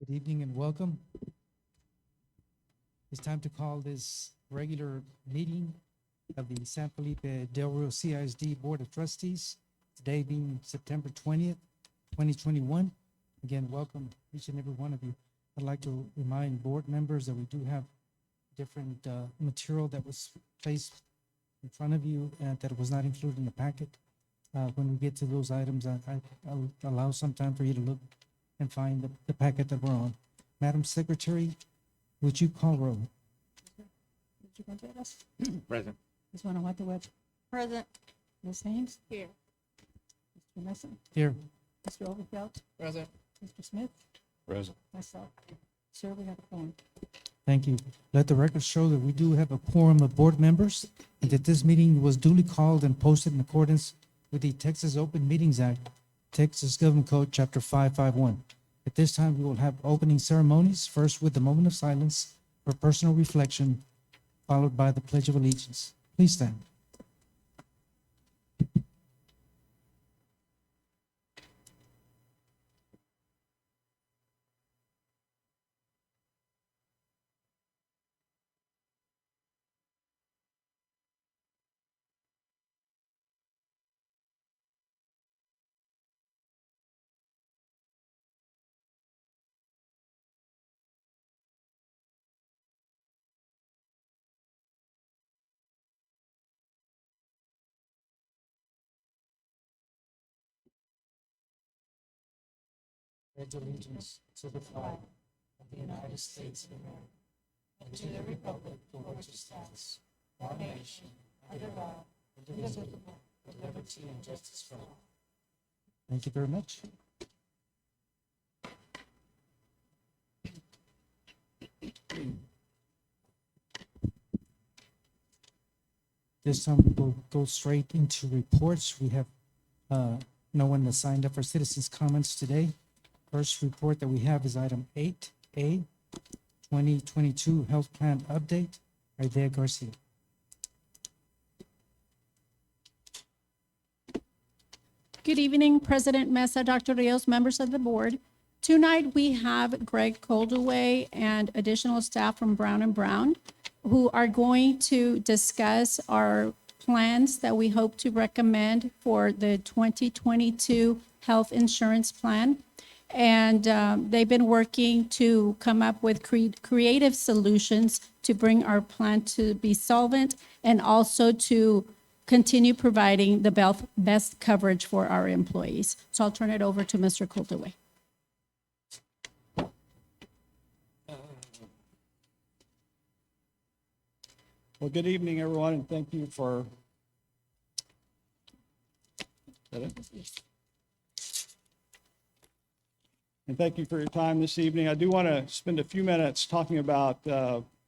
Good evening and welcome. It's time to call this regular meeting of the San Felipe Del Rio CISD Board of Trustees, today being September 20th, 2021. Again, welcome each and every one of you. I'd like to remind board members that we do have different material that was placed in front of you and that was not included in the packet. When we get to those items, I'll allow some time for you to look and find the packet that we're on. Madam Secretary, would you call roll? Mr. Contreras? Present. Ms. Guanajuato-Webb? Present. Ms. Haynes? Here. Mr. Mesa? Here. Mr. Overfelt? Present. Mr. Smith? Present. Myself. Sir, we have a quorum. Thank you. Let the record show that we do have a quorum of board members and that this meeting was duly called and posted in accordance with the Texas Open Meetings Act, Texas Government Code, Chapter 551. At this time, we will have opening ceremonies, first with the moment of silence for personal reflection, followed by the Pledge of Allegiance. Please stand. Pledge allegiance to the flag of the United States of America and to the republic for which it stands, one nation, under God, indivisible, with liberty and justice for all. Thank you very much. This time we will go straight into reports. We have no one that signed up for citizens' comments today. First report that we have is item 8A, 2022 Health Plan Update. Isaiah Garcia. Good evening, President Mesa, Dr. Rios, members of the board. Tonight, we have Greg Coldaway and additional staff from Brown & Brown who are going to discuss our plans that we hope to recommend for the 2022 health insurance plan. And they've been working to come up with creative solutions to bring our plan to be solvent and also to continue providing the best coverage for our employees. So I'll turn it over to Mr. Coldaway. Well, good evening, everyone, and thank you for And thank you for your time this evening. I do want to spend a few minutes talking about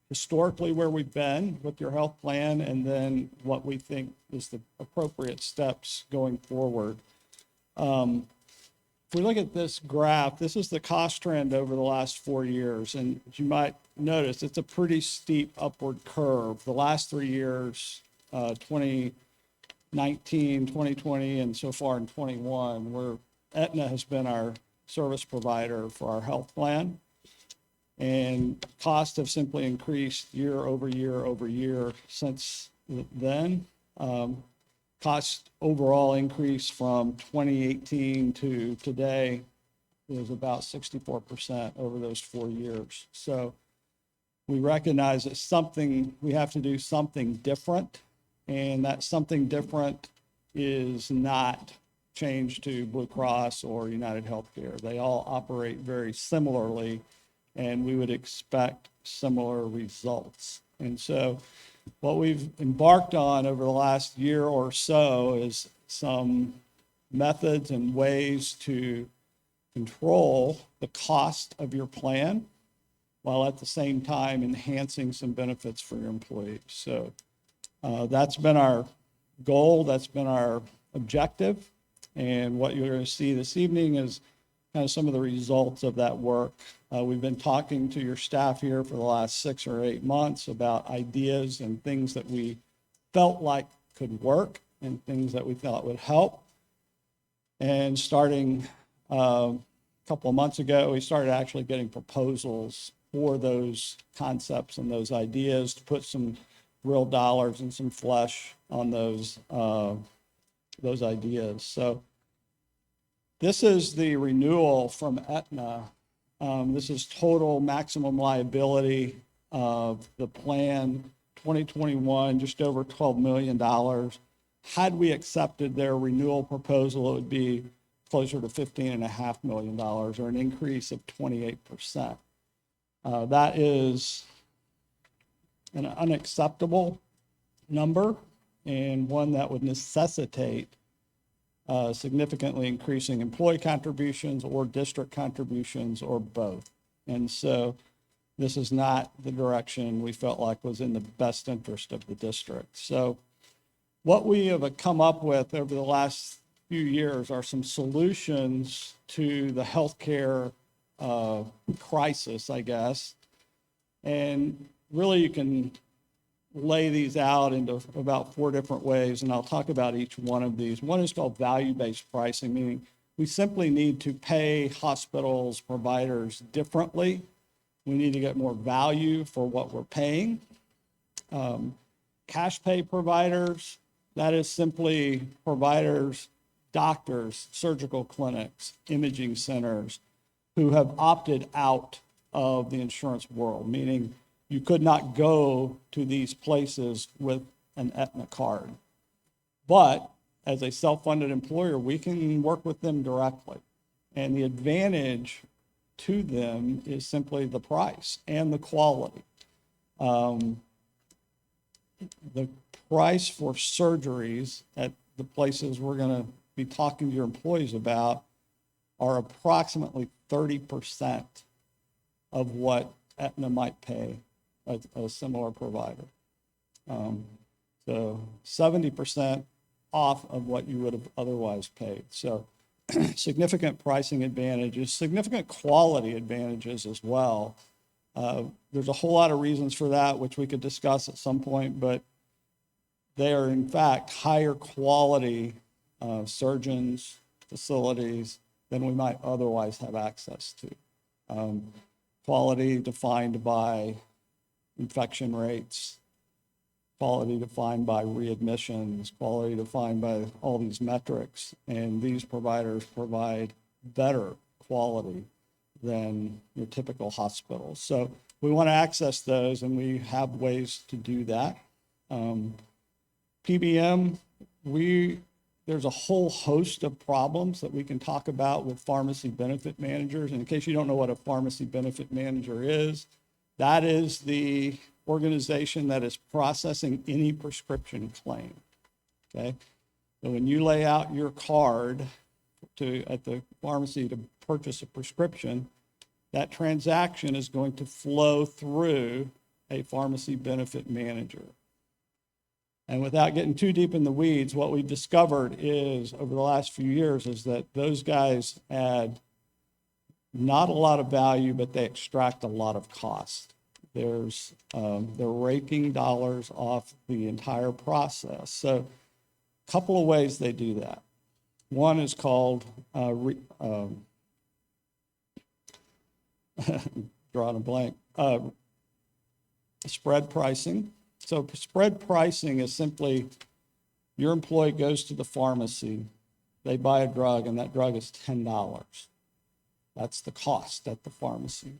historically where we've been with your health plan and then what we think is the appropriate steps going forward. If we look at this graph, this is the cost trend over the last 4 years. And as you might notice, it's a pretty steep upward curve. The last 3 years, 2019, 2020, and so far in 21, where Aetna has been our service provider for our health plan. And costs have simply increased year over year over year since then. Costs overall increase from 2018 to today is about 64% over those 4 years. So we recognize that we have to do something different, and that something different is not change to Blue Cross or United Healthcare. They all operate very similarly, and we would expect similar results. And so what we've embarked on over the last year or so is some methods and ways to control the cost of your plan while at the same time enhancing some benefits for your employees. So that's been our goal, that's been our objective. And what you're going to see this evening is kind of some of the results of that work. We've been talking to your staff here for the last 6 or 8 months about ideas and things that we felt like could work and things that we thought would help. And starting couple of months ago, we started actually getting proposals for those concepts and those ideas to put some real dollars and some flesh on those ideas. So this is the renewal from Aetna. This is total maximum liability of the plan 2021, just over $12 million. Had we accepted their renewal proposal, it would be closer to $15.5 million, or an increase of 28%. That is an unacceptable number, and one that would necessitate significantly increasing employee contributions or district contributions or both. And so this is not the direction we felt like was in the best interest of the district. So what we have come up with over the last few years are some solutions to the healthcare crisis, I guess. And really you can lay these out into about 4 different ways, and I'll talk about each one of these. One is called value-based pricing, meaning we simply need to pay hospitals, providers differently. We need to get more value for what we're paying. Cash pay providers, that is simply providers, doctors, surgical clinics, imaging centers who have opted out of the insurance world, meaning you could not go to these places with an Aetna card. But as a self-funded employer, we can work with them directly. And the advantage to them is simply the price and the quality. The price for surgeries at the places we're going to be talking to your employees about are approximately 30% of what Aetna might pay a similar provider. So 70% off of what you would have otherwise paid. So significant pricing advantages, significant quality advantages as well. There's a whole lot of reasons for that, which we could discuss at some point, but they are in fact higher quality surgeons, facilities than we might otherwise have access to. Quality defined by infection rates, quality defined by readmissions, quality defined by all these metrics, and these providers provide better quality than your typical hospitals. So we want to access those, and we have ways to do that. PBM, there's a whole host of problems that we can talk about with pharmacy benefit managers. And in case you don't know what a pharmacy benefit manager is, that is the organization that is processing any prescription claim, okay? So when you lay out your card at the pharmacy to purchase a prescription, that transaction is going to flow through a pharmacy benefit manager. And without getting too deep in the weeds, what we've discovered is over the last few years is that those guys add not a lot of value, but they extract a lot of cost. They're raking dollars off the entire process. So a couple of ways they do that. One is called drawing a blank, spread pricing. So spread pricing is simply your employee goes to the pharmacy, they buy a drug, and that drug is $10. That's the cost at the pharmacy.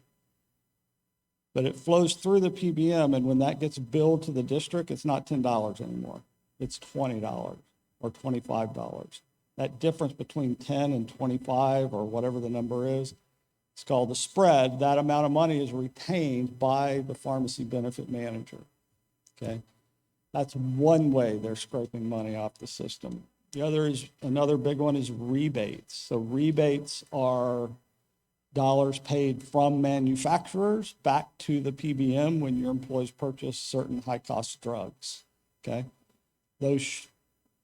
But it flows through the PBM, and when that gets billed to the district, it's not $10 anymore. It's $20 or $25. That difference between 10 and 25 or whatever the number is, it's called the spread. That amount of money is retained by the pharmacy benefit manager, okay? That's one way they're scraping money off the system. Another big one is rebates. So rebates are dollars paid from manufacturers back to the PBM when your employees purchase certain high-cost drugs, okay? Those,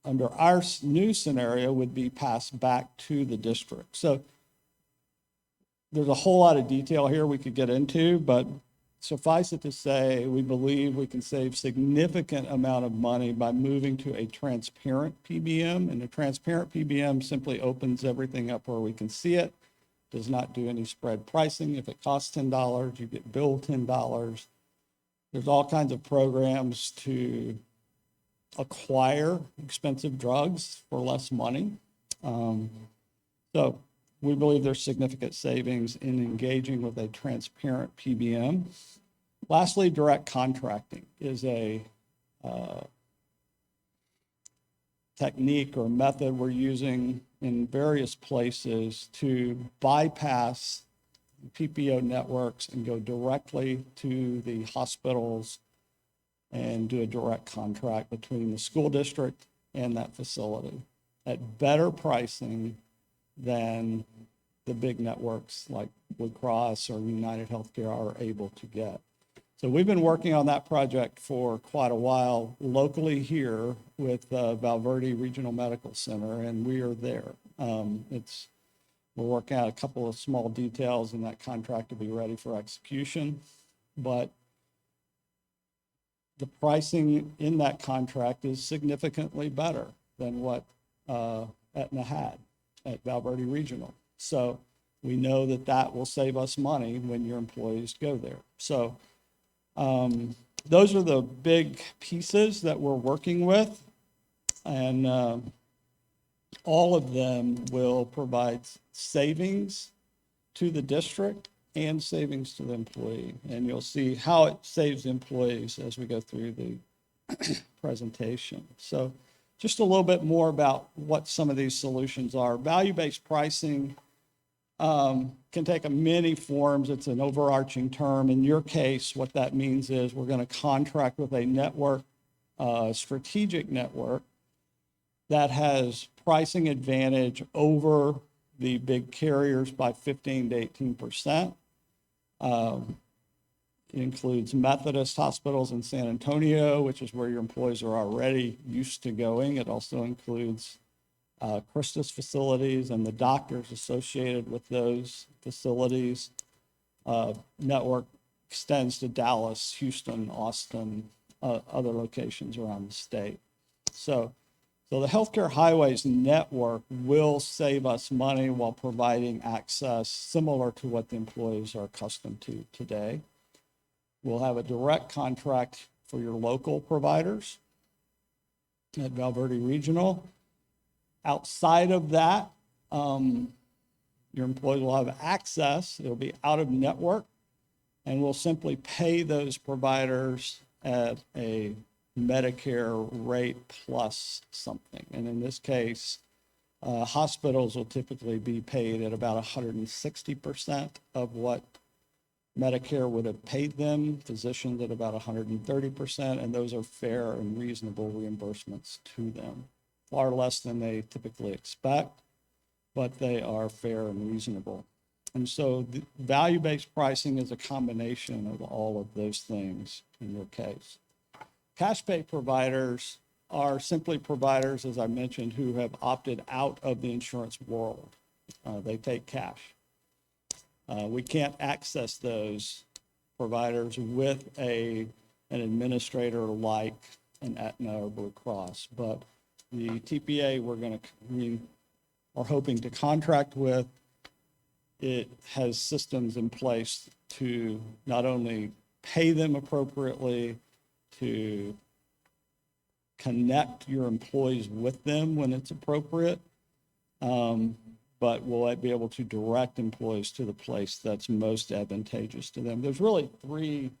under our new scenario, would be passed back to the district. So there's a whole lot of detail here we could get into, but suffice it to say, we believe we can save significant amount of money by moving to a transparent PBM, and a transparent PBM simply opens everything up where we can see it. does not do any spread pricing. If it costs $10, you get billed $10. There's all kinds of programs to acquire expensive drugs for less money. So we believe there's significant savings in engaging with a transparent PBM. Lastly, direct contracting is a technique or method we're using in various places to bypass PPO networks and go directly to the hospitals and do a direct contract between the school district and that facility at better pricing than the big networks like Blue Cross or United Healthcare are able to get. So we've been working on that project for quite a while locally here with Valverde Regional Medical Center, and we are there. We're working out a couple of small details in that contract to be ready for execution, but the pricing in that contract is significantly better than what Aetna had at Valverde Regional. So we know that that will save us money when your employees go there. So those are the big pieces that we're working with, and all of them will provide savings to the district and savings to the employee. And you'll see how it saves employees as we go through the presentation. So just a little bit more about what some of these solutions are. Value-based pricing can take many forms. It's an overarching term. In your case, what that means is we're going to contract with a network, strategic network, that has pricing advantage over the big carriers by 15 to 18%. It includes Methodist hospitals in San Antonio, which is where your employees are already used to going. It also includes Christus facilities and the doctors associated with those facilities. Network extends to Dallas, Houston, Austin, other locations around the state. So the Healthcare Highways network will save us money while providing access similar to what the employees are accustomed to today. We'll have a direct contract for your local providers at Valverde Regional. Outside of that, your employees will have access. It'll be out of network, and we'll simply pay those providers at a Medicare rate plus something. And in this case, hospitals will typically be paid at about 160% of what Medicare would have paid them, physicians at about 130%, and those are fair and reasonable reimbursements to them. Far less than they typically expect, but they are fair and reasonable. And so the value-based pricing is a combination of all of those things in your case. Cash pay providers are simply providers, as I mentioned, who have opted out of the insurance world. They take cash. We can't access those providers with an administrator like an Aetna or Blue Cross, but the TPA we are hoping to contract with, it has systems in place to not only pay them appropriately, to connect your employees with them when it's appropriate, but we'll be able to direct employees to the place that's most advantageous to them. There's really three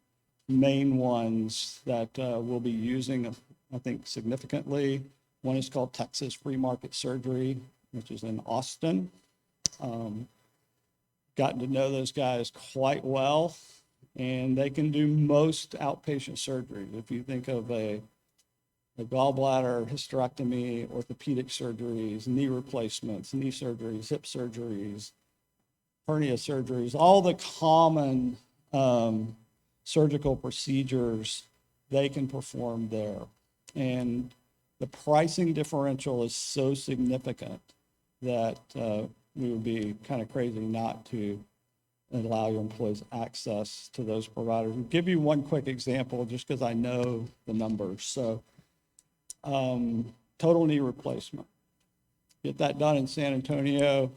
main ones that we'll be using, I think, significantly. One is called Texas Free Market Surgery, which is in Austin. Gotten to know those guys quite well, and they can do most outpatient surgeries. If you think of a gallbladder, hysterectomy, orthopedic surgeries, knee replacements, knee surgeries, hip surgeries, hernia surgeries, all the common surgical procedures, they can perform there. And the pricing differential is so significant that we would be kind of crazy not to allow your employees access to those providers. I'll give you one quick example just because I know the numbers. So total knee replacement. Get that done in San Antonio,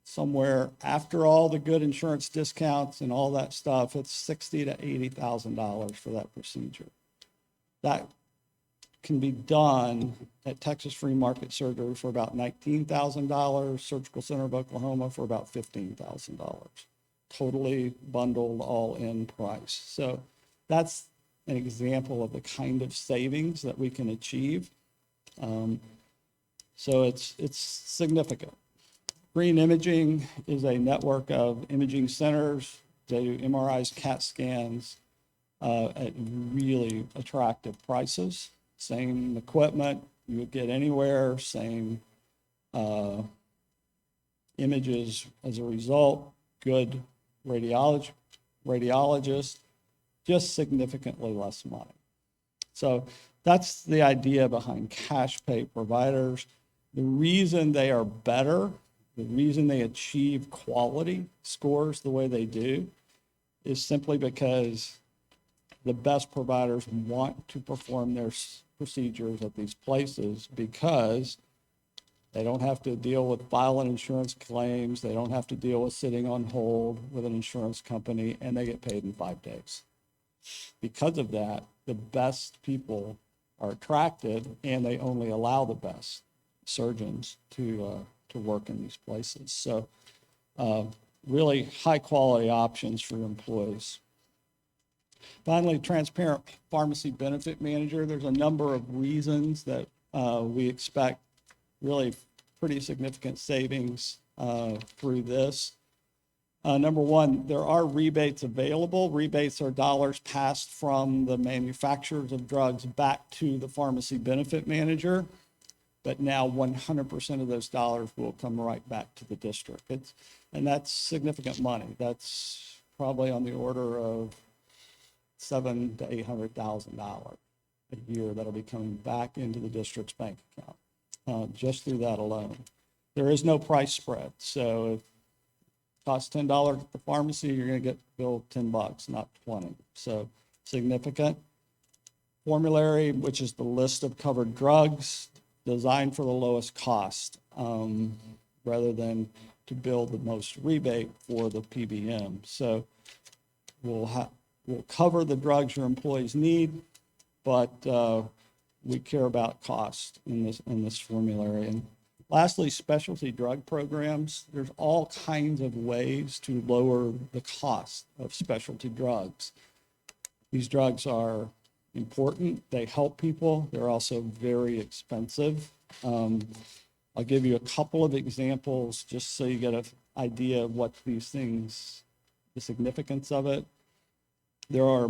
somewhere after all the good insurance discounts and all that stuff, it's $60,000 to $80,000 for that procedure. That can be done at Texas Free Market Surgery for about $19,000, Surgical Center of Oklahoma for about $15,000. Totally bundled, all in price. So that's an example of the kind of savings that we can achieve. So it's significant. Green Imaging is a network of imaging centers. They do MRIs, CAT scans at really attractive prices. Same equipment you would get anywhere, same images as a result, good radiologists, just significantly less money. So that's the idea behind cash pay providers. The reason they are better, the reason they achieve quality scores the way they do is simply because the best providers want to perform their procedures at these places because they don't have to deal with filing insurance claims. They don't have to deal with sitting on hold with an insurance company, and they get paid in 5 days. Because of that, the best people are attracted, and they only allow the best surgeons to work in these places. So really high quality options for employees. Finally, transparent pharmacy benefit manager. There's a number of reasons that we expect really pretty significant savings through this. Number one, there are rebates available. Rebates are dollars passed from the manufacturers of drugs back to the pharmacy benefit manager. But now 100% of those dollars will come right back to the district. And that's significant money. That's probably on the order of $700,000 to $800,000 a year that'll be coming back into the district's bank account, just through that alone. There is no price spread. So if it costs $10 at the pharmacy, you're going to get billed $10, not 20. So significant. Formulary, which is the list of covered drugs, designed for the lowest cost, rather than to build the most rebate for the PBM. So we'll cover the drugs your employees need, but we care about cost in this formulary. And lastly, specialty drug programs. There's all kinds of ways to lower the cost of specialty drugs. These drugs are important. They help people. They're also very expensive. I'll give you a couple of examples just so you get an idea of what these things, the significance of it. There are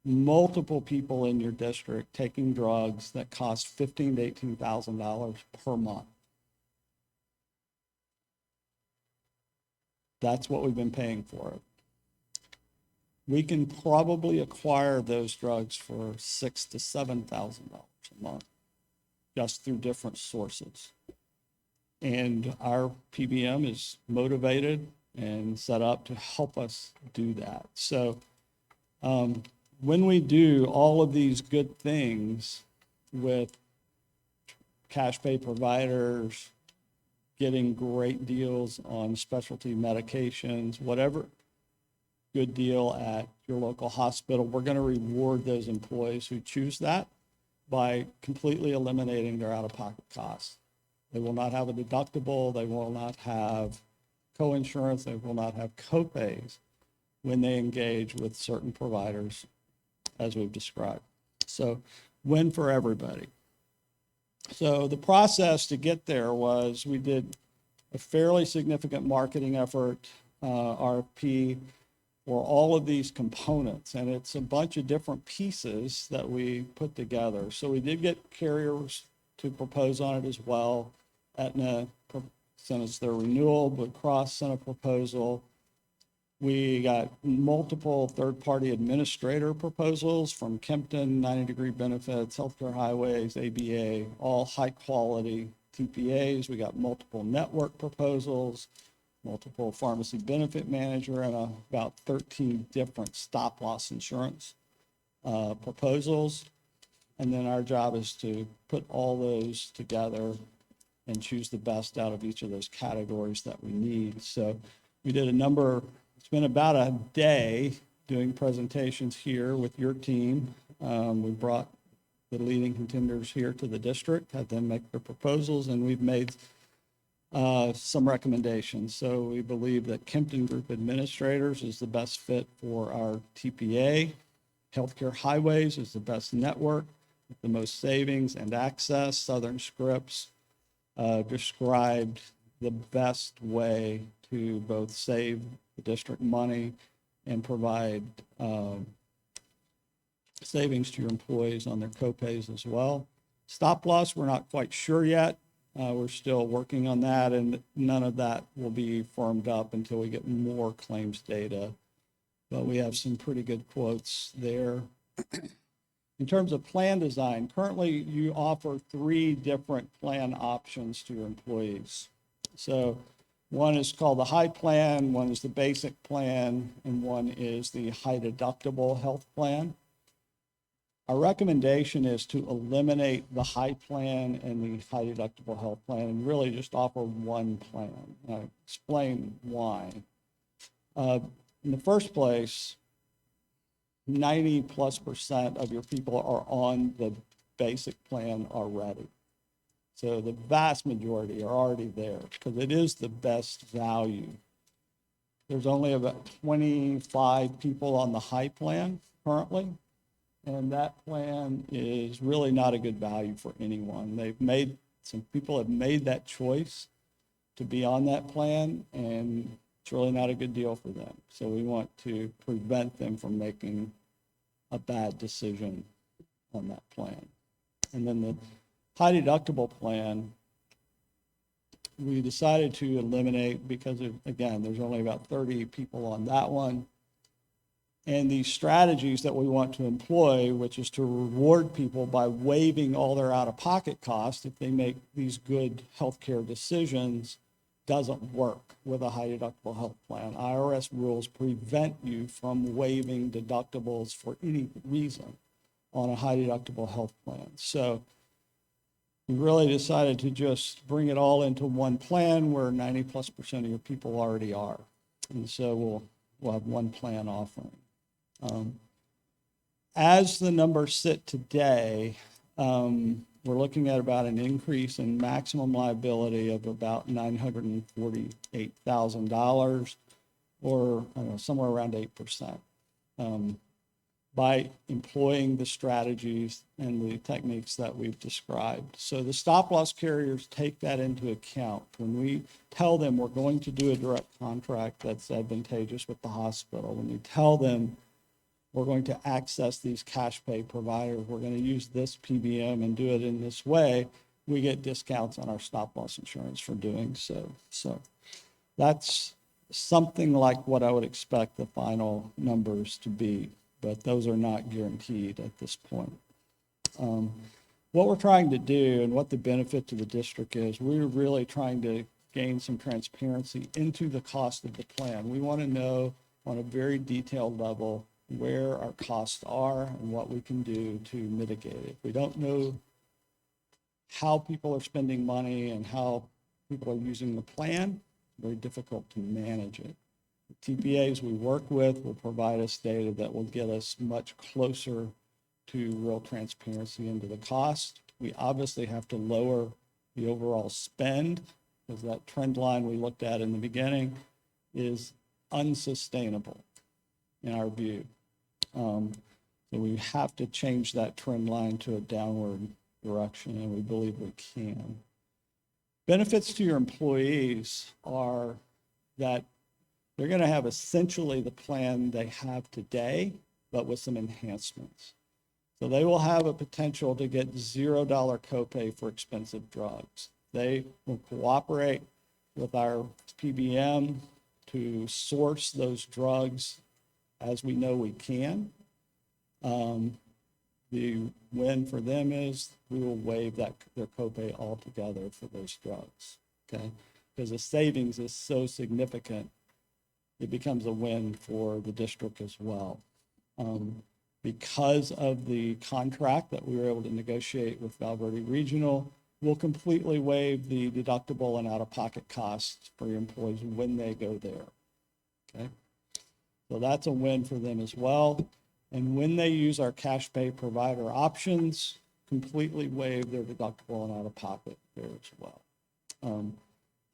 multiple people in your district taking drugs that cost $15,000 to $18,000 per month. That's what we've been paying for it. We can probably acquire those drugs for $6,000 to $7,000 a month, just through different sources. And our PBM is motivated and set up to help us do that. So when we do all of these good things with cash pay providers, getting great deals on specialty medications, whatever good deal at your local hospital, we're going to reward those employees who choose that by completely eliminating their out-of-pocket costs. They will not have a deductible. They will not have co-insurance. They will not have co-pays when they engage with certain providers, as we've described. So win for everybody. So the process to get there was we did a fairly significant marketing effort, RFP, for all of these components, and it's a bunch of different pieces that we put together. So we did get carriers to propose on it as well. Aetna sent us their renewal, Blue Cross sent a proposal. We got multiple third-party administrator proposals from Kempton, 90-degree benefits, Healthcare Highways, ABA, all high-quality TPAs. We got multiple network proposals, multiple pharmacy benefit manager, and about 13 different stop-loss insurance proposals. And then our job is to put all those together and choose the best out of each of those categories that we need. So we did a number, it's been about a day doing presentations here with your team. We brought the leading contenders here to the district, had them make their proposals, and we've made some recommendations. So we believe that Kempton Group Administrators is the best fit for our TPA. Healthcare Highways is the best network with the most savings and access. Southern Scripts described the best way to both save the district money and provide savings to your employees on their copays as well. Stop loss, we're not quite sure yet. We're still working on that, and none of that will be firmed up until we get more claims data. But we have some pretty good quotes there. In terms of plan design, currently you offer 3 different plan options to your employees. So one is called the high plan, one is the basic plan, and one is the high deductible health plan. Our recommendation is to eliminate the high plan and the high deductible health plan and really just offer one plan. I'll explain why. In the first place, 90+% of your people are on the basic plan already. So the vast majority are already there because it is the best value. There's only about 25 people on the high plan currently, and that plan is really not a good value for anyone. Some people have made that choice to be on that plan, and it's really not a good deal for them. So we want to prevent them from making a bad decision on that plan. And then the high deductible plan, we decided to eliminate because again, there's only about 30 people on that one. And the strategies that we want to employ, which is to reward people by waiving all their out-of-pocket costs if they make these good healthcare decisions, doesn't work with a high deductible health plan. IRS rules prevent you from waiving deductibles for any reason on a high deductible health plan. So we really decided to just bring it all into one plan where 90+% of your people already are. And so we'll have one plan offering. As the numbers sit today, we're looking at about an increase in maximum liability of about $948,000, or I don't know, somewhere around 8%, by employing the strategies and the techniques that we've described. So the stop loss carriers take that into account. When we tell them we're going to do a direct contract that's advantageous with the hospital, when you tell them we're going to access these cash pay providers, we're going to use this PBM and do it in this way, we get discounts on our stop loss insurance for doing so. So that's something like what I would expect the final numbers to be, but those are not guaranteed at this point. What we're trying to do and what the benefit to the district is, we're really trying to gain some transparency into the cost of the plan. We want to know on a very detailed level where our costs are and what we can do to mitigate it. If we don't know how people are spending money and how people are using the plan, it's very difficult to manage it. The TPAs we work with will provide us data that will get us much closer to real transparency into the cost. We obviously have to lower the overall spend because that trend line we looked at in the beginning is unsustainable in our view. So we have to change that trend line to a downward direction, and we believe we can. Benefits to your employees are that they're going to have essentially the plan they have today, but with some enhancements. So they will have a potential to get $0 copay for expensive drugs. They will cooperate with our PBM to source those drugs as we know we can. The win for them is we will waive their copay altogether for those drugs, okay? Because the savings is so significant, it becomes a win for the district as well. Because of the contract that we were able to negotiate with Val Verde Regional, we'll completely waive the deductible and out-of-pocket costs for your employees when they go there. Okay? So that's a win for them as well. And when they use our cash pay provider options, completely waive their deductible and out-of-pocket there as well.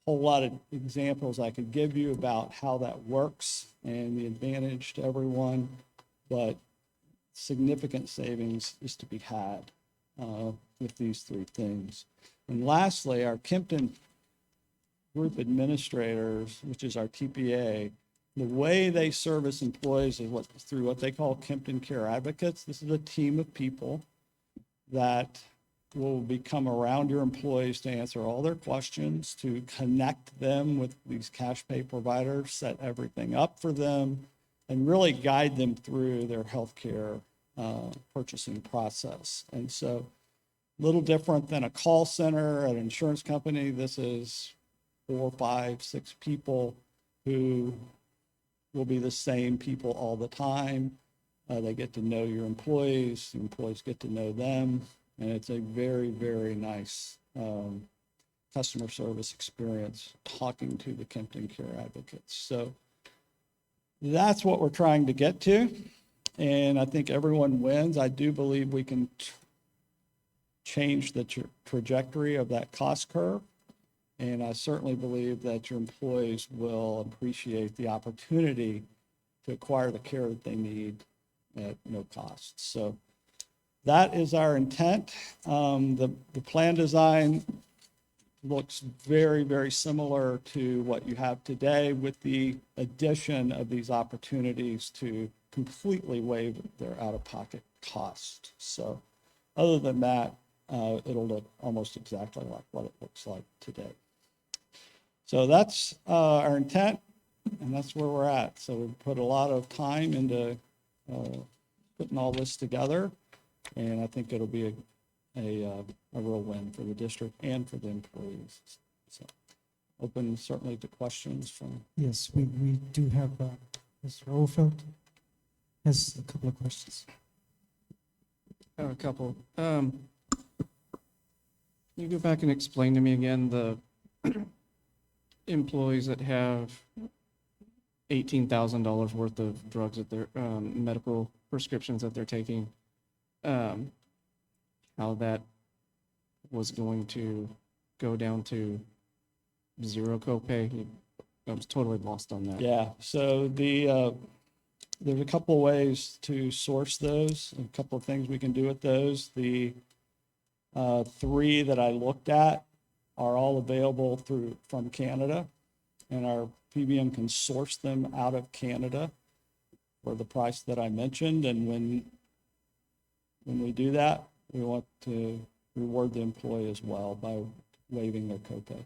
Whole lot of examples I could give you about how that works and the advantage to everyone, but significant savings is to be had with these three things. And lastly, our Kempton Group Administrators, which is our TPA, the way they service employees is through what they call Kempton Care Advocates. This is a team of people that will become around your employees to answer all their questions, to connect them with these cash pay providers, set everything up for them, and really guide them through their healthcare purchasing process. And so a little different than a call center at an insurance company. This is 4, 5, 6 people who will be the same people all the time. They get to know your employees, the employees get to know them, and it's a very, very nice customer service experience talking to the Kempton Care Advocates. So that's what we're trying to get to, and I think everyone wins. I do believe we can change the trajectory of that cost curve, and I certainly believe that your employees will appreciate the opportunity to acquire the care that they need at no cost. So that is our intent. The plan design looks very, very similar to what you have today, with the addition of these opportunities to completely waive their out-of-pocket cost. So other than that, it'll look almost exactly like what it looks like today. So that's our intent, and that's where we're at. So we've put a lot of time into putting all this together, and I think it'll be a real win for the district and for the employees. So open certainly to questions from. Yes, we do have, Mr. Oldfeld has a couple of questions. I have a couple. Can you go back and explain to me again the employees that have $18,000 worth of drugs that they're medical prescriptions that they're taking? How that was going to go down to zero copay? I was totally lost on that. Yeah, so there's a couple of ways to source those, a couple of things we can do with those. The 3 that I looked at are all available from Canada, and our PBM can source them out of Canada for the price that I mentioned. And when we do that, we want to reward the employee as well by waiving their copay.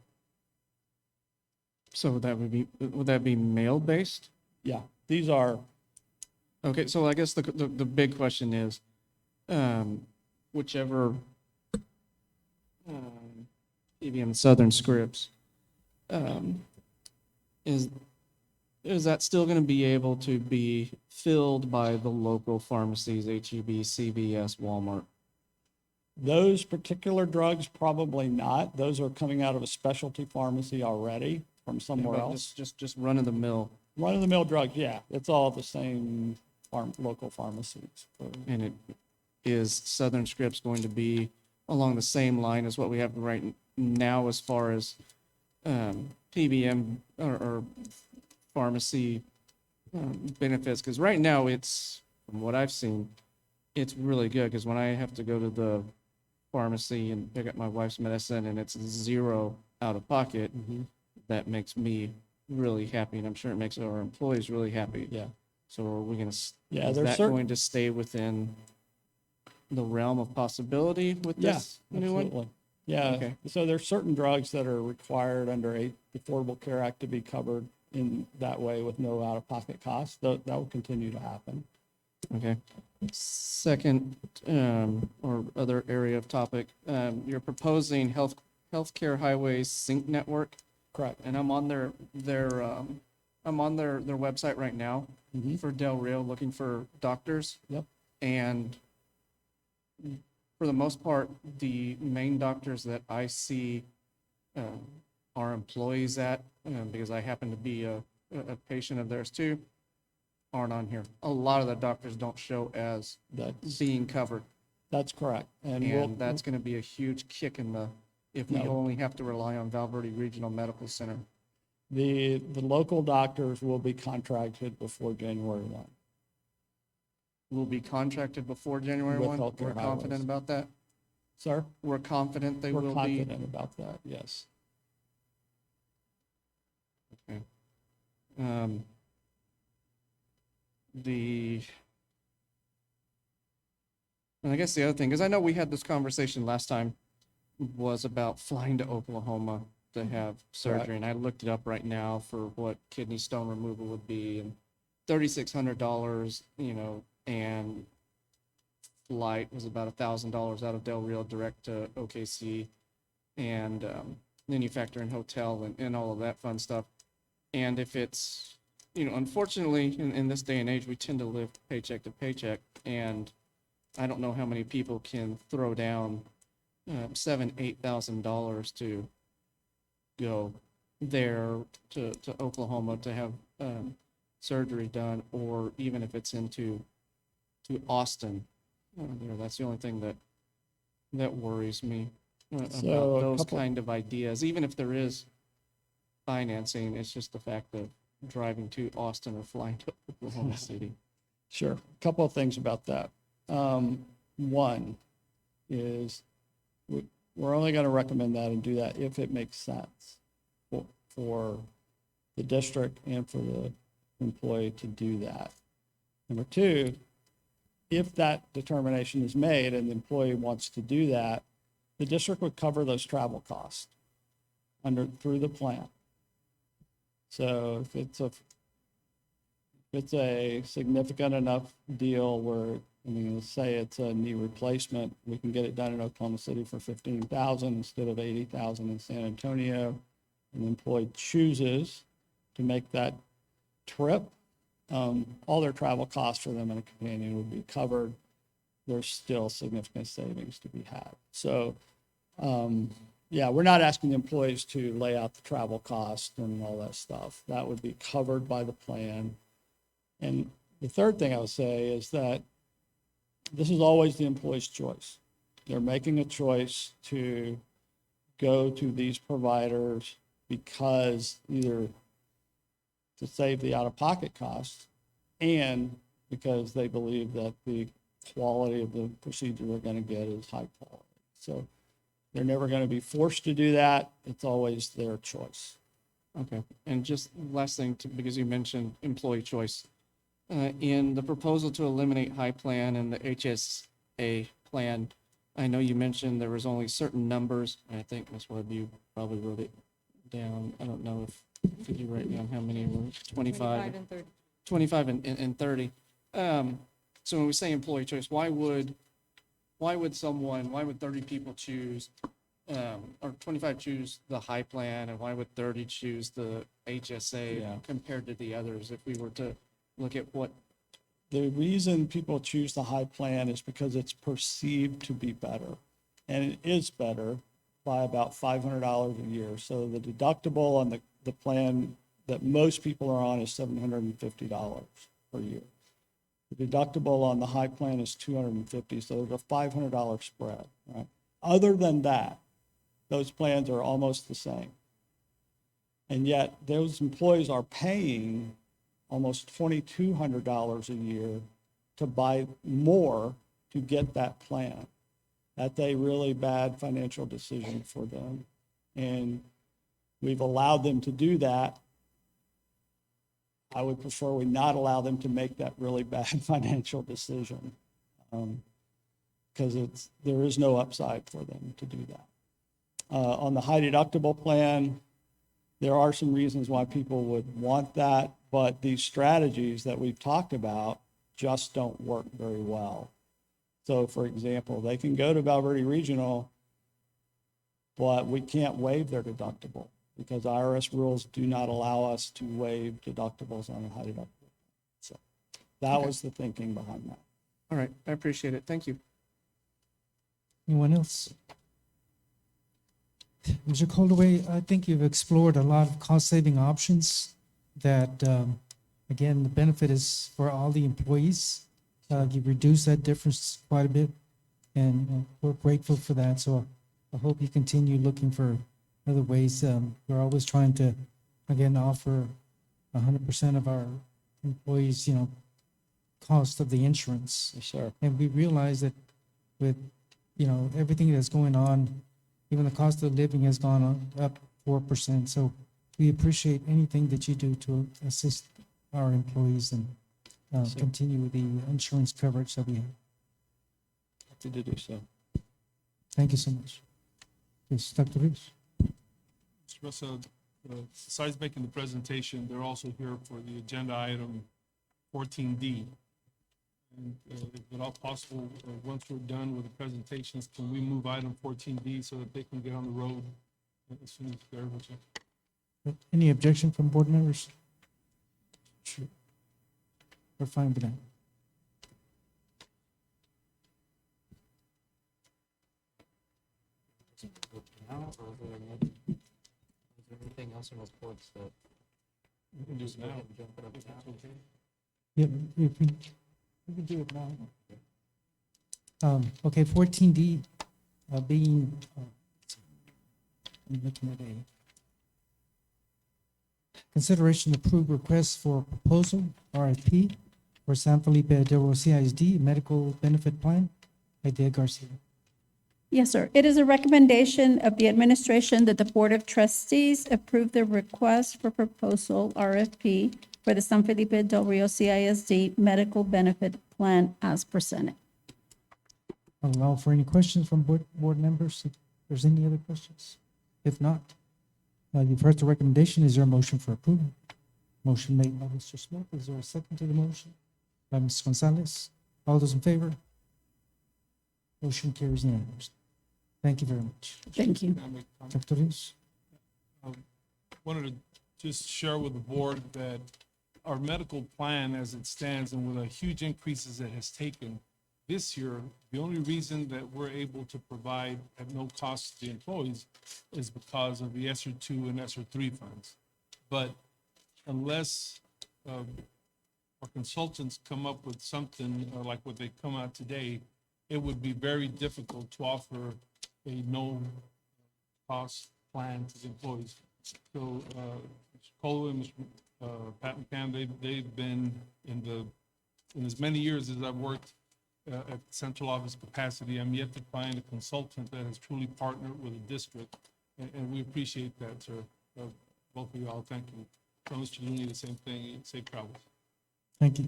So would that be mail based? Yeah, these are. Okay, so I guess the big question is, whichever PBM Southern Scripts, is that still going to be able to be filled by the local pharmacies, HEB, CVS, Walmart? Those particular drugs, probably not. Those are coming out of a specialty pharmacy already from somewhere else. Just run of the mill. Run-of-the-mill drugs, yeah. It's all the same local pharmacies. And it is Southern Scripts going to be along the same line as what we have right now as far as PBM or pharmacy benefits? Because right now it's, from what I've seen, it's really good. Because when I have to go to the pharmacy and pick up my wife's medicine and it's zero out of pocket, that makes me really happy, and I'm sure it makes our employees really happy. Yeah. So are we going to? Yeah, is there's that certain. going to stay within the realm of possibility with Yeah, this new one? absolutely. Yeah. Okay. So there's certain drugs that are required under the Affordable Care Act to be covered in that way with no out-of-pocket costs. That will continue to happen. Okay. Second, or other area of topic, you're proposing healthcare highways sync network, Correct. and I'm on their website right now for Del Rio looking for doctors. Yep. And for the most part, the main doctors that I see are employees at, because I happen to be a patient of theirs too, aren't on here. A lot of the doctors don't show as That's, being covered. that's correct. And And that's going to be a huge kick in the, if we No. only have to rely on Val Verde Regional Medical Center. the local doctors will be contracted before January 1. Will be contracted before January With 1. Healthcare We're confident Highways. about that. Sir? We're confident they We're will be. confident about that, yes. Okay. And I guess the other thing, because I know we had this conversation last time, was about flying to Oklahoma to have surgery. And I looked it up right now for what kidney stone removal would be, and $3,600, and flight was about $1,000 out of Del Rio direct to OKC. And then you factor in hotel and all of that fun stuff. And if it's, unfortunately, in this day and age, we tend to live paycheck to paycheck. And I don't know how many people can throw down $7,000-8,000 to go there to Oklahoma to have surgery done, or even if it's to Austin. That's the only thing that worries me about So, a those couple- kind of ideas. Even if there is financing, it's just the fact of driving to Austin or flying to Oklahoma City. Sure. A couple of things about that. One is we're only going to recommend that and do that if it makes sense for the district and for the employee to do that. Number two, if that determination is made and the employee wants to do that, the district would cover those travel costs through the plan. So if it's a significant enough deal where, let's say it's a knee replacement, we can get it done in Oklahoma City for $15,000 instead of $80,000 in San Antonio, and the employee chooses to make that trip, all their travel costs for them and a companion would be covered. There's still significant savings to be had. So, yeah, we're not asking the employees to lay out the travel cost and all that stuff. That would be covered by the plan. And the third thing I would say is that this is always the employee's choice. They're making a choice to go to these providers because either to save the out-of-pocket costs and because they believe that the quality of the procedure they're going to get is high quality. So they're never going to be forced to do that. It's always their choice. Okay, and just last thing, because you mentioned employee choice. In the proposal to eliminate high plan and the HSA plan, I know you mentioned there was only certain numbers. I think Ms. Webb, you probably wrote it down. I don't know if, did you write down how many were 25 and 30. 25 and 30. So when we say employee choice, why would 30 people choose, or 25 choose the high plan, and why would 30 choose the HSA Yeah. compared to the others if we were to look at what? The reason people choose the high plan is because it's perceived to be better. And it is better by about $500 a year. So the deductible on the plan that most people are on is $750 per year. The deductible on the high plan is $250, so there's a $500 spread, right? Other than that, those plans are almost the same. And yet those employees are paying almost $2,200 a year to buy more to get that plan. That's a really bad financial decision for them. And we've allowed them to do that. I would prefer we not allow them to make that really bad financial decision, because there is no upside for them to do that. On the high deductible plan, there are some reasons why people would want that, but these strategies that we've talked about just don't work very well. So for example, they can go to Val Verde Regional, but we can't waive their deductible because IRS rules do not allow us to waive deductibles on a high deductible. So that Okay. was the thinking behind that. All right, I appreciate it. Thank you. Anyone else? Mr. Coldaway, I think you've explored a lot of cost-saving options that, again, the benefit is for all the employees. You've reduced that difference quite a bit, and we're grateful for that. So I hope you continue looking for other ways. We're always trying to, again, offer 100% of our employees, cost of the insurance. Yes, sir. And we realize that with, everything that's going on, even the cost of living has up 4%. So we appreciate anything that you do to assist our employees and Sure. continue the insurance coverage that we have. Happy to do so. Thank you so much. Yes, Dr. Rios. Mr. Mesa, besides making the presentation, they're also here for the agenda item 14D. And if at all possible, once we're done with the presentations, can we move item 14D so that they can get on the road as soon as they're able to? Any objection from board members? Sure. We're fine with that. Anything else in reports that? We can do it now. Jump it up If now. that's okay. Yeah, if we can do it now. Okay, 14D, being, I'm looking at a consideration to approve request for proposal, RFP, for San Felipe Del Oro CISD Medical Benefit Plan, Idea Garcia. Yes, sir. It is a recommendation of the administration that the Board of Trustees approve the request for proposal, RFP, for the San Felipe Del Rio CISD Medical Benefit Plan as presented. I'll allow for any questions from board members, if there's any other questions. If not, you've heard the recommendation. Is there a motion for approval? Motion made by Mr. Smith. Is there a second to the motion? By Ms. Gonzalez. All those in favor? Motion carries unanimously. Thank you very much. Thank you. Can I make a comment? Dr. Rios? Wanted to just share with the board that our medical plan as it stands and with the huge increases it has taken this year, the only reason that we're able to provide at no cost to the employees is because of the ESSER 2 and ESSER 3 funds. But unless our consultants come up with something like what they come out today, it would be very difficult to offer a no-cost plan to the employees. So, Mr. Colwell, Mr. Pat McCann, they've been in as many years as I've worked at central office capacity, I'm yet to find a consultant that has truly partnered with a district, and we appreciate that, sir. Both of you all, thank you. So, Mr. Looney, the same thing, safe travels. Thank you.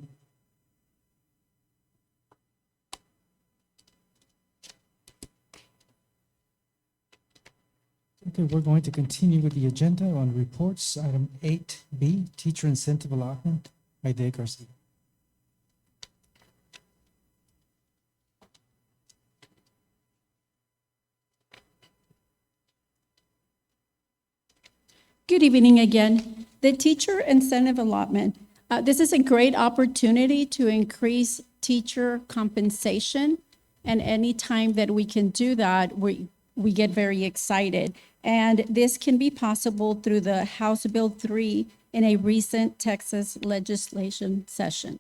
Okay, we're going to continue with the agenda on reports. Item 8B, Teacher Incentive Allotment, Idea Garcia. Good evening again. The teacher incentive allotment. This is a great opportunity to increase teacher compensation. And anytime that we can do that, we get very excited. And this can be possible through the House Bill 3 in a recent Texas legislation session.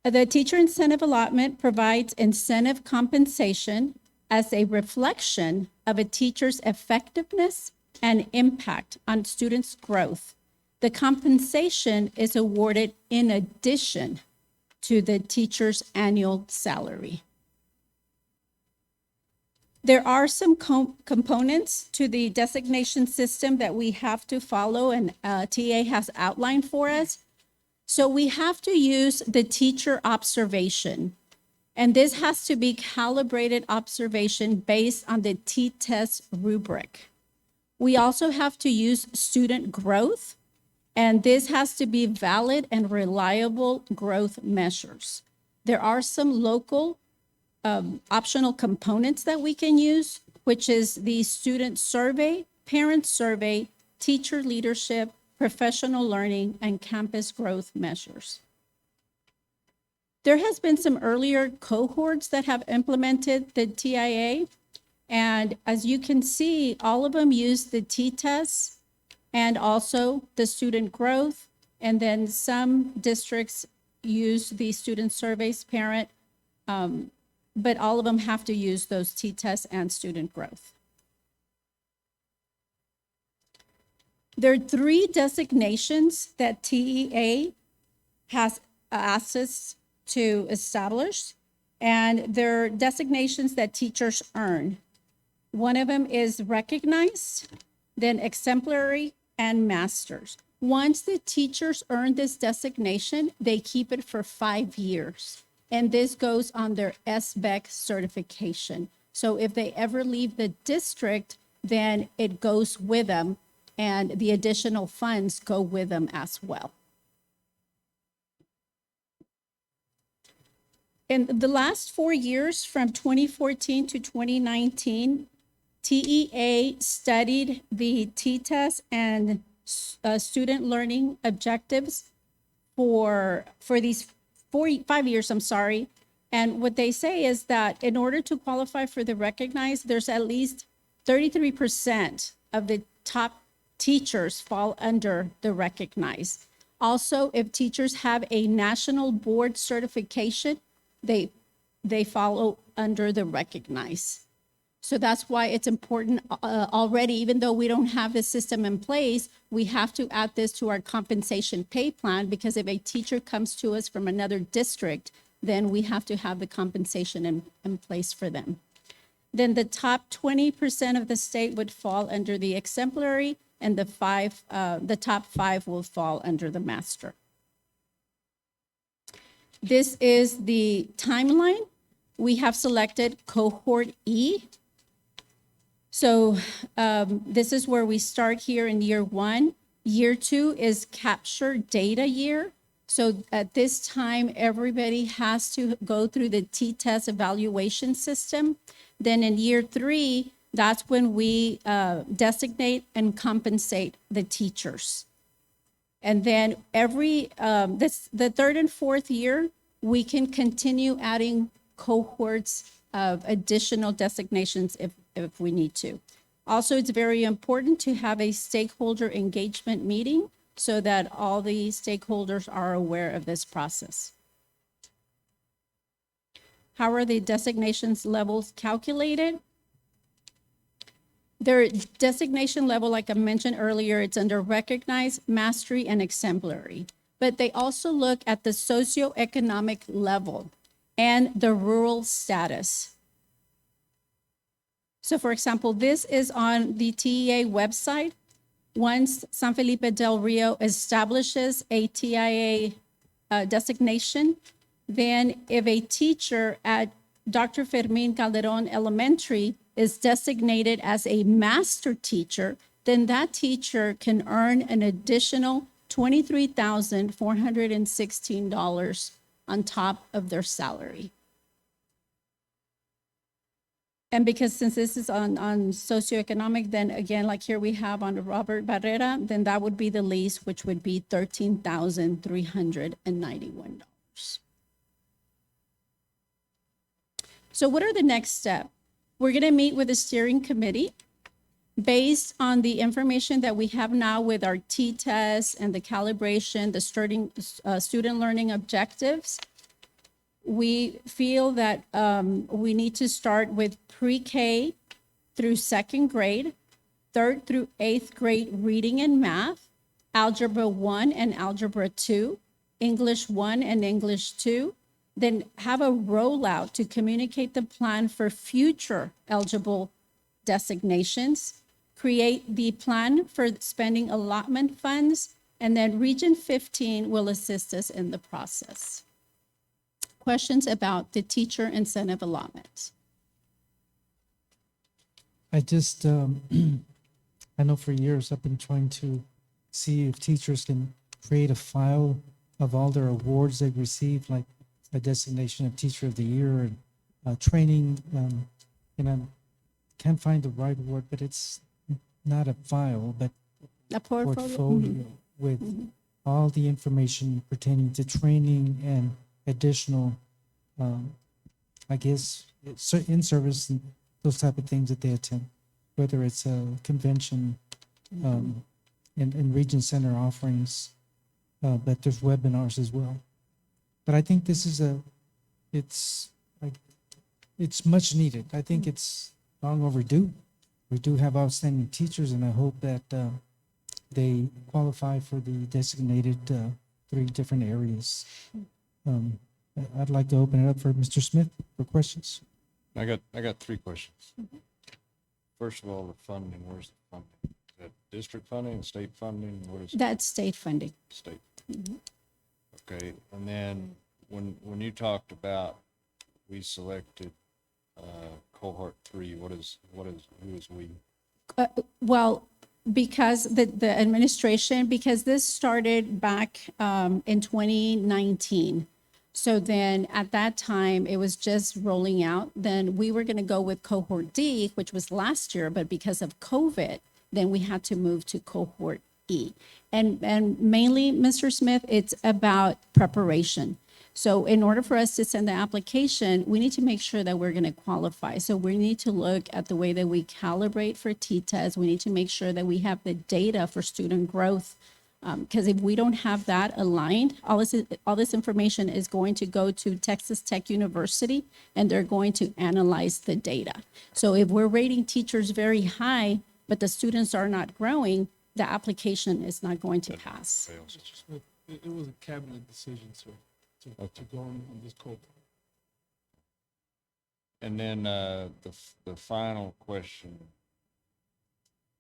The teacher incentive allotment provides incentive compensation as a reflection of a teacher's effectiveness and impact on students' growth. The compensation is awarded in addition to the teacher's annual salary. There are some components to the designation system that we have to follow, and TA has outlined for us. So we have to use the teacher observation, and this has to be calibrated observation based on the T-test rubric. We also have to use student growth, and this has to be valid and reliable growth measures. There are some local optional components that we can use, which is the student survey, parent survey, teacher leadership, professional learning, and campus growth measures. There has been some earlier cohorts that have implemented the TIA. And as you can see, all of them use the t-test and also the student growth. And then some districts use the student surveys parent, but all of them have to use those t-tests and student growth. There are 3 designations that TEA has asked us to establish, and they're designations that teachers earn. One of them is recognized, then exemplary, and masters. Once the teachers earn this designation, they keep it for 5 years. And this goes on their SBEC certification. So if they ever leave the district, then it goes with them, and the additional funds go with them as well. In the last 4 years, from 2014 to 2019, TEA studied the t-test and student learning objectives for these 5 years, And what they say is that in order to qualify for the recognized, there's at least 33% of the top teachers fall under the recognized. Also, if teachers have a national board certification, they follow under the recognized. So that's why it's important already, even though we don't have the system in place, we have to add this to our compensation pay plan, because if a teacher comes to us from another district, then we have to have the compensation in place for them. Then the top 20% of the state would fall under the exemplary, and the top 5 will fall under the master. This is the timeline. We have selected Cohort E. So this is where we start here in year 1. Year 2 is capture data year. So at this time, everybody has to go through the t-test evaluation system. Then in year 3, that's when we designate and compensate the teachers. And then the 3rd and 4th year, we can continue adding cohorts of additional designations if we need to. Also, it's very important to have a stakeholder engagement meeting so that all the stakeholders are aware of this process. How are the designations levels calculated? Their designation level, like I mentioned earlier, it's under recognized, mastery, and exemplary. But they also look at the socioeconomic level and the rural status. So for example, this is on the TEA website. Once San Felipe del Rio establishes a TIA designation, then if a teacher at Dr. Fermin Calderon Elementary is designated as a master teacher, then that teacher can earn an additional $23,416 on top of their salary. And because since this is on socioeconomic, then again, like here we have on Robert Barrera, then that would be the least, which would be $13,391. So what are the next steps? We're going to meet with the steering committee based on the information that we have now with our t-test and the calibration, the student learning objectives. We feel that we need to start with pre-K through 2nd grade, 3rd through 8th grade reading and math, Algebra 1 and Algebra 2, English 1 and English 2, then have a rollout to communicate the plan for future eligible designations, create the plan for spending allotment funds, and then Region 15 will assist us in the process. Questions about the teacher incentive allotments? I just, I know for years I've been trying to see if teachers can create a file of all their awards they've received, like a designation of Teacher of the Year and training. And I can't find the right word, but it's not a file, but A portfolio? portfolio with all the information pertaining to training and additional, I guess, in-service and those type of things that they attend, whether it's a convention, in Region Center offerings, but there's webinars as well. But I think this is it's much needed. I think it's long overdue. We do have outstanding teachers, and I hope that they qualify for the designated 3 different areas. I'd like to open it up for Mr. Smith for questions. I got 3 questions. First of all, the funding, where's the funding? Is that district funding, state funding, what is it? That's state funding. State? Okay, and then when you talked about, we selected Cohort 3, who is we? Well, because the administration, because this started back in 2019. So then at that time, it was just rolling out. Then we were going to go with Cohort D, which was last year, but because of COVID, then we had to move to Cohort E. And mainly, Mr. Smith, it's about preparation. So in order for us to send the application, we need to make sure that we're going to qualify. So we need to look at the way that we calibrate for T-test. We need to make sure that we have the data for student growth. Because if we don't have that aligned, all this information is going to go to Texas Tech University, and they're going to analyze the data. So if we're rating teachers very high, but the students are not growing, the application is not going to pass. Fails. Mr. Smith, it was a cabinet decision, sir, to go on this cohort. And then the final question,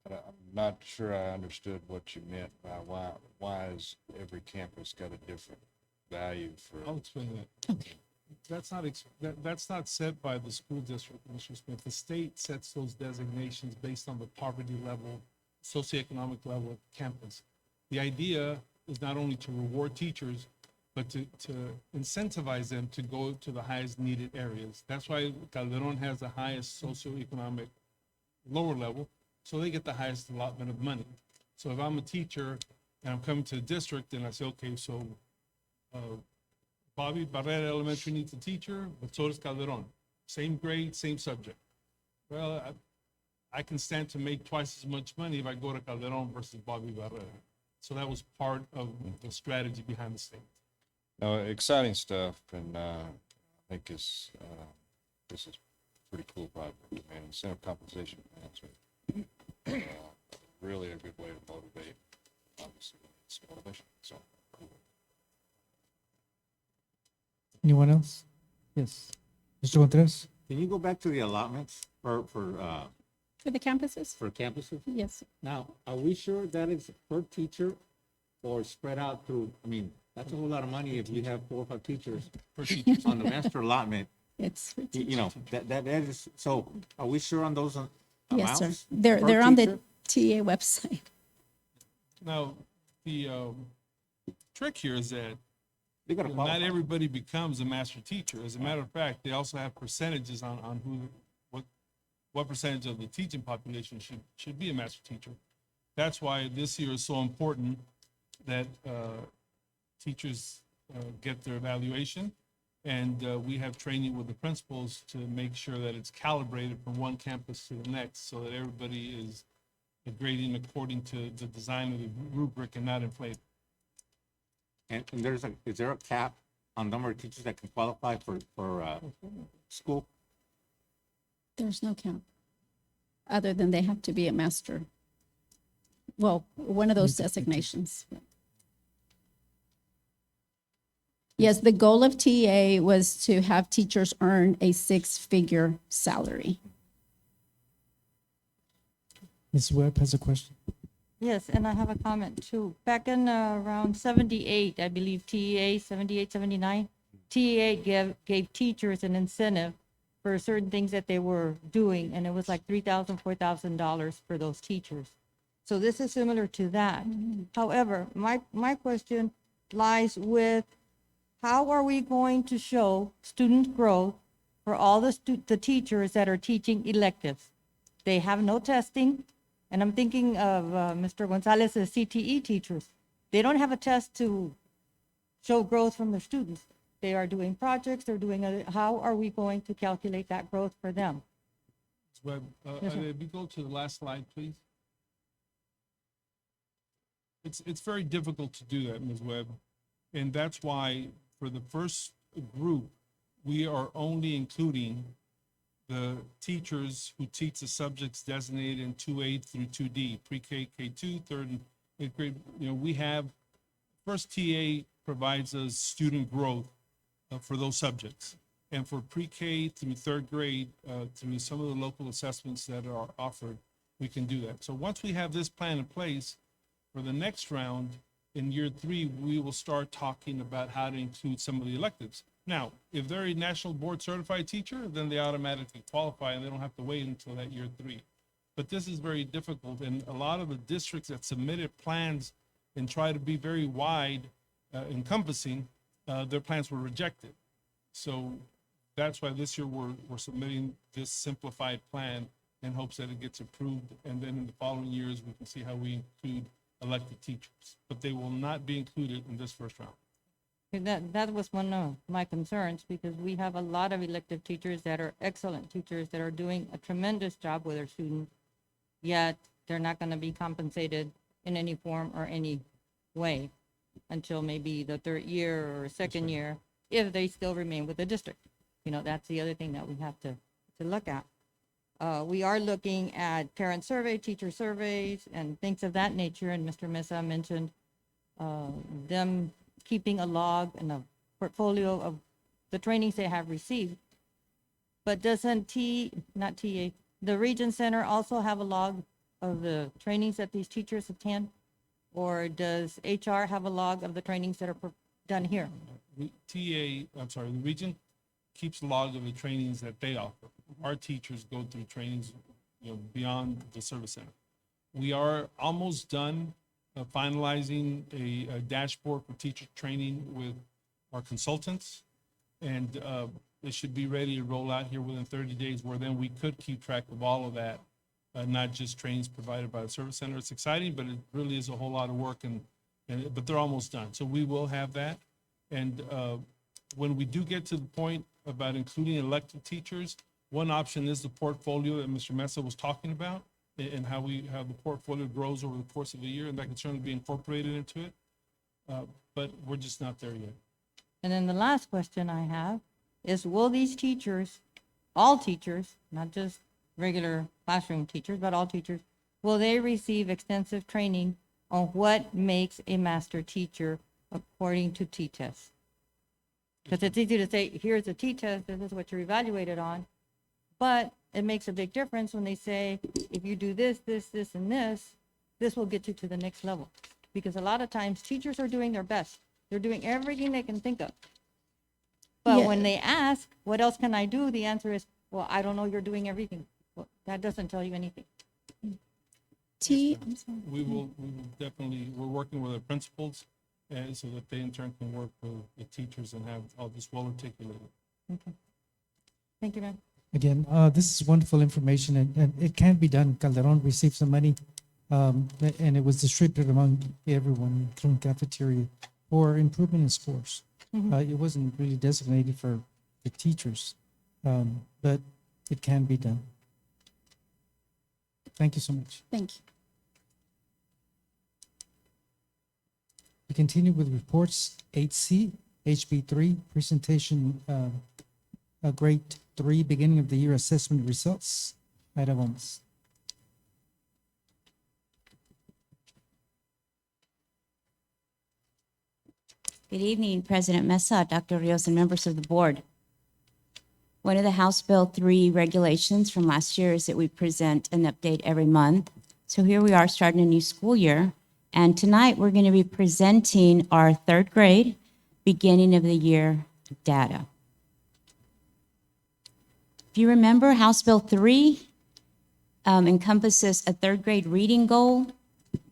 I'm not sure I understood what you meant by why is every campus got a different value for? I'll explain that. Okay. That's not set by the school district, Mr. Smith. The state sets those designations based on the poverty level, socioeconomic level of campus. The idea is not only to reward teachers, but to incentivize them to go to the highest needed areas. That's why Calderon has the highest socioeconomic lower level, so they get the highest allotment of money. So if I'm a teacher and I'm coming to the district and I say, okay, so Bobby Barrera Elementary needs a teacher, but so does Calderon. Same grade, same subject. Well, I can stand to make twice as much money if I go to Calderon versus Bobby Barrera. So that was part of the strategy behind the state. No, exciting stuff, and I think this is pretty cool project, man. Incentive compensation plans are really a good way to motivate. Obviously, it's motivation. So cool. Anyone else? Yes. Mr. Contreras? Can you go back to the allotments for For the campuses? campuses? Yes. Now, are we sure that is per teacher or spread out through, I mean, that's a whole lot of money if you have 4 or 5 teachers For teachers. on the master allotment. It's, You know, that is, so are we sure on those yes, amounts? sir. They're per on the teacher? TA website. Now, the trick here is that They gotta not qualify. everybody becomes a master teacher. As a matter of fact, they also have percentages on what percentage of the teaching population should be a master teacher. That's why this year is so important that teachers get their evaluation, and we have training with the principals to make sure that it's calibrated from one campus to the next, so that everybody is grading according to the design of the rubric and not inflated. And is there a cap on number of teachers that can qualify for school? There's no count, other than they have to be a master. Well, one of those designations. Yes, the goal of TA was to have teachers earn a 6-figure salary. Ms. Webb has a question. Yes, and I have a comment too. Back in around 78, I believe TEA, 78, 79, TEA gave teachers an incentive for certain things that they were doing, and it was like $3,000, $4,000 for those teachers. So this is similar to that. However, my question lies with how are we going to show student growth for all the teachers that are teaching electives? They have no testing. And I'm thinking of Mr. Gonzalez's CTE teachers. They don't have a test to show growth from their students. They are doing projects, they're doing, how are we going to calculate that growth for them? Ms. Webb, Yes, sir. if you go to the last slide, please. It's very difficult to do that, Ms. Webb. And that's why for the first group, we are only including the teachers who teach the subjects designated in 2A through 2D, pre-K, K2, third and eighth grade. You know, we have, first TA provides us student growth for those subjects. And for pre-K through third grade, through some of the local assessments that are offered, we can do that. So once we have this plan in place, for the next round, in year 3, we will start talking about how to include some of the electives. Now, if they're a national board certified teacher, then they automatically qualify and they don't have to wait until that year 3. But this is very difficult, and a lot of the districts that submitted plans and try to be very wide encompassing, their plans were rejected. So that's why this year we're submitting this simplified plan in hopes that it gets approved, and then in the following years, we can see how we include elected teachers. But they will not be included in this first round. That was one of my concerns, because we have a lot of elective teachers that are excellent teachers that are doing a tremendous job with their students, yet they're not going to be compensated in any form or any way until maybe the third year or second year, if they still remain with the district. You know, that's the other thing that we have to look at. We are looking at parent survey, teacher surveys, and things of that nature, and Mr. Mesa mentioned them keeping a log and a portfolio of the trainings they have received. But doesn't the Region Center also have a log of the trainings that these teachers attend? Or does HR have a log of the trainings that are done here? The region keeps log of the trainings that they offer. Our teachers go through trainings, you know, beyond the service center. We are almost done finalizing a dashboard for teacher training with our consultants. And it should be ready to roll out here within 30 days, where then we could keep track of all of that, not just trainings provided by the service center. It's exciting, but it really is a whole lot of work, but they're almost done. So we will have that. And when we do get to the point about including elected teachers, one option is the portfolio that Mr. Mesa was talking about, and how the portfolio grows over the course of the year, and that can certainly be incorporated into it. But we're just not there yet. And then the last question I have is, will these teachers, all teachers, not just regular classroom teachers, but all teachers, will they receive extensive training on what makes a master teacher according to T-tests? Because it's easy to say, here's a T-test, this is what you're evaluated on. But it makes a big difference when they say, if you do this, this, this, and this will get you to the next level. Because a lot of times teachers are doing their best. They're doing everything they can think of. But when they ask, what else can I do? The answer is, well, I don't know, you're doing everything. Well, that doesn't tell you anything. I'm sorry. We will definitely, we're working with our principals, so that they in turn can work with the teachers and have all this well articulated. Okay. Thank you, ma'am. Again, this is wonderful information, and it can be done. Calderon received some money, and it was distributed among everyone, including cafeteria, for improvement in scores. It wasn't really designated for the teachers, but it can be done. Thank you so much. Thank you. We continue with reports 8C, HB3 Presentation, Grade 3, beginning of the year assessment results. Ida Gomez. Good evening, President Mesa, Dr. Rios, and members of the board. One of the House Bill 3 regulations from last year is that we present an update every month. So here we are starting a new school year. And tonight we're going to be presenting our third grade beginning of the year data. If you remember, House Bill 3 encompasses a third grade reading goal,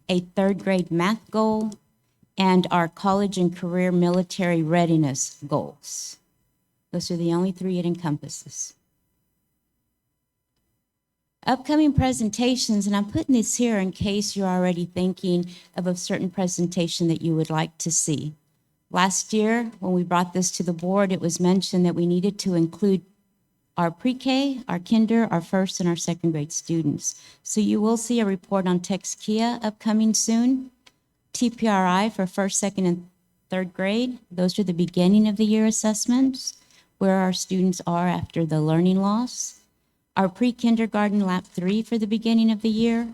a third grade math goal, and our college and career military readiness goals. Those are the only 3 it encompasses. Upcoming presentations, and I'm putting this here in case you're already thinking of a certain presentation that you would like to see. Last year, when we brought this to the board, it was mentioned that we needed to include our pre-K, our kinder, our first, and our second grade students. So you will see a report on Tex Kia upcoming soon. TPRI for first, second, and third grade. Those are the beginning of the year assessments, where our students are after the learning loss. Our pre-kindergarten lap 3 for the beginning of the year.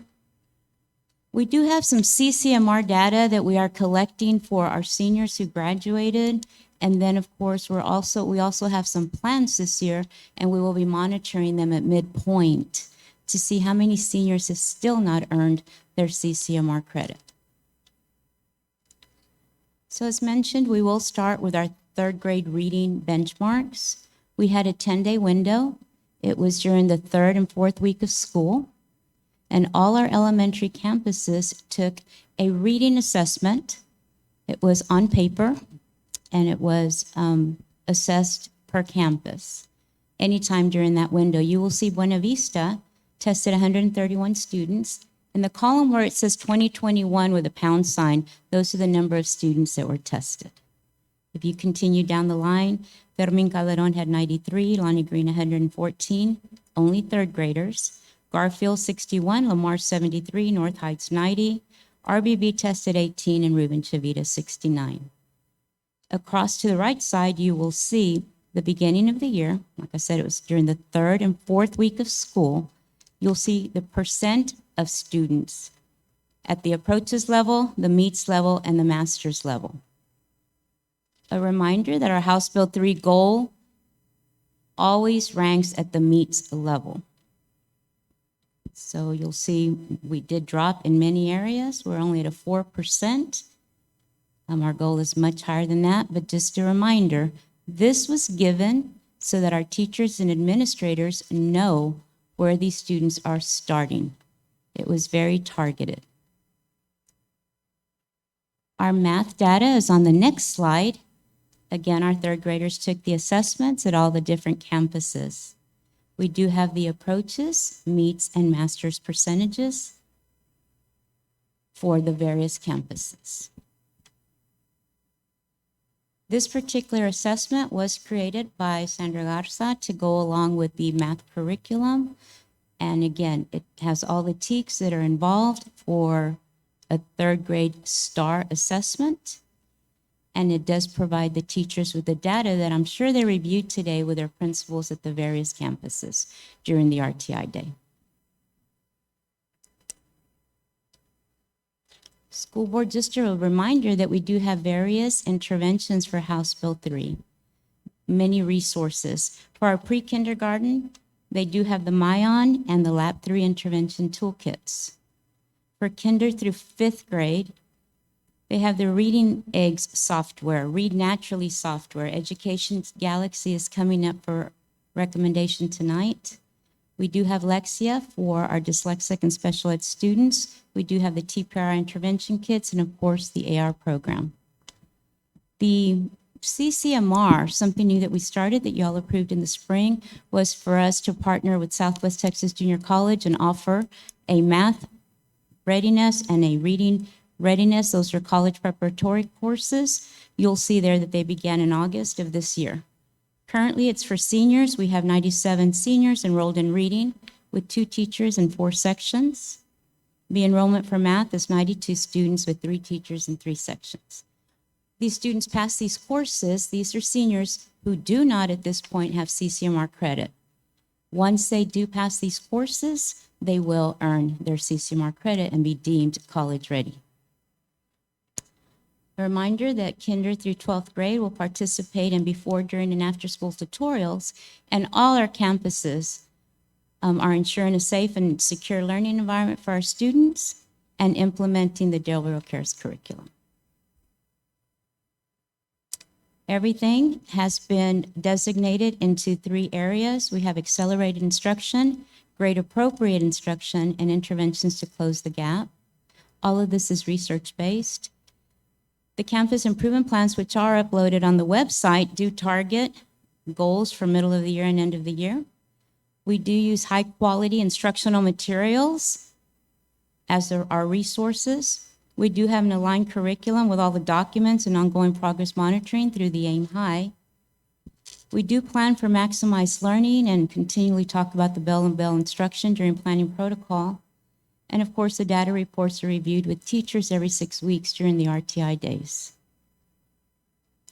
We do have some CCMR data that we are collecting for our seniors who graduated. And then, of course, we also have some plans this year, and we will be monitoring them at midpoint to see how many seniors have still not earned their CCMR credit. So as mentioned, we will start with our third grade reading benchmarks. We had a 10-day window. It was during the third and fourth week of school. And all our elementary campuses took a reading assessment. It was on paper, and it was assessed per campus. Anytime during that window, you will see Buena Vista tested 131 students. In the column where it says 2021 with a pound sign, those are the number of students that were tested. If you continue down the line, Fermin Calderon had 93, Lonnie Green 114, only third graders. Garfield 61, Lamar 73, North Heights 90, RBB tested 18, and Ruben Chavita 69. Across to the right side, you will see the beginning of the year. Like I said, it was during the third and fourth week of school. You'll see the percent of students at the approaches level, the meets level, and the master's level. A reminder that our House Bill 3 goal always ranks at the meets level. So you'll see we did drop in many areas. We're only at a 4%. Our goal is much higher than that, but just a reminder, this was given so that our teachers and administrators know where these students are starting. It was very targeted. Our math data is on the next slide. Again, our third graders took the assessments at all the different campuses. We do have the approaches, meets, and master's percentages for the various campuses. This particular assessment was created by Sandra Garza to go along with the math curriculum. And again, it has all the TEKs that are involved for a third grade STAR assessment. And it does provide the teachers with the data that I'm sure they reviewed today with their principals at the various campuses during the RTI day. School board, just a reminder that we do have various interventions for House Bill 3, many resources. For our pre-kindergarten, they do have the MyOn and the Lab 3 intervention toolkits. For kinder through fifth grade, they have the Reading Eggs software, Read Naturally software. Education Galaxy is coming up for recommendation tonight. We do have Lexia for our dyslexic and special ed students. We do have the TPR intervention kits, and of course the AR program. The CCMR, something new that we started that y'all approved in the spring, was for us to partner with Southwest Texas Junior College and offer a math readiness and a reading readiness. Those are college preparatory courses. You'll see there that they began in August of this year. Currently, it's for seniors. We have 97 seniors enrolled in reading with 2 teachers and 4 sections. The enrollment for math is 92 students with 3 teachers and 3 sections. These students pass these courses. These are seniors who do not at this point have CCMR credit. Once they do pass these courses, they will earn their CCMR credit and be deemed college ready. A reminder that kinder through 12th grade will participate in before, during, and after school tutorials, and all our campuses are ensuring a safe and secure learning environment for our students and implementing the Del Rio Cares curriculum. Everything has been designated into 3 areas. We have accelerated instruction, grade appropriate instruction, and interventions to close the gap. All of this is research-based. The campus improvement plans, which are uploaded on the website, do target goals for middle of the year and end of the year. We do use high-quality instructional materials as our resources. We do have an aligned curriculum with all the documents and ongoing progress monitoring through the AIM High. We do plan for maximized learning and continually talk about the bell and bell instruction during planning protocol. And of course, the data reports are reviewed with teachers every 6 weeks during the RTI days.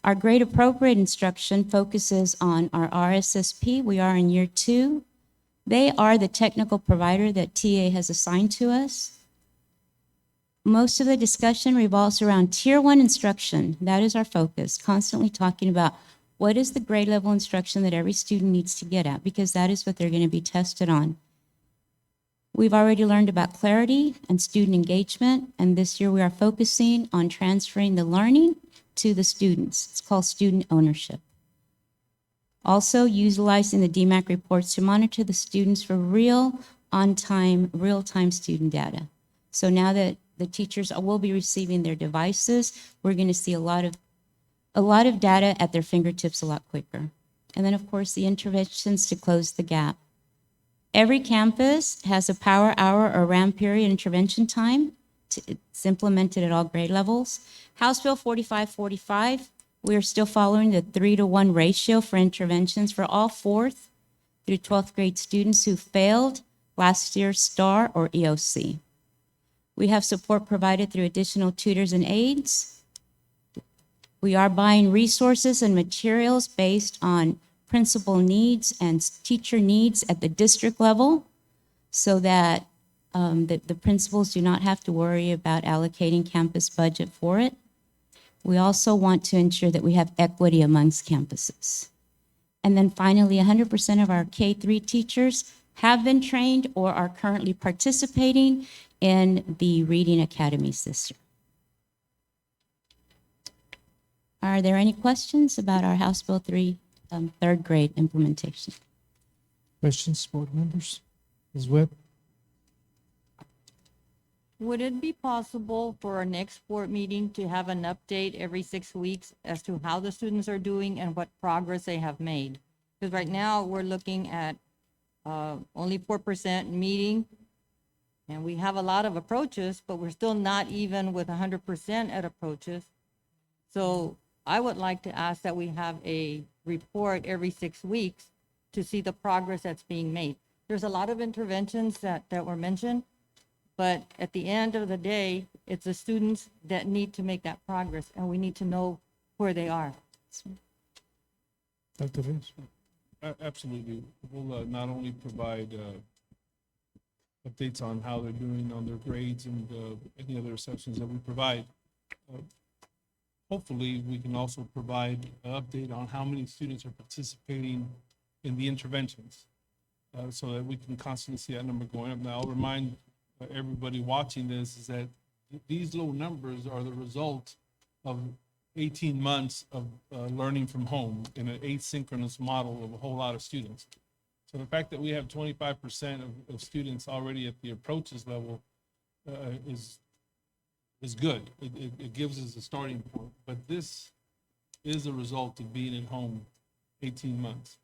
Our grade appropriate instruction focuses on our RSSP. We are in year 2. They are the technical provider that TA has assigned to us. Most of the discussion revolves around tier 1 instruction. That is our focus, constantly talking about what is the grade level instruction that every student needs to get at, because that is what they're going to be tested on. We've already learned about clarity and student engagement, and this year we are focusing on transferring the learning to the students. It's called student ownership. Also, utilizing the DMAC reports to monitor the students for real-time student data. So now that the teachers will be receiving their devices, we're going to see a lot of data at their fingertips a lot quicker. And then, of course, the interventions to close the gap. Every campus has a power hour or RAM period intervention time. It's implemented at all grade levels. House Bill 4545, we are still following the 3-to-1 ratio for interventions for all 4th through 12th grade students who failed last year's STAR or EOC. We have support provided through additional tutors and aides. We are buying resources and materials based on principal needs and teacher needs at the district level so that the principals do not have to worry about allocating campus budget for it. We also want to ensure that we have equity amongst campuses. And then finally, 100% of our K-3 teachers have been trained or are currently participating in the Reading Academies this year. Are there any questions about our House Bill 3 third grade implementation? Questions, board members? Ms. Webb? Would it be possible for our next board meeting to have an update every 6 weeks as to how the students are doing and what progress they have made? Because right now, we're looking at only 4% meeting, and we have a lot of approaches, but we're still not even with 100% at approaches. So I would like to ask that we have a report every 6 weeks to see the progress that's being made. There's a lot of interventions that were mentioned, but at the end of the day, it's the students that need to make that progress, and we need to know where they are. Dr. Rios? Absolutely. We'll not only provide updates on how they're doing on their grades and any other sections that we provide. Hopefully, we can also provide an update on how many students are participating in the interventions so that we can constantly see that number going up. Now, I'll remind everybody watching this is that these low numbers are the result of 18 months of learning from home in an asynchronous model of a whole lot of students. So the fact that we have 25% of students already at the approaches level is good. It gives us a starting point. But this is a result of being at home 18 months.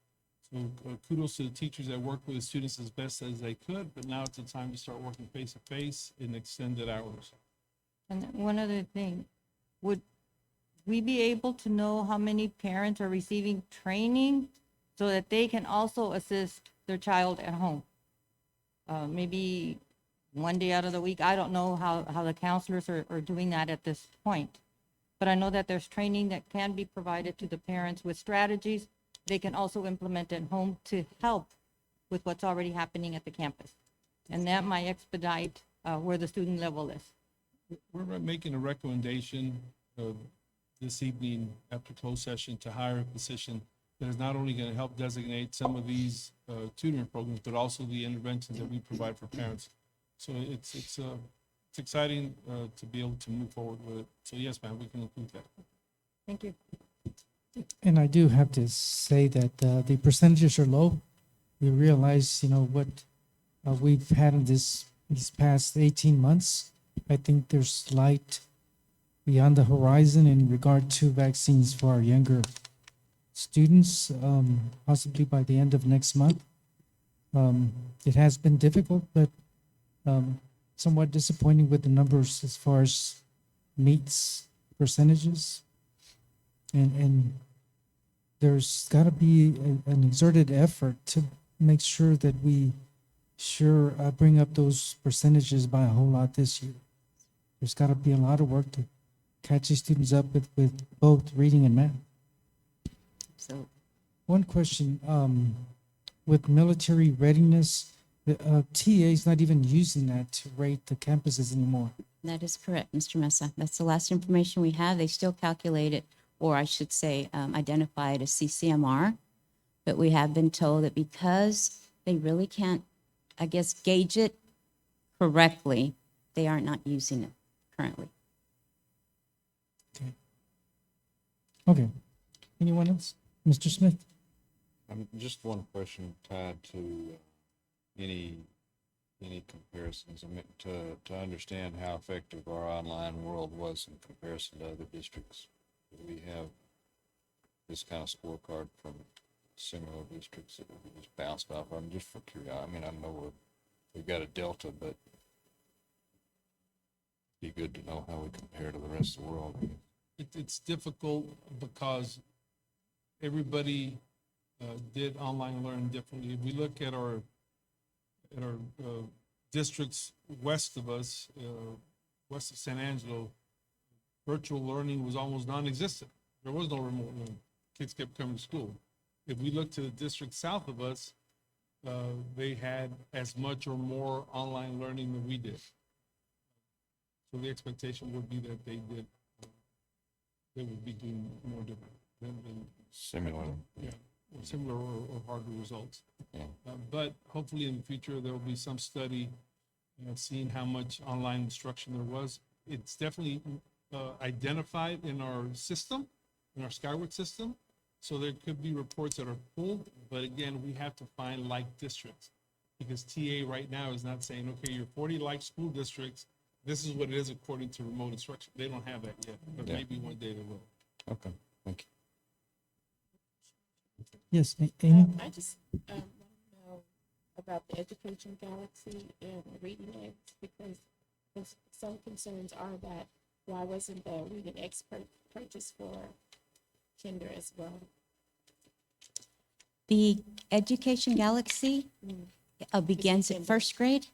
So kudos to the teachers that work with the students as best as they could, but now it's the time to start working face-to-face in extended hours. And one other thing, would we be able to know how many parents are receiving training so that they can also assist their child at home? Maybe one day out of the week. I don't know how the counselors are doing that at this point. But I know that there's training that can be provided to the parents with strategies they can also implement at home to help with what's already happening at the campus. And that might expedite where the student level is. We're making a recommendation this evening after closed session to hire a position that is not only going to help designate some of these tutoring programs, but also the interventions that we provide for parents. So it's exciting to be able to move forward with it. So yes, ma'am, we can include that. Thank you. And I do have to say that the percentages are low. We realize, what we've had in these past 18 months. I think there's light beyond the horizon in regard to vaccines for our younger students, possibly by the end of next month. It has been difficult, but somewhat disappointing with the numbers as far as meets percentages. And there's got to be an exerted effort to make sure that we bring up those percentages by a whole lot this year. There's got to be a lot of work to catch these students up with both reading and math. So One question, with military readiness, the TA is not even using that to rate the campuses anymore. that is correct, Mr. Mesa. That's the last information we have. They still calculate it, or I should say, identify it as CCMR. But we have been told that because they really can't, I guess, gauge it correctly, they are not using it currently. Okay. Anyone else? Mr. Smith? Just one question tied to any comparisons. I mean, to understand how effective our online world was in comparison to other districts. We have this kind of scorecard from similar districts that we just bounced off. I'm just for curiosity. I mean, I know we've got a delta, but it'd be good to know how we compare to the rest of the world. It's difficult because everybody did online learning differently. If we look at our districts west of us, west of San Angelo, virtual learning was almost non-existent. There was no remote learning. Kids kept coming to school. If we look to the district south of us, they had as much or more online learning than we did. So the expectation would be that they would be doing more different than Similar. yeah, or similar or harder results. Yeah. But hopefully in the future, there will be some study seeing how much online instruction there was. It's definitely identified in our system, in our Skyward system. So there could be reports that are pulled, but again, we have to find like districts. Because TA right now is not saying, okay, you're 40 like school districts, this is what it is according to remote instruction. They don't have that yet, but Yeah. maybe one day they will. Okay, thank you. Yes, Amy? I just want to know about the Education Galaxy and Reading Eggs, because some concerns are that why wasn't the Reading Eggs purchased for kinder as well? The Education Galaxy begins at first grade.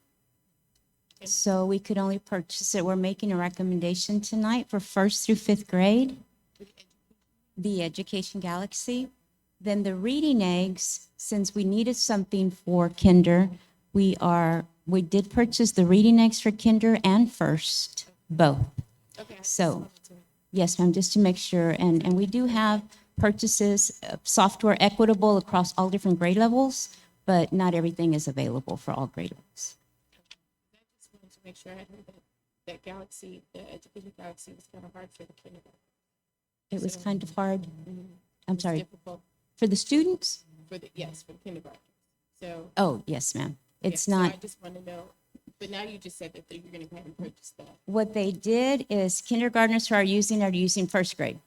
So we could only purchase it. We're making a recommendation tonight for first through fifth grade. The Education Galaxy. Then the Reading Eggs, since we needed something for kinder, we did purchase the Reading Eggs for kinder and first, both. Okay. So, yes, ma'am, just to make sure. And we do have purchases, software equitable across all different grade levels, but not everything is available for all grade levels. I just wanted to make sure I heard that Galaxy, the Education Galaxy was kind of hard for the kindergarten. It was So, kind of hard. I'm it's sorry, difficult for the students? for the kindergarten. So. Oh, yes, ma'am. It's yeah, so not. I just want to know, but now you just said that you're going to go ahead and purchase that. What they did is kindergartners who are using first grade.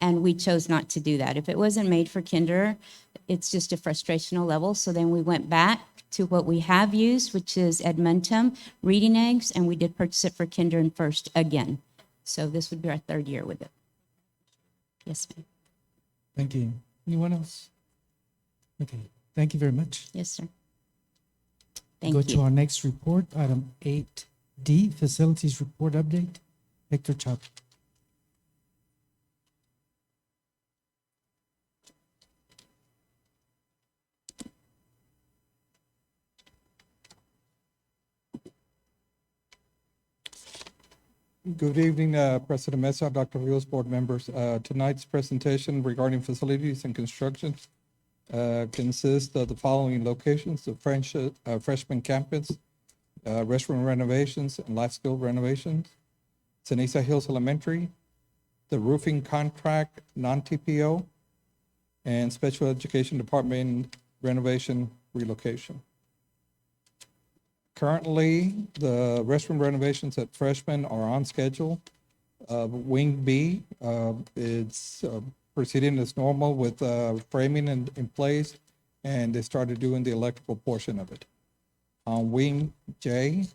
And we chose not to do that. If it wasn't made for kinder, it's just a frustrational level. So then we went back to what we have used, which is Edmonton Reading Eggs, and we did purchase it for kinder and first again. So this would be our third year with it. Yes, ma'am. Thank you. Anyone else? Okay, thank you very much. Yes, sir. Go Thank to you. our next report, item 8D, Facilities Report Update. Hector Chapa. Good evening, President Mesa, Dr. Rios, board members. Tonight's presentation regarding facilities and construction consists of the following locations: the freshman campus, restroom renovations and life skill renovations, Ceniza Hills Elementary, the roofing contract, non-TPO, and special education department renovation relocation. Currently, the restroom renovations at Freshman are on schedule. Wing B, it's proceeding as normal with framing in place, and they started doing the electrical portion of it. On Wing J,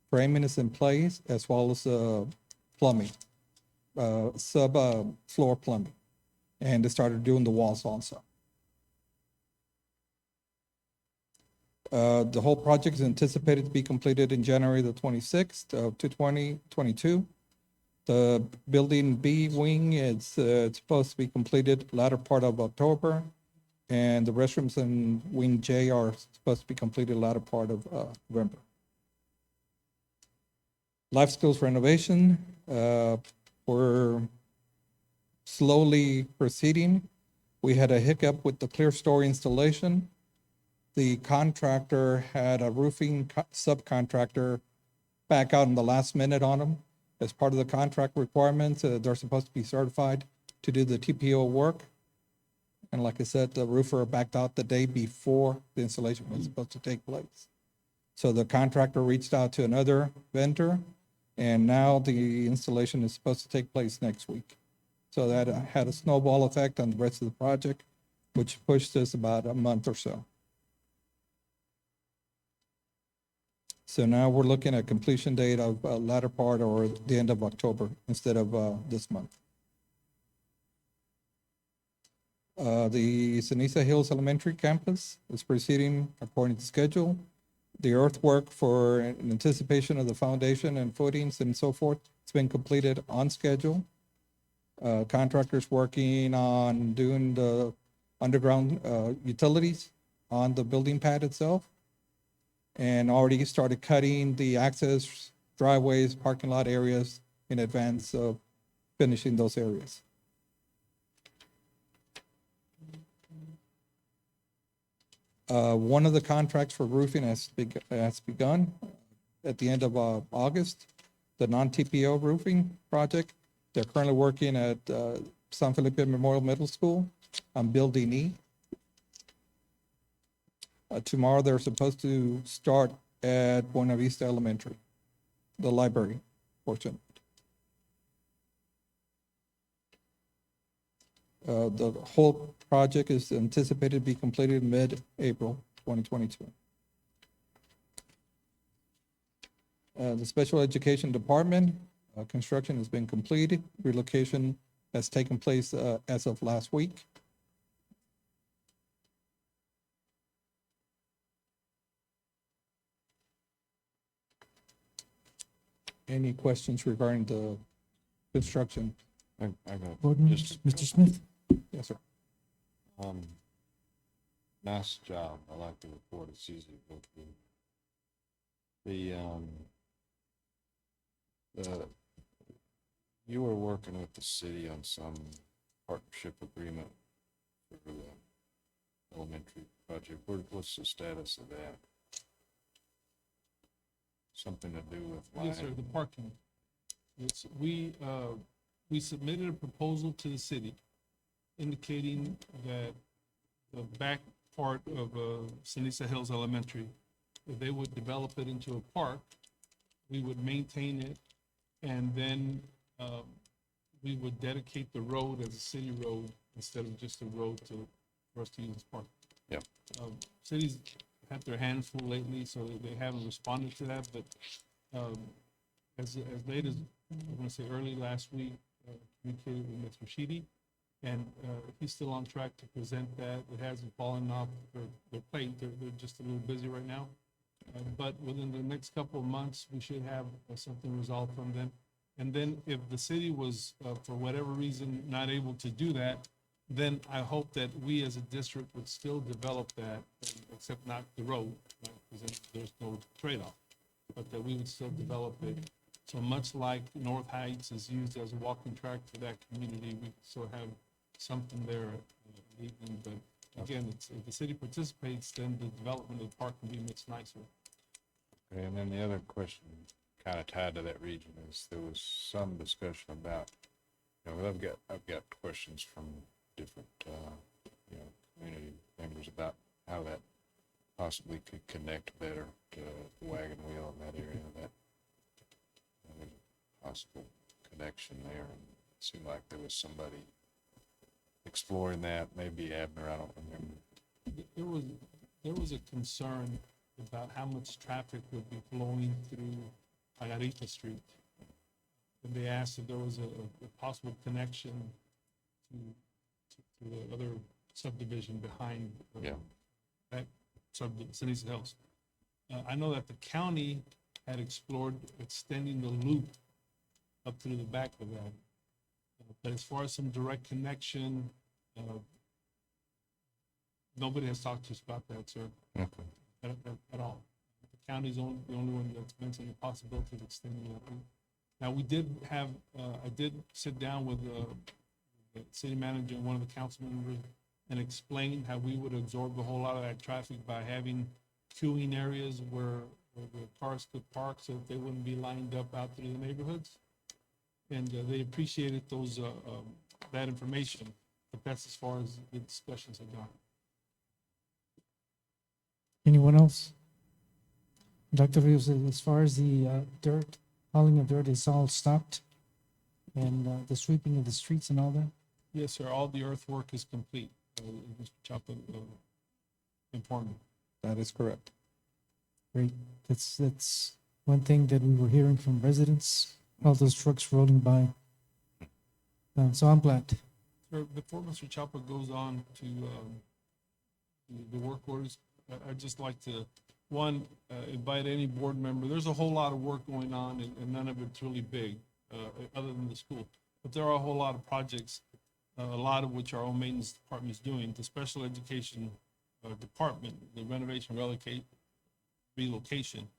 framing is in place as well as plumbing. floor plumbing. And they started doing the walls also. The whole project is anticipated to be completed in January the 26th of 2022. The building B wing is it's supposed to be completed latter part of October, and the restrooms in wing J are supposed to be completed latter part of November. Life skills renovation, we're slowly proceeding. We had a hiccup with the clear story installation. The contractor had a roofing subcontractor back out in the last minute on them. As part of the contract requirements, they're supposed to be certified to do the TPO work. And like I said, the roofer backed out the day before the installation was supposed to take place. So the contractor reached out to another vendor, and now the installation is supposed to take place next week. So that had a snowball effect on the rest of the project, which pushed us about a month or so. So now we're looking at completion date of latter part or the end of October instead of this month. The Ceniza Hills Elementary Campus is proceeding according to schedule. The earthwork for in anticipation of the foundation and footings and so forth, it's been completed on schedule. Contractors working on doing the underground utilities on the building pad itself, and already started cutting the access driveways, parking lot areas in advance of finishing those areas. One of the contracts for roofing has begun at the end of August, the non-TPO roofing project. They're currently working at San Felipe Memorial Middle School on Building E. Tomorrow, they're supposed to start at Buena Vista Elementary, the library portion. The whole project is anticipated to be completed mid-April 2022. The Special Education Department, construction has been completed. Relocation has taken place as of last week. Any questions regarding the construction? I got Board members, just, Mr. Smith? Yes, sir. nice job. I like the report. It's easy to go through. You were working with the city on some partnership agreement for the elementary project. What's the status of that? Something to do with Yes, sir, the parking. Yes, we submitted a proposal to the city indicating that the back part of Ceniza Hills Elementary, if they would develop it into a park, we would maintain it, and then we would dedicate the road as a city road instead of just a road for us to use as park. Yep. Cities had their hands full lately, so they haven't responded to that, but as late as, I'm gonna say early last week, communicated with Mr. Sheedy, and if he's still on track to present that, it hasn't fallen off their plate, they're just a little busy right now. But within the next couple of months, we should have something resolved from them. And then if the city was, for whatever reason, not able to do that, then I hope that we as a district would still develop that, except not the road, right? Because then there's no trade-off, but that we would still develop it. So much like North Heights is used as a walking track for that community, we still have something there. But again, if the city participates, then the development of the park can be much nicer. Okay, and then the other question kind of tied to that region is there was some discussion about, I've got questions from different, community members about how that possibly could connect better to the wagon wheel in that area, that there's a possible connection there. And it seemed like there was somebody exploring that, maybe Abner, I don't remember. There was a concern about how much traffic would be flowing through Pagarita Street. and they asked if there was a possible connection to the other subdivision behind. Yeah. That Ceniza Hills. I know that the county had explored extending the loop up through the back of that. But as far as some direct connection, nobody has talked to us about that, sir, Okay. at all. The county's the only one that's mentioned the possibility of extending that loop. Now, we did have, I did sit down with the city manager and one of the council members and explain how we would absorb a whole lot of that traffic by having queuing areas where the cars could park so that they wouldn't be lined up out through the neighborhoods. And they appreciated that information, but that's as far as the discussions have gone. Anyone else? Dr. Rios, as far as the dirt, hauling of dirt is all stopped, and the sweeping of the streets and all that? Yes, sir, all the earthwork is complete. Mr. Chapa informed me. That is correct. Great. That's one thing that we were hearing from residents, all those trucks rolling by. So I'm glad. Sir, before Mr. Chapa goes on to the work orders, I'd just like to, one, invite any board member. There's a whole lot of work going on, and none of it's really big, other than the school. But there are a whole lot of projects, a lot of which our own maintenance department is doing. The special education department, the renovation relocation,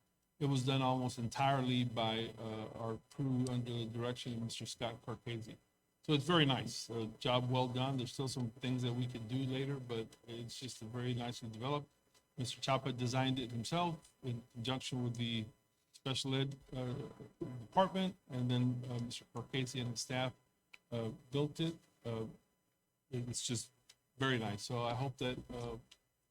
it was done almost entirely by our crew under the direction of Mr. Scott Carcasi. So it's very nice, job well done. There's still some things that we could do later, but it's just a very nicely developed. Mr. Chapa designed it himself in conjunction with the special ed department, and then Mr. Carcasi and his staff built it. It's just very nice. So I hope that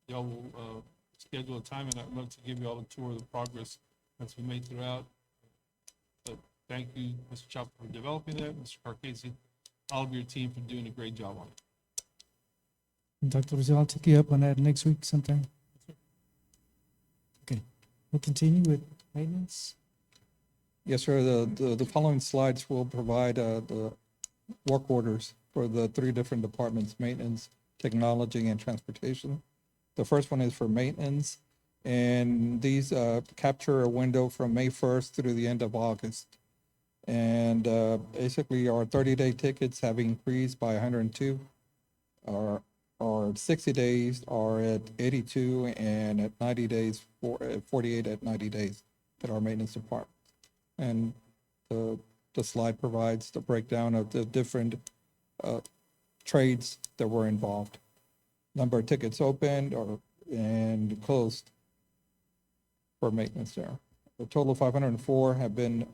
y'all will schedule a time, and I'd love to give you all a tour of the progress that's been made throughout. But thank you, Mr. Chapa, for developing that, Mr. Carcasi, all of your team for doing a great job on it. Dr. Rizal, I'll take you up on that next week sometime. Okay, we'll continue with maintenance. Yes, sir. The following slides will provide the work orders for the three different departments: maintenance, technology, and transportation. The first one is for maintenance, and these capture a window from May 1st through the end of August. And basically, our 30-day tickets have increased by 102. Our 60 days are at 82, and at 90 days, 48 at 90 days at our maintenance department. And the slide provides the breakdown of the different trades that were involved. Number of tickets opened and closed for maintenance there. A total of 504 have been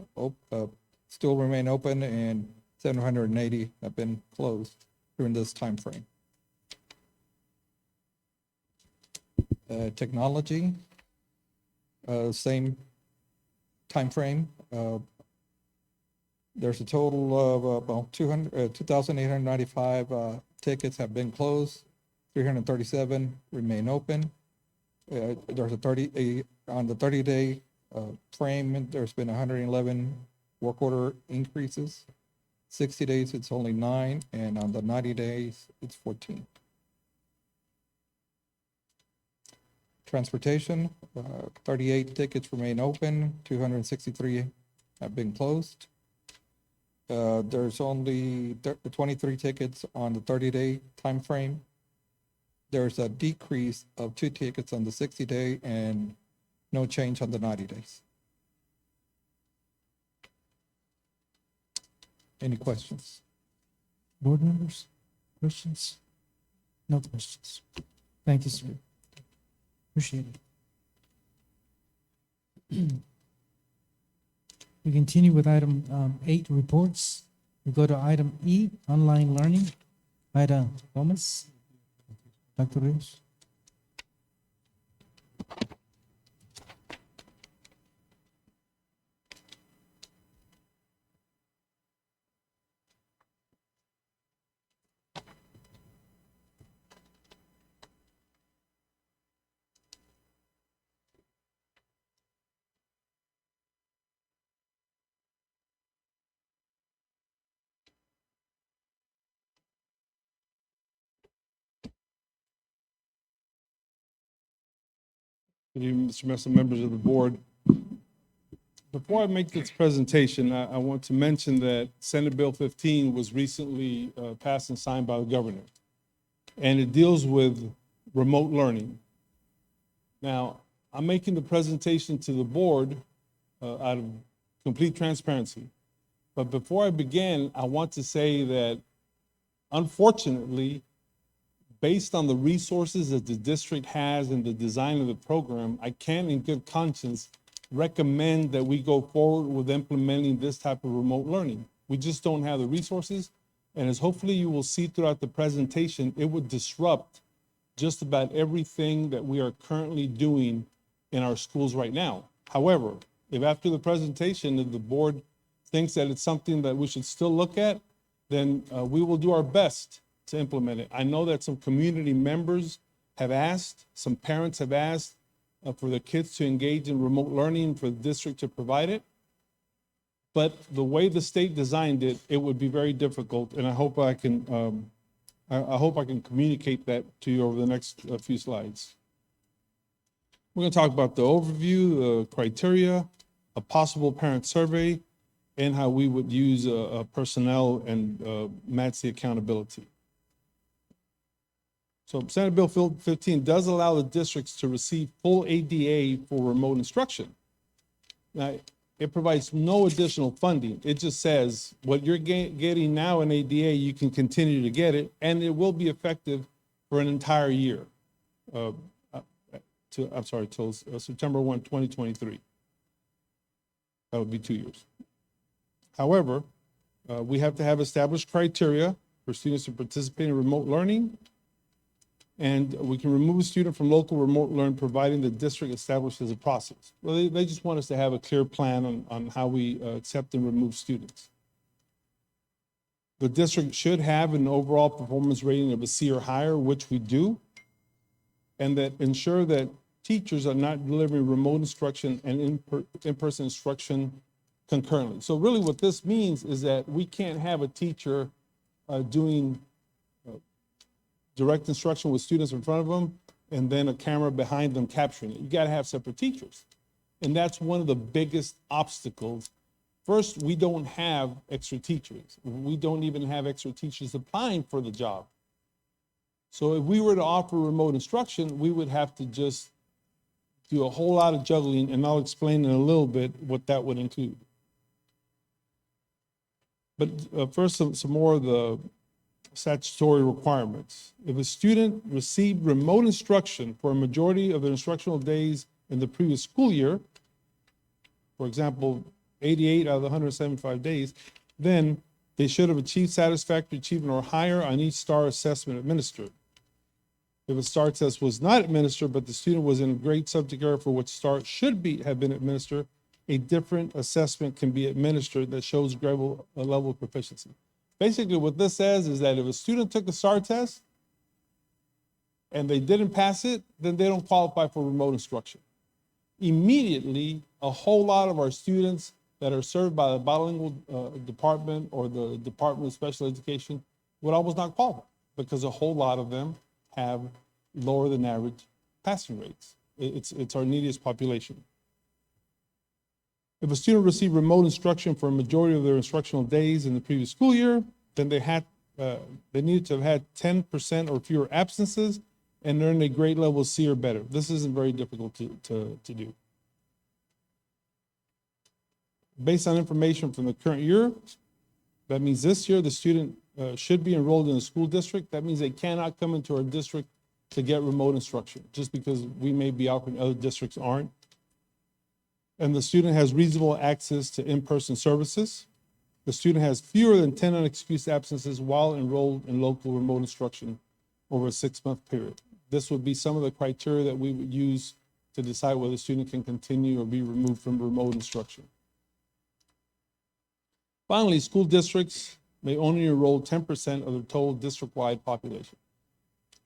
still remain open, and 780 have been closed during this time frame. Technology, same time frame. There's a total of about 2,895 tickets have been closed. 337 remain open. There's on the 30-day frame, there's been 111 work order increases. 60 days, it's only 9, and on the 90 days, it's 14. Transportation, 38 tickets remain open, 263 have been closed. There's only 23 tickets on the 30-day time frame. There's a decrease of 2 tickets on the 60-day and no change on the 90 days. Any questions? Board members, questions? No questions. Thank you, sir. Appreciate it. We continue with item 8, reports. We go to item E, online learning. Ida Gomez. Dr. Rios. Good evening, Mr. Mesa, members of the board. Before I make this presentation, I want to mention that Senate Bill 15 was recently passed and signed by the governor, and it deals with remote learning. Now, I'm making the presentation to the board out of complete transparency. But before I begin, I want to say that unfortunately, based on the resources that the district has and the design of the program, I can in good conscience recommend that we go forward with implementing this type of remote learning. We just don't have the resources. And as hopefully you will see throughout the presentation, it would disrupt just about everything that we are currently doing in our schools right now. However, if after the presentation, if the board thinks that it's something that we should still look at, then we will do our best to implement it. I know that some community members have asked, some parents have asked for their kids to engage in remote learning, for the district to provide it. But the way the state designed it, it would be very difficult, and I hope I can communicate that to you over the next few slides. We're going to talk about the overview, the criteria, a possible parent survey, and how we would use personnel and match the accountability. So Senate Bill 15 does allow the districts to receive full ADA for remote instruction. Now, it provides no additional funding. It just says what you're getting now in ADA, you can continue to get it, and it will be effective for an entire year. Till September 1, 2023. That would be 2 years. However, we have to have established criteria for students to participate in remote learning, and we can remove a student from local remote learn providing the district establishes a process. Well, they just want us to have a clear plan on how we accept and remove students. The district should have an overall performance rating of a C or higher, which we do, and that ensure that teachers are not delivering remote instruction and in-person instruction concurrently. So really what this means is that we can't have a teacher doing direct instruction with students in front of them and then a camera behind them capturing it. You got to have separate teachers. And that's one of the biggest obstacles. First, we don't have extra teachers. We don't even have extra teachers applying for the job. So if we were to offer remote instruction, we would have to just do a whole lot of juggling, and I'll explain in a little bit what that would include. But first, some more of the statutory requirements. If a student received remote instruction for a majority of the instructional days in the previous school year, for example, 88 out of the 175 days, then they should have achieved satisfactory achievement or higher on each STAR assessment administered. If a STAR test was not administered, but the student was in a great subject area for which STAR should have been administered, a different assessment can be administered that shows a level of proficiency. Basically, what this says is that if a student took a STAR test and they didn't pass it, then they don't qualify for remote instruction. Immediately, a whole lot of our students that are served by the bilingual department or the Department of Special Education would almost not qualify because a whole lot of them have lower than average passing rates. It's our neediest population. If a student received remote instruction for a majority of their instructional days in the previous school year, then they needed to have had 10% or fewer absences and earned a grade level C or better. This isn't very difficult to do. Based on information from the current year, that means this year the student should be enrolled in a school district. That means they cannot come into our district to get remote instruction, just because we may be offering other districts aren't. And the student has reasonable access to in-person services. The student has fewer than 10 unexcused absences while enrolled in local remote instruction over a 6-month period. This would be some of the criteria that we would use to decide whether a student can continue or be removed from remote instruction. Finally, school districts may only enroll 10% of the total district-wide population.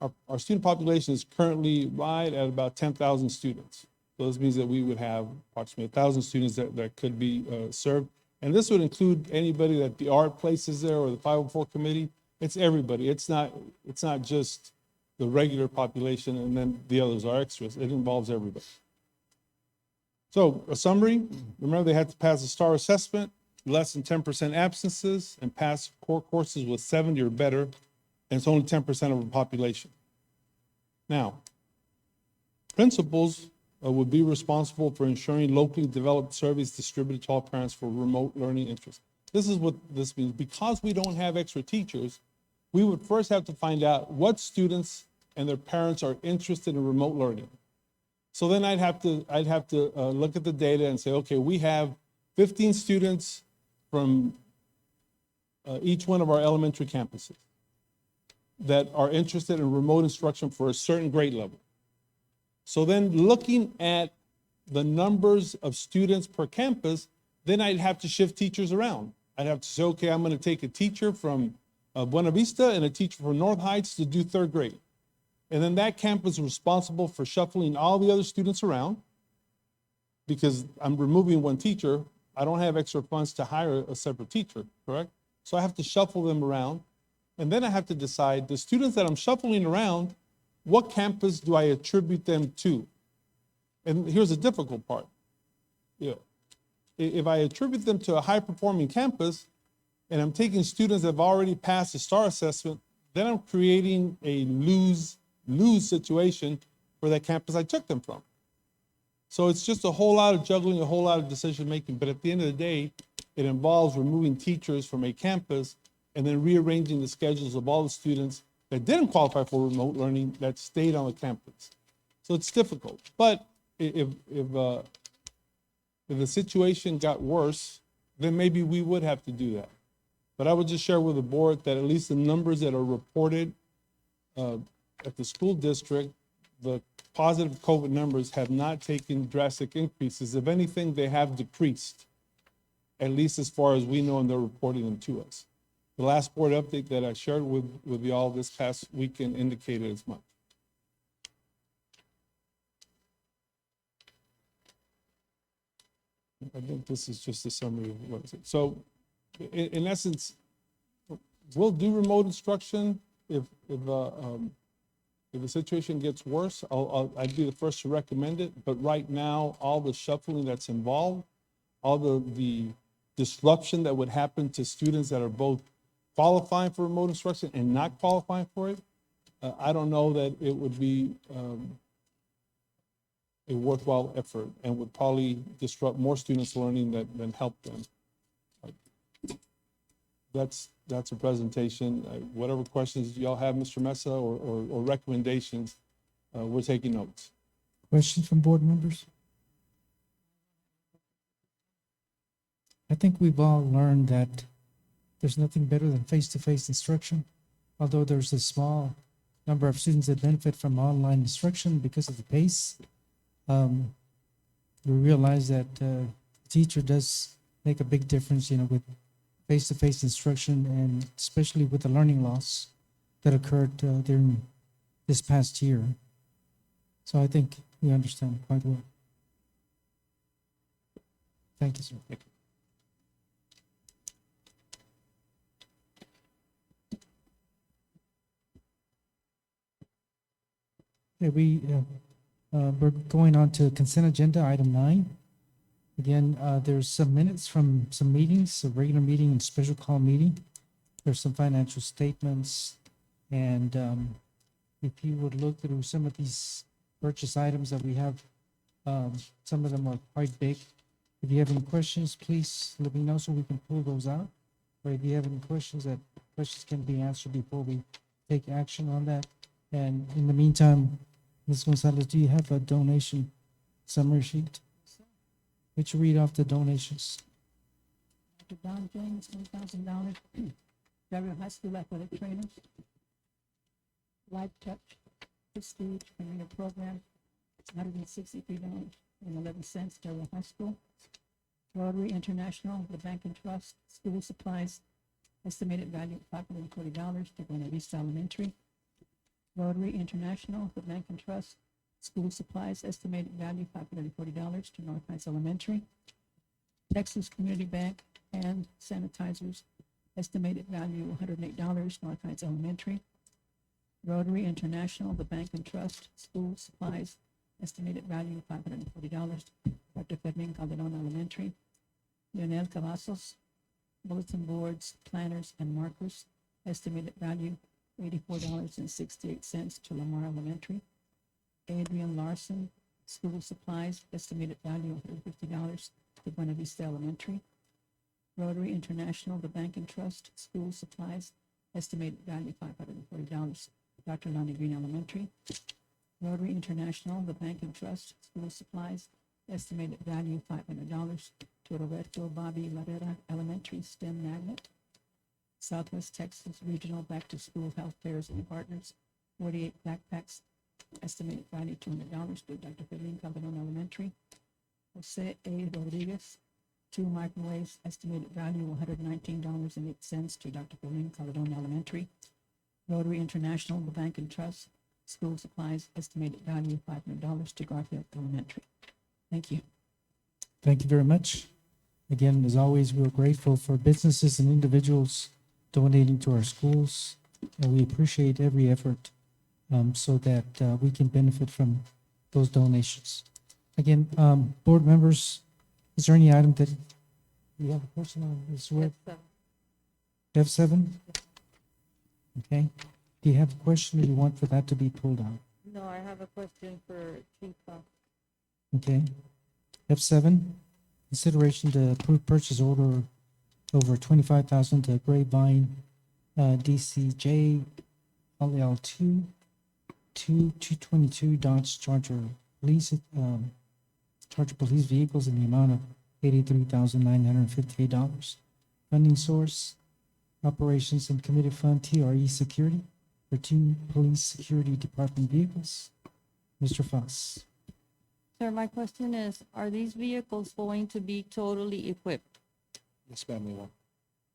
Our student population is currently right at about 10,000 students. So this means that we would have approximately 1,000 students that could be served. And this would include anybody that the art places there or the 504 committee. It's everybody. It's not just the regular population and then the others are extras. It involves everybody. So a summary, remember they had to pass a STAR assessment, less than 10% absences, and pass core courses with 70 or better, and it's only 10% of the population. Now, principals would be responsible for ensuring locally developed surveys distributed to all parents for remote learning interests. This is what this means. Because we don't have extra teachers, we would first have to find out what students and their parents are interested in remote learning. So then I'd have to look at the data and say, okay, we have 15 students from each one of our elementary campuses that are interested in remote instruction for a certain grade level. So then looking at the numbers of students per campus, then I'd have to shift teachers around. I'd have to say, okay, I'm going to take a teacher from Buena Vista and a teacher from North Heights to do third grade. And then that campus is responsible for shuffling all the other students around because I'm removing one teacher. I don't have extra funds to hire a separate teacher, correct? So I have to shuffle them around. And then I have to decide the students that I'm shuffling around, what campus do I attribute them to? And here's the difficult part. If I attribute them to a high-performing campus and I'm taking students that have already passed the STAR assessment, then I'm creating a lose situation for that campus I took them from. So it's just a whole lot of juggling, a whole lot of decision-making. But at the end of the day, it involves removing teachers from a campus and then rearranging the schedules of all the students that didn't qualify for remote learning that stayed on the campus. So it's difficult. But if the situation got worse, then maybe we would have to do that. But I would just share with the board that at least the numbers that are reported at the school district, the positive COVID numbers have not taken drastic increases. If anything, they have decreased, at least as far as we know, and they're reporting them to us. The last board update that I shared with you all this past weekend indicated as much. I think this is just a summary of what is it. So in essence, we'll do remote instruction if the situation gets worse. I'd be the first to recommend it. But right now, all the shuffling that's involved, all the disruption that would happen to students that are both qualifying for remote instruction and not qualifying for it, I don't know that it would be a worthwhile effort and would probably disrupt more students' learning than help them. That's a presentation. Whatever questions y'all have, Mr. Mesa, or recommendations, we're taking notes. Questions from board members? I think we've all learned that there's nothing better than face-to-face instruction. Although there's a small number of students that benefit from online instruction because of the pace, we realize that the teacher does make a big difference, with face-to-face instruction, and especially with the learning loss that occurred during this past year. So I think we understand quite well. Thank you, sir. Okay, we're going on to consent agenda, item 9. Again, there's some minutes from some meetings, a regular meeting and special call meeting. There's some financial statements, and if you would look through some of these purchase items that we have, some of them are quite big. If you have any questions, please let me know so we can pull those out. Or if you have any questions can be answered before we take action on that. And in the meantime, Ms. Gonzalez, do you have a donation summary sheet? Would you read off the donations? Dr. Don James, $1,000. Gabriel High School athletic trainers. Life Touch Prestige Premier Program, $163.11. Gabriel High School. Rotary International, the Bank and Trust, School Supplies, estimated value of $540 to Buena Vista Elementary. Rotary International, the Bank and Trust, School Supplies, estimated value $540 to North Heights Elementary. Texas Community Bank and sanitizers, estimated value $108, North Heights Elementary. Rotary International, the Bank and Trust, School Supplies, estimated value $540 Dr. Fermin Calderon Elementary. Leonel Cavazos, bulletin boards, planners, and markers, estimated value $84.68 to Lamar Elementary. Adrian Larson, school supplies, estimated value of $150 to Buena Vista Elementary. Rotary International, the Bank and Trust, school supplies, estimated value $540, Dr. Lonnie Green Elementary. Rotary International, the Bank and Trust, school supplies, estimated value $500 to Roberto Bobby Larrera Elementary STEM Magnet. Southwest Texas Regional Back to School Health Fairs and Partners, 48 backpacks, estimated value $200 to Dr. Fermin Calderon Elementary. Jose A. Rodriguez, 2 microwaves, estimated value $119.08 to Dr. Fermin Calderon Elementary. Rotary International, the Bank and Trust, school supplies, estimated value $500 to Garfield Elementary. Thank you. Thank you very much. Again, as always, we're grateful for businesses and individuals donating to our schools. And we appreciate every effort so that we can benefit from those donations. Again, board members, is there any item that you have a question on this web? F7? Okay. Do you have a question or you want for that to be pulled out? No, I have a question for Chief. Okay. F7, consideration to approve purchase order over 25,000 to Grapevine DCJ LL2 222 Dodge Charger police vehicles in the amount of $83,958. Funding source, Operations and Committed Fund TRE Security for 2 police security department vehicles. Mr. Foss. Sir, my question is, are these vehicles going to be totally equipped? Yes, ma'am, we will.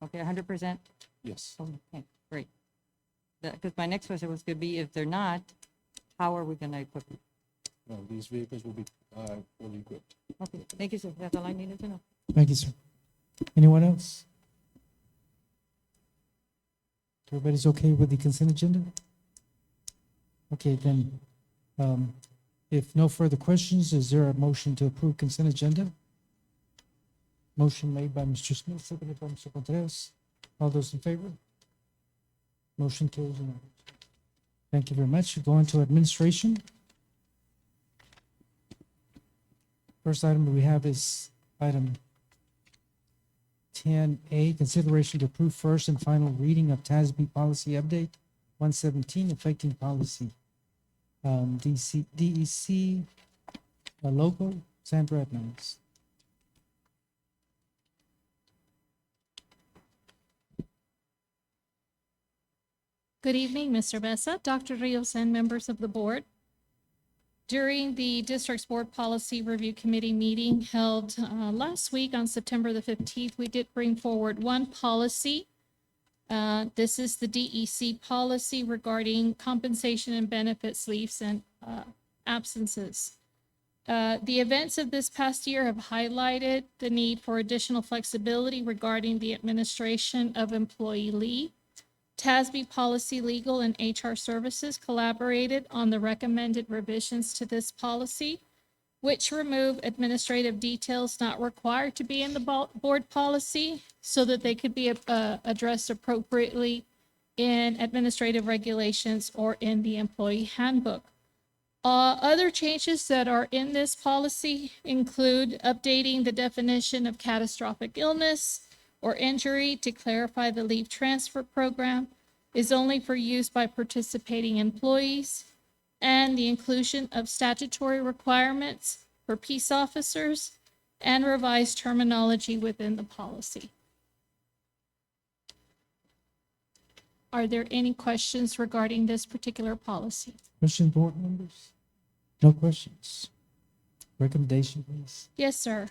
Okay, 100%? Yes. Okay, great. Because my next question was going to be, if they're not, how are we going to equip them? No, these vehicles will be fully equipped. Okay, thank you, sir. That's all I needed to know. Thank you, sir. Anyone else? Everybody's okay with the consent agenda? Okay, then, if no further questions, is there a motion to approve consent agenda? Motion made by Mr. Smith, seconded by Mr. Contreras. All those in favor? Motion carries unanimously. Thank you very much. Go on to administration. First item we have is item 10A, consideration to approve first and final reading of TASB Policy Update 117 affecting policy. DEC local, Sandra Edmonds. Good evening, Mr. Bessa, Dr. Rios, and members of the board. During the district's board policy review committee meeting held last week on September the 15th, we did bring forward one policy. This is the DEC policy regarding compensation and benefits leaves and absences. The events of this past year have highlighted the need for additional flexibility regarding the administration of employee leave. TASB Policy, Legal, and HR Services collaborated on the recommended revisions to this policy, which remove administrative details not required to be in the board policy so that they could be addressed appropriately in administrative regulations or in the employee handbook. Other changes that are in this policy include updating the definition of catastrophic illness or injury to clarify the leave transfer program is only for use by participating employees, and the inclusion of statutory requirements for peace officers and revised terminology within the policy. Are there any questions regarding this particular policy? Question, board members? No questions. Recommendation, please. Yes, sir.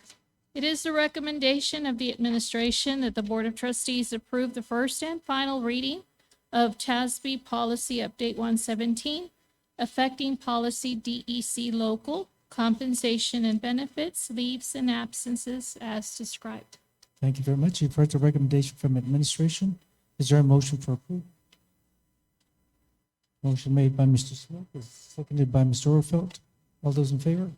It is the recommendation of the administration that the Board of Trustees approve the first and final reading of TASB Policy Update 117, affecting policy DEC local, compensation and benefits, leaves and absences as described. Thank you very much. You've heard the recommendation from administration. Is there a motion for approval? Motion made by Mr. Smith, is seconded by Mr. Orfeld. All those in favor?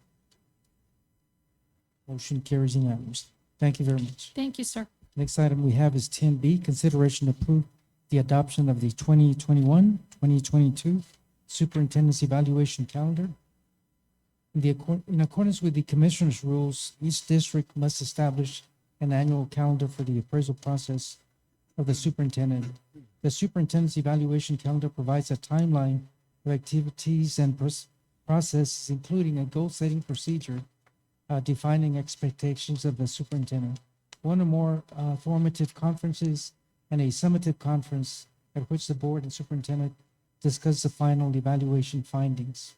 Motion carries unanimously. Thank you very much. Thank you, sir. Next item we have is 10B, consideration to approve the adoption of the 2021-2022 Superintendent's Evaluation Calendar. In accordance with the Commissioner's rules, each district must establish an annual calendar for the appraisal process of the superintendent. The Superintendent's Evaluation Calendar provides a timeline of activities and processes, including a goal-setting procedure defining expectations of the superintendent, one or more formative conferences, and a summative conference at which the board and superintendent discuss the final evaluation findings.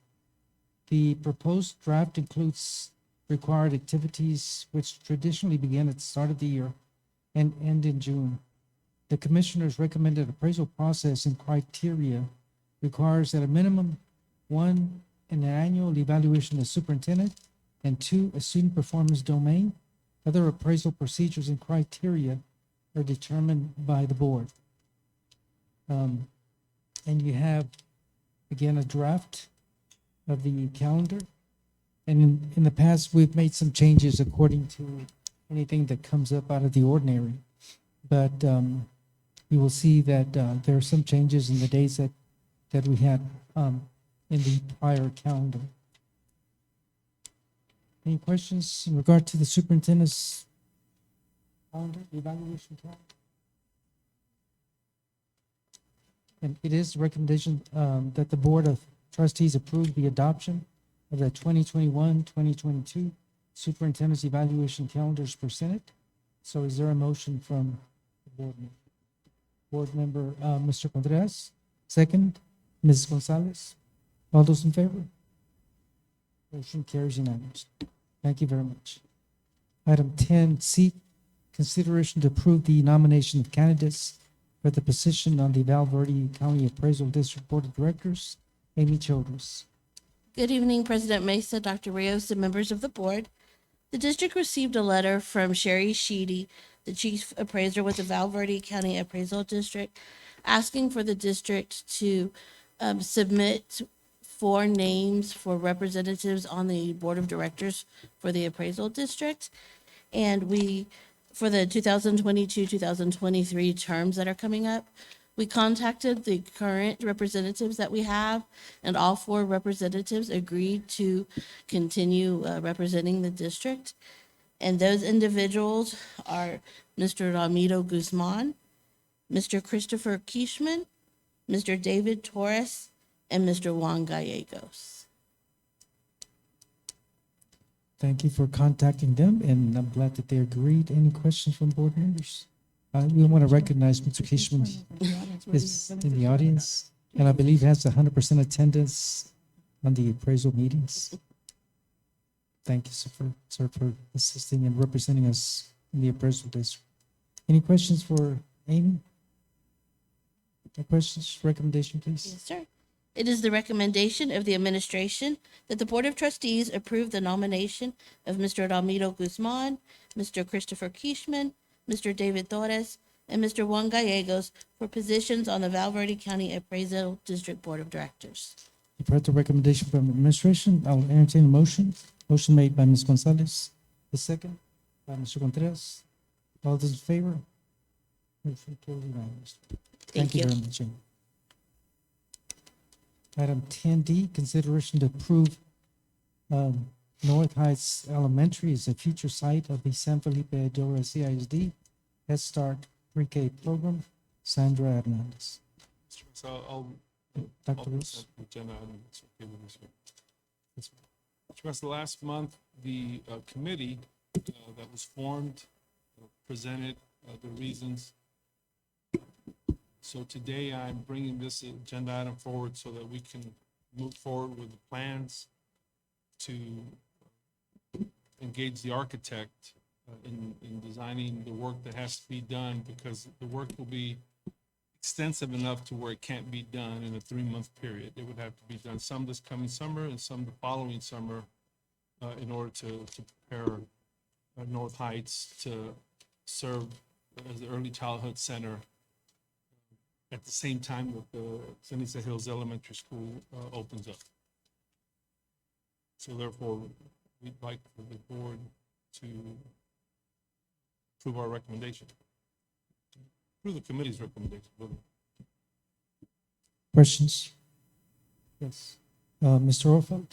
The proposed draft includes required activities which traditionally begin at the start of the year and end in June. The Commissioner's recommended appraisal process and criteria requires that a minimum, 1, an annual evaluation of the superintendent, and 2, a student performance domain. Other appraisal procedures and criteria are determined by the board. And you have, again, a draft of the calendar. And in the past, we've made some changes according to anything that comes up out of the ordinary. But you will see that there are some changes in the days that we had in the prior calendar. Any questions in regard to the superintendent's calendar, evaluation calendar? And it is the recommendation that the Board of Trustees approve the adoption of the 2021-2022 Superintendent's Evaluation Calendar as presented. So is there a motion from the board member? Board member, Mr. Contreras, second, Mrs. Gonzalez. All those in favor? Motion carries unanimously. Thank you very much. Item 10C, consideration to approve the nomination of candidates for the position on the Val Verde County Appraisal District Board of Directors. Amy Childress. Good evening, President Mesa, Dr. Rios, and members of the board. The district received a letter from Sherry Sheedy, the chief appraiser with the Val Verde County Appraisal District, asking for the district to submit 4 names for representatives on the board of directors for the appraisal district. And for the 2022-2023 terms that are coming up, we contacted the current representatives that we have, and all 4 representatives agreed to continue representing the district. And those individuals are Mr. Ramiro Guzman, Mr. Christopher Kishman, Mr. David Torres, and Mr. Juan Gallegos. Thank you for contacting them, and I'm glad that they agreed. Any questions from board members? We want to recognize Mr. Kishman is in the audience, and I believe has 100% attendance on the appraisal meetings. Thank you, sir, for assisting and representing us in the appraisal district. Any questions for Amy? Any questions? Recommendation, please. Yes, sir. It is the recommendation of the administration that the Board of Trustees approve the nomination of Mr. Ramiro Guzman, Mr. Christopher Kishman, Mr. David Torres, and Mr. Juan Gallegos for positions on the Val Verde County Appraisal District Board of Directors. You've heard the recommendation from administration. I'll entertain a motion. Motion made by Ms. Gonzalez. The second by Mr. Contreras. All those in favor? Motion carries unanimously. Thank you very much, Amy. Item 10D, consideration to approve North Heights Elementary as a future site of the San Felipe Del Rio CISD Head Start Pre-K program. Sandra Hernandez. So I'll Dr. Ruiz. agenda item. It's okay with this one. Trust last month, the committee that was formed presented the reasons. So today I'm bringing this agenda item forward so that we can move forward with the plans to engage the architect in designing the work that has to be done, because the work will be extensive enough to where it can't be done in a 3-month period. It would have to be done some this coming summer and some the following summer in order to prepare North Heights to serve as the early childhood center at the same time that the San Luis Hills Elementary School opens up. So therefore, we'd like for the board to approve our recommendation. Approve the committee's recommendation. really. Questions? Yes. Mr. Orfeld?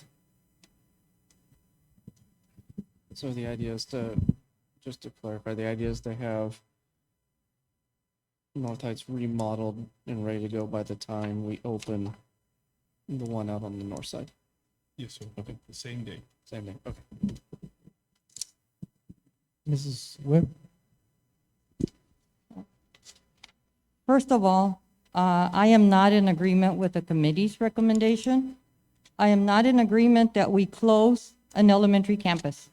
So the idea is just to clarify, the idea is to have North Heights remodeled and ready to go by the time we open the one out on the north side. Yes, sir. Okay. The same day. Same thing, okay. Mrs. Webb? First of all, I am not in agreement with the committee's recommendation. I am not in agreement that we close an elementary campus.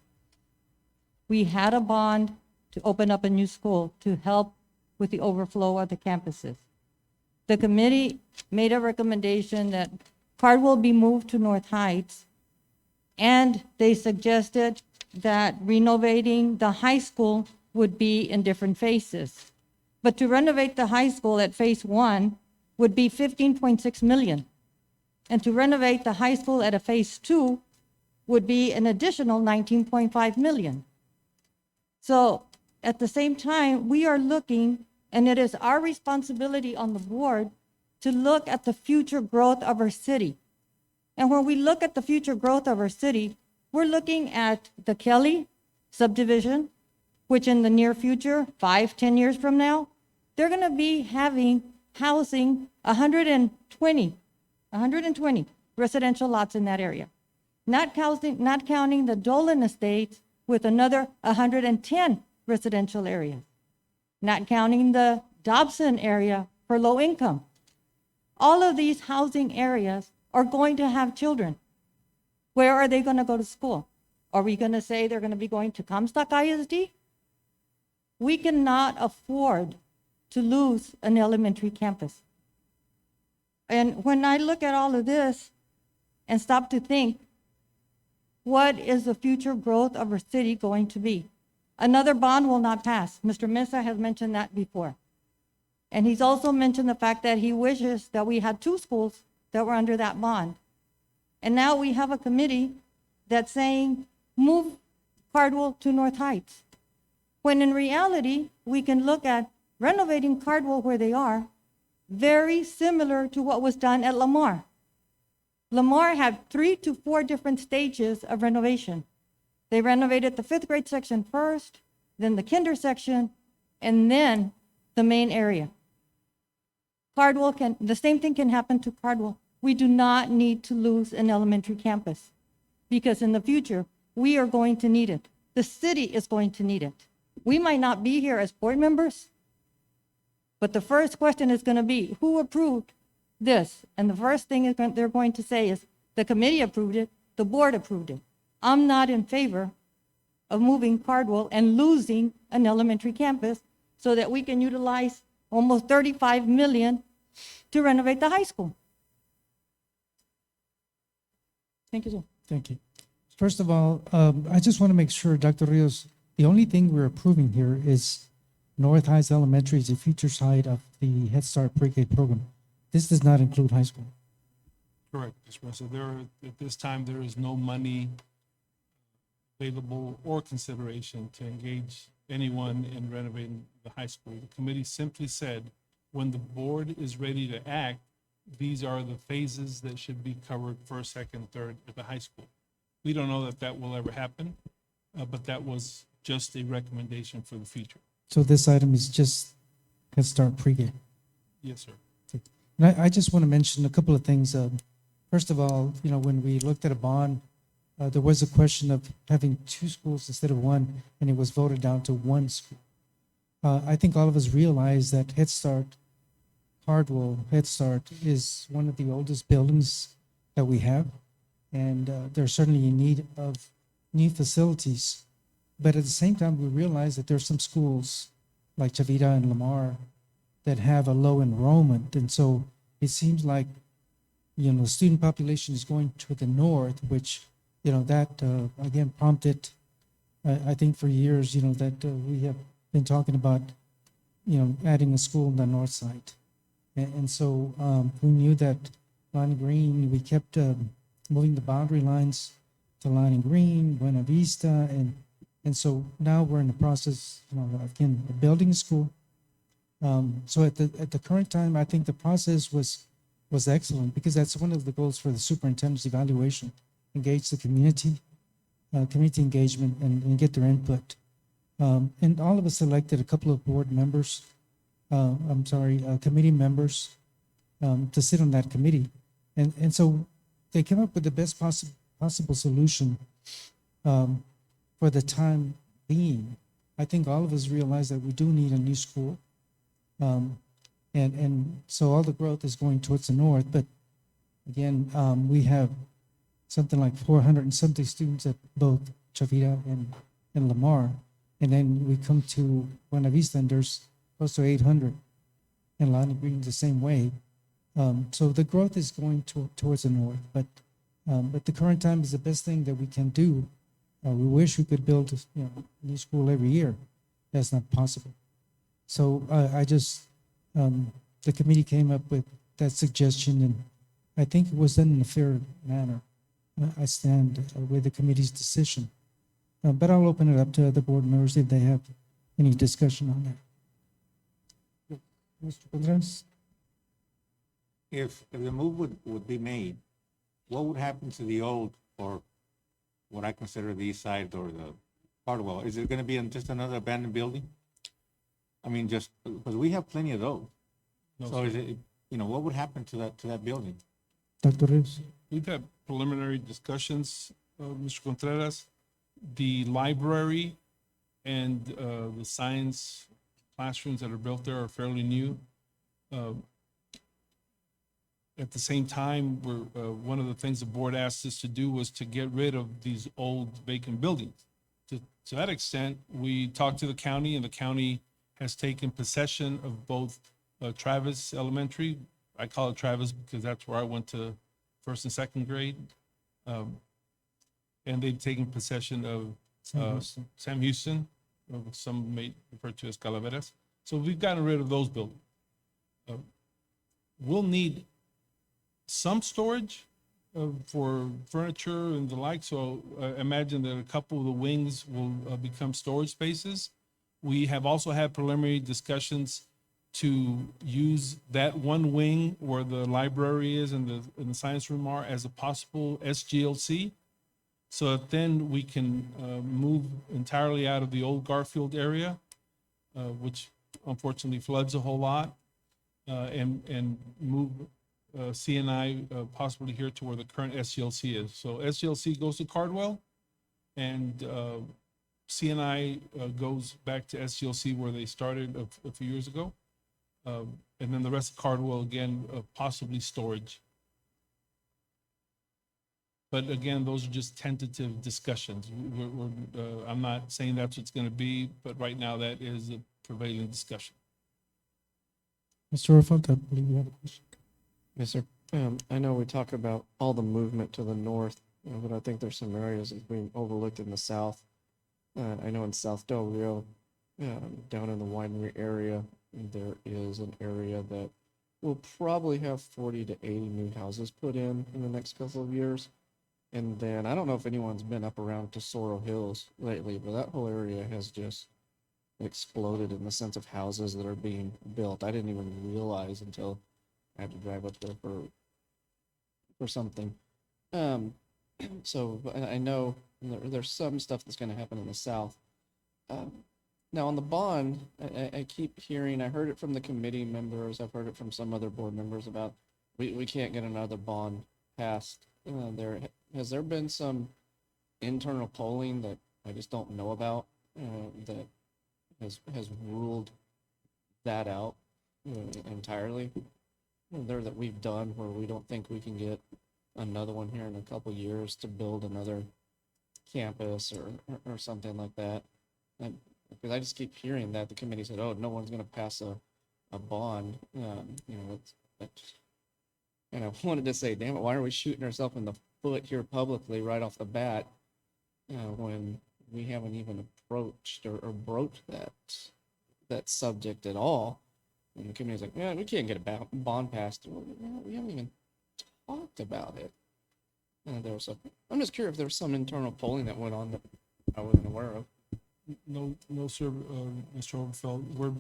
We had a bond to open up a new school to help with the overflow of the campuses. The committee made a recommendation that Cardwell be moved to North Heights, and they suggested that renovating the high school would be in different phases. But to renovate the high school at phase 1 would be 15.6 million. And to renovate the high school at a phase 2 would be an additional 19.5 million. So at the same time, we are looking, and it is our responsibility on the board to look at the future growth of our city. And when we look at the future growth of our city, we're looking at the Kelly subdivision, which in the near future, 5-10 years from now, they're going to be housing 120 residential lots in that area. Not counting the Dolan Estates with another 110 residential areas. Not counting the Dobson area for low income. All of these housing areas are going to have children. Where are they going to go to school? Are we going to say they're going to be going to Comstock ISD? We cannot afford to lose an elementary campus. And when I look at all of this and stop to think, what is the future growth of our city going to be? Another bond will not pass. Mr. Mesa has mentioned that before. And he's also mentioned the fact that he wishes that we had 2 schools that were under that bond. And now we have a committee that's saying, move Cardwell to North Heights. When in reality, we can look at renovating Cardwell where they are, very similar to what was done at Lamar. Lamar had 3 to 4 different stages of renovation. They renovated the 5th grade section first, then the kinder section, and then the main area. The same thing can happen to Cardwell. We do not need to lose an elementary campus because in the future, we are going to need it. The city is going to need it. We might not be here as board members, but the first question is going to be, who approved this? And the first thing they're going to say is, the committee approved it, the board approved it. I'm not in favor of moving Cardwell and losing an elementary campus so that we can utilize almost 35 million to renovate the high school. Thank you, sir. Thank you. First of all, I just want to make sure, Dr. Rios, the only thing we're approving here is North Heights Elementary is the future side of the Head Start pre-K program. This does not include high school. Correct, Mr. Mesa. At this time, there is no money available or consideration to engage anyone in renovating the high school. The committee simply said, when the board is ready to act, these are the phases that should be covered, 1st, 2nd, 3rd at the high school. We don't know that that will ever happen, but that was just a recommendation for the future. So this item is just Head Start pre-K. Yes, sir. And I just want to mention a couple of things. First of all, when we looked at a bond, there was a question of having 2 schools instead of 1, and it was voted down to 1 school. I think all of us realize that Head Start, Cardwell Head Start, is one of the oldest buildings that we have, and they're certainly in need of new facilities. But at the same time, we realize that there are some schools like Chavita and Lamar that have a low enrollment. And so it seems like, the student population is going to the north, which, that again prompted, I think for years, that we have been talking about, adding a school on the north side. And so we knew that Line Green, we kept moving the boundary lines to Line Green, Buena Vista, and And so now we're in the process, again, of building a school. So at the current time, I think the process was excellent because that's one of the goals for the superintendent's evaluation. Engage the community, community engagement, and get their input. And all of us selected a couple of board members, committee members, to sit on that committee. And so they came up with the best possible solution for the time being. I think all of us realize that we do need a new school. And so all the growth is going towards the north, but again, we have something like 400 and something students at both Chavira and Lamar. And then we come to Buena Vista and there's close to 800, and Lonnie Green the same way. So the growth is going towards the north, but the current time is the best thing that we can do. We wish we could build a new school every year. That's not possible. So the committee came up with that suggestion, and I think it was done in a fair manner. I stand with the committee's decision. But I'll open it up to other board members if they have any discussion on that. Mr. Contreras? If the move would be made, what would happen to the old, or what I consider the east side or the Cardwell? Is it gonna be just another abandoned building? I mean, just, because we have plenty of those. No, So sir. is it, what would happen to that building? Dr. Rios? We've had preliminary discussions, Mr. Contreras. The library and the science classrooms that are built there are fairly new. At the same time, one of the things the board asked us to do was to get rid of these old vacant buildings. To that extent, we talked to the county, and the county has taken possession of both Travis Elementary. I call it Travis because that's where I went to first and second grade. And they've taken possession of Sam Houston, or some may refer to as Calaveras. So we've gotten rid of those buildings. We'll need some storage for furniture and the like. So imagine that a couple of the wings will become storage spaces. We have also had preliminary discussions to use that one wing where the library is and the science room are as a possible SGLC. So that then we can move entirely out of the old Garfield area, which unfortunately floods a whole lot, and move CNI possibly here to where the current SGLC is. So SGLC goes to Cardwell, and CNI goes back to SGLC where they started a few years ago. And then the rest of Cardwell, again, possibly storage. But again, those are just tentative discussions. I'm not saying that's what's going to be, but right now that is a prevailing discussion. Mr. Orfeld, I believe you have a question. Yes, sir. I know we talk about all the movement to the north, but I think there's some areas that's being overlooked in the south. I know in South Del Rio, down in the winery area, there is an area that will probably have 40 to 80 new houses put in the next couple of years. And then I don't know if anyone's been up around Tesoro Hills lately, but that whole area has just exploded in the sense of houses that are being built. I didn't even realize until I had to drive up there for something. So I know there's some stuff that's going to happen in the south. Now on the bond, I keep hearing, I heard it from the committee members, I've heard it from some other board members about we can't get another bond passed. Has there been some internal polling that I just don't know about that has ruled that out entirely? There that we've done where we don't think we can get another one here in a couple years to build another campus or something like that. Because I just keep hearing that the committee said, "Oh, no one's going to pass a bond." And I wanted to say, "Damn it, why are we shooting ourselves in the foot here publicly right off the bat when we haven't even approached or broached that subject at all?" And the committee's like, "Yeah, we can't get a bond passed. We haven't even talked about it." And I'm just curious if there was some internal polling that went on that I wasn't aware of. No, sir, Mr. Overfeld. We're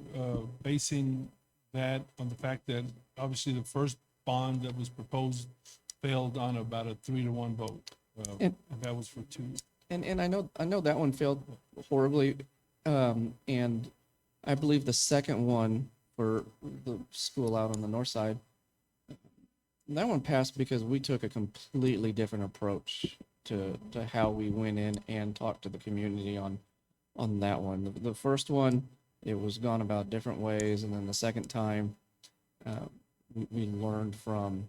basing that on the fact that obviously the first bond that was proposed failed on about a 3-1 vote. And- And that was for two. And I know that one failed horribly. And I believe the second one for the school out on the north side, that one passed because we took a completely different approach to how we went in and talked to the community on that one. The first one, it was gone about different ways, and then the second time, we learned from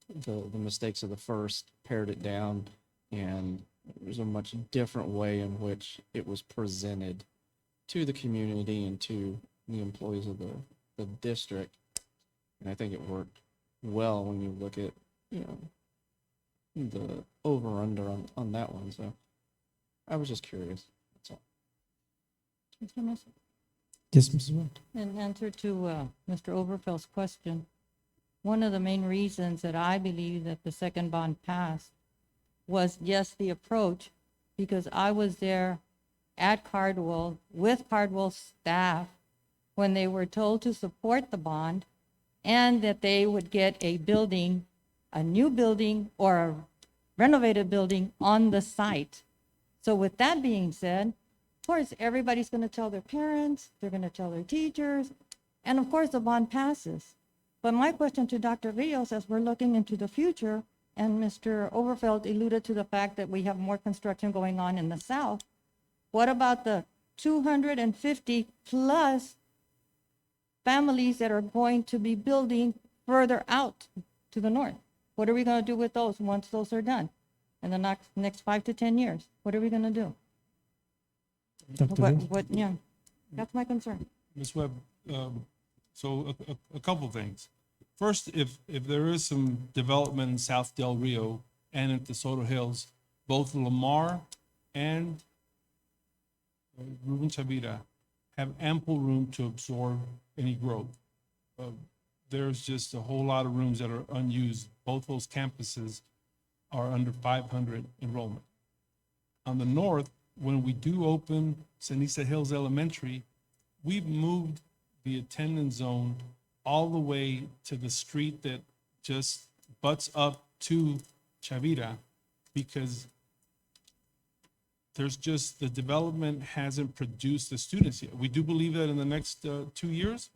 the mistakes of the first, pared it down, and there's a much different way in which it was presented to the community and to the employees of the district. And I think it worked well when you look at, the over-under on that one. So I was just curious. That's all. Mr. Mesa? Yes, Mrs. Webb. In answer to Mr. Overfield's question, one of the main reasons that I believe that the second bond passed was, yes, the approach, because I was there at Cardwell with Cardwell staff when they were told to support the bond and that they would get a building, a new building or a renovated building on the site. So with that being said, of course, everybody's going to tell their parents, they're going to tell their teachers, and of course the bond passes. But my question to Dr. Rios, as we're looking into the future, and Mr. Overfeld alluded to the fact that we have more construction going on in the south, what about the 250 plus families that are going to be building further out to the north? What are we going to do with those once those are done in the next 5 to 10 years? What are we going to do? Dr. Rios? Yeah, that's my concern. Ms. Webb, so a couple things. First, if there is some development in South Del Rio and at the Soto Hills, both Lamar and Ruben Chavira have ample room to absorb any growth. There's just a whole lot of rooms that are unused. Both those campuses are under 500 enrollment. On the north, when we do open Ceniza Hills Elementary, we've moved the attendance zone all the way to the street that just butts up to Chavira, because there's just, the development hasn't produced the students yet. We do believe that in the next 2 years,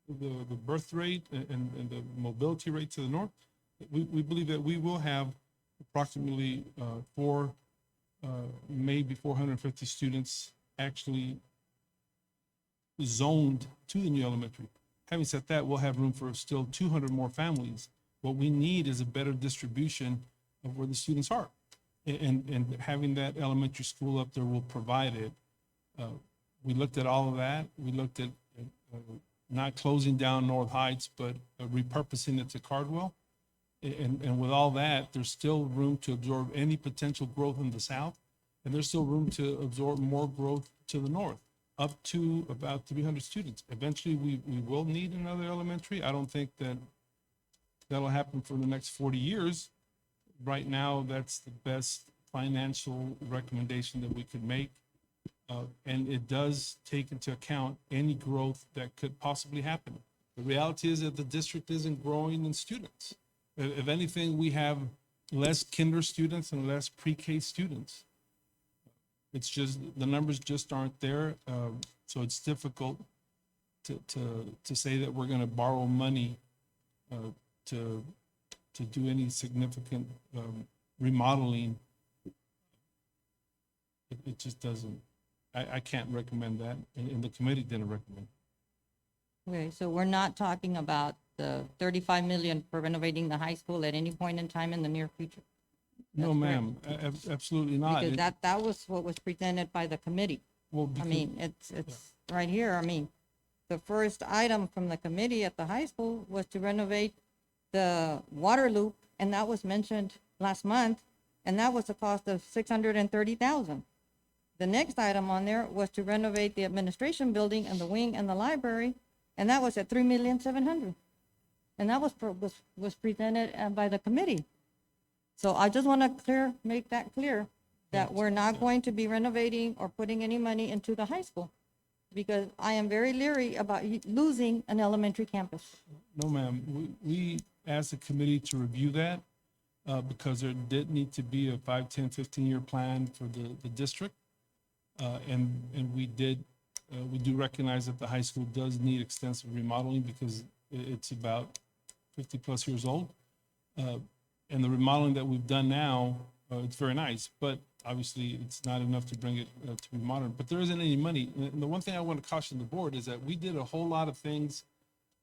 the birth rate and the mobility rate to the north, we believe that we will have approximately maybe 450 students actually zoned to the new elementary. Having said that, we'll have room for still 200 more families. What we need is a better distribution of where the students are. And having that elementary school up there will provide it. We looked at all of that. We looked at not closing down North Heights, but repurposing it to Cardwell. And with all that, there's still room to absorb any potential growth in the south. And there's still room to absorb more growth to the north, up to about 300 students. Eventually, we will need another elementary. I don't think that that'll happen for the next 40 years. Right now, that's the best financial recommendation that we could make. And it does take into account any growth that could possibly happen. The reality is that the district isn't growing in students. If anything, we have less kinder students and less pre-K students. It's just, the numbers just aren't there. So it's difficult to say that we're gonna borrow money to do any significant remodeling. It just doesn't, I can't recommend that, and the committee didn't recommend. Okay, so we're not talking about the 35 million for renovating the high school at any point in time in the near future? No, That's ma'am, absolutely not. Because that was what was presented by the committee. Well, I mean, it's right here. I mean, the first item from the committee at the high school was to renovate the water loop, and that was mentioned last month, and that was a cost of 630,000. The next item on there was to renovate the administration building and the wing and the library, and that was at 3,700,000. And that was presented by the committee. So I just want to make that clear that we're not going to be renovating or putting any money into the high school, because I am very leery about losing an elementary campus. No, ma'am. We asked the committee to review that because there did need to be a 5, 10, 15-year plan for the district. And we do recognize that the high school does need extensive remodeling because it's about 50-plus years old. And the remodeling that we've done now, it's very nice, but obviously it's not enough to bring it to be modern. But there isn't any money. And the one thing I want to caution the board is that we did a whole lot of things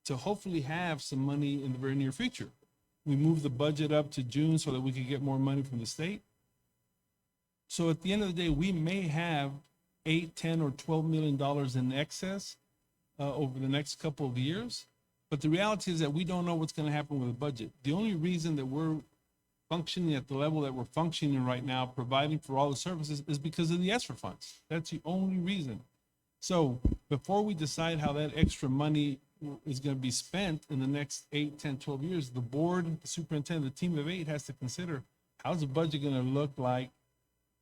to hopefully have some money in the very near future. We moved the budget up to June so that we could get more money from the state. So at the end of the day, we may have $8, $10, or $12 million in excess over the next couple of years. But the reality is that we don't know what's going to happen with the budget. The only reason that we're functioning at the level that we're functioning right now, providing for all the services, is because of the ESSER funds. That's the only reason. So before we decide how that extra money is going to be spent in the next 8, 10, 12 years, the board, the superintendent, the team of 8 has to consider how's the budget going to look like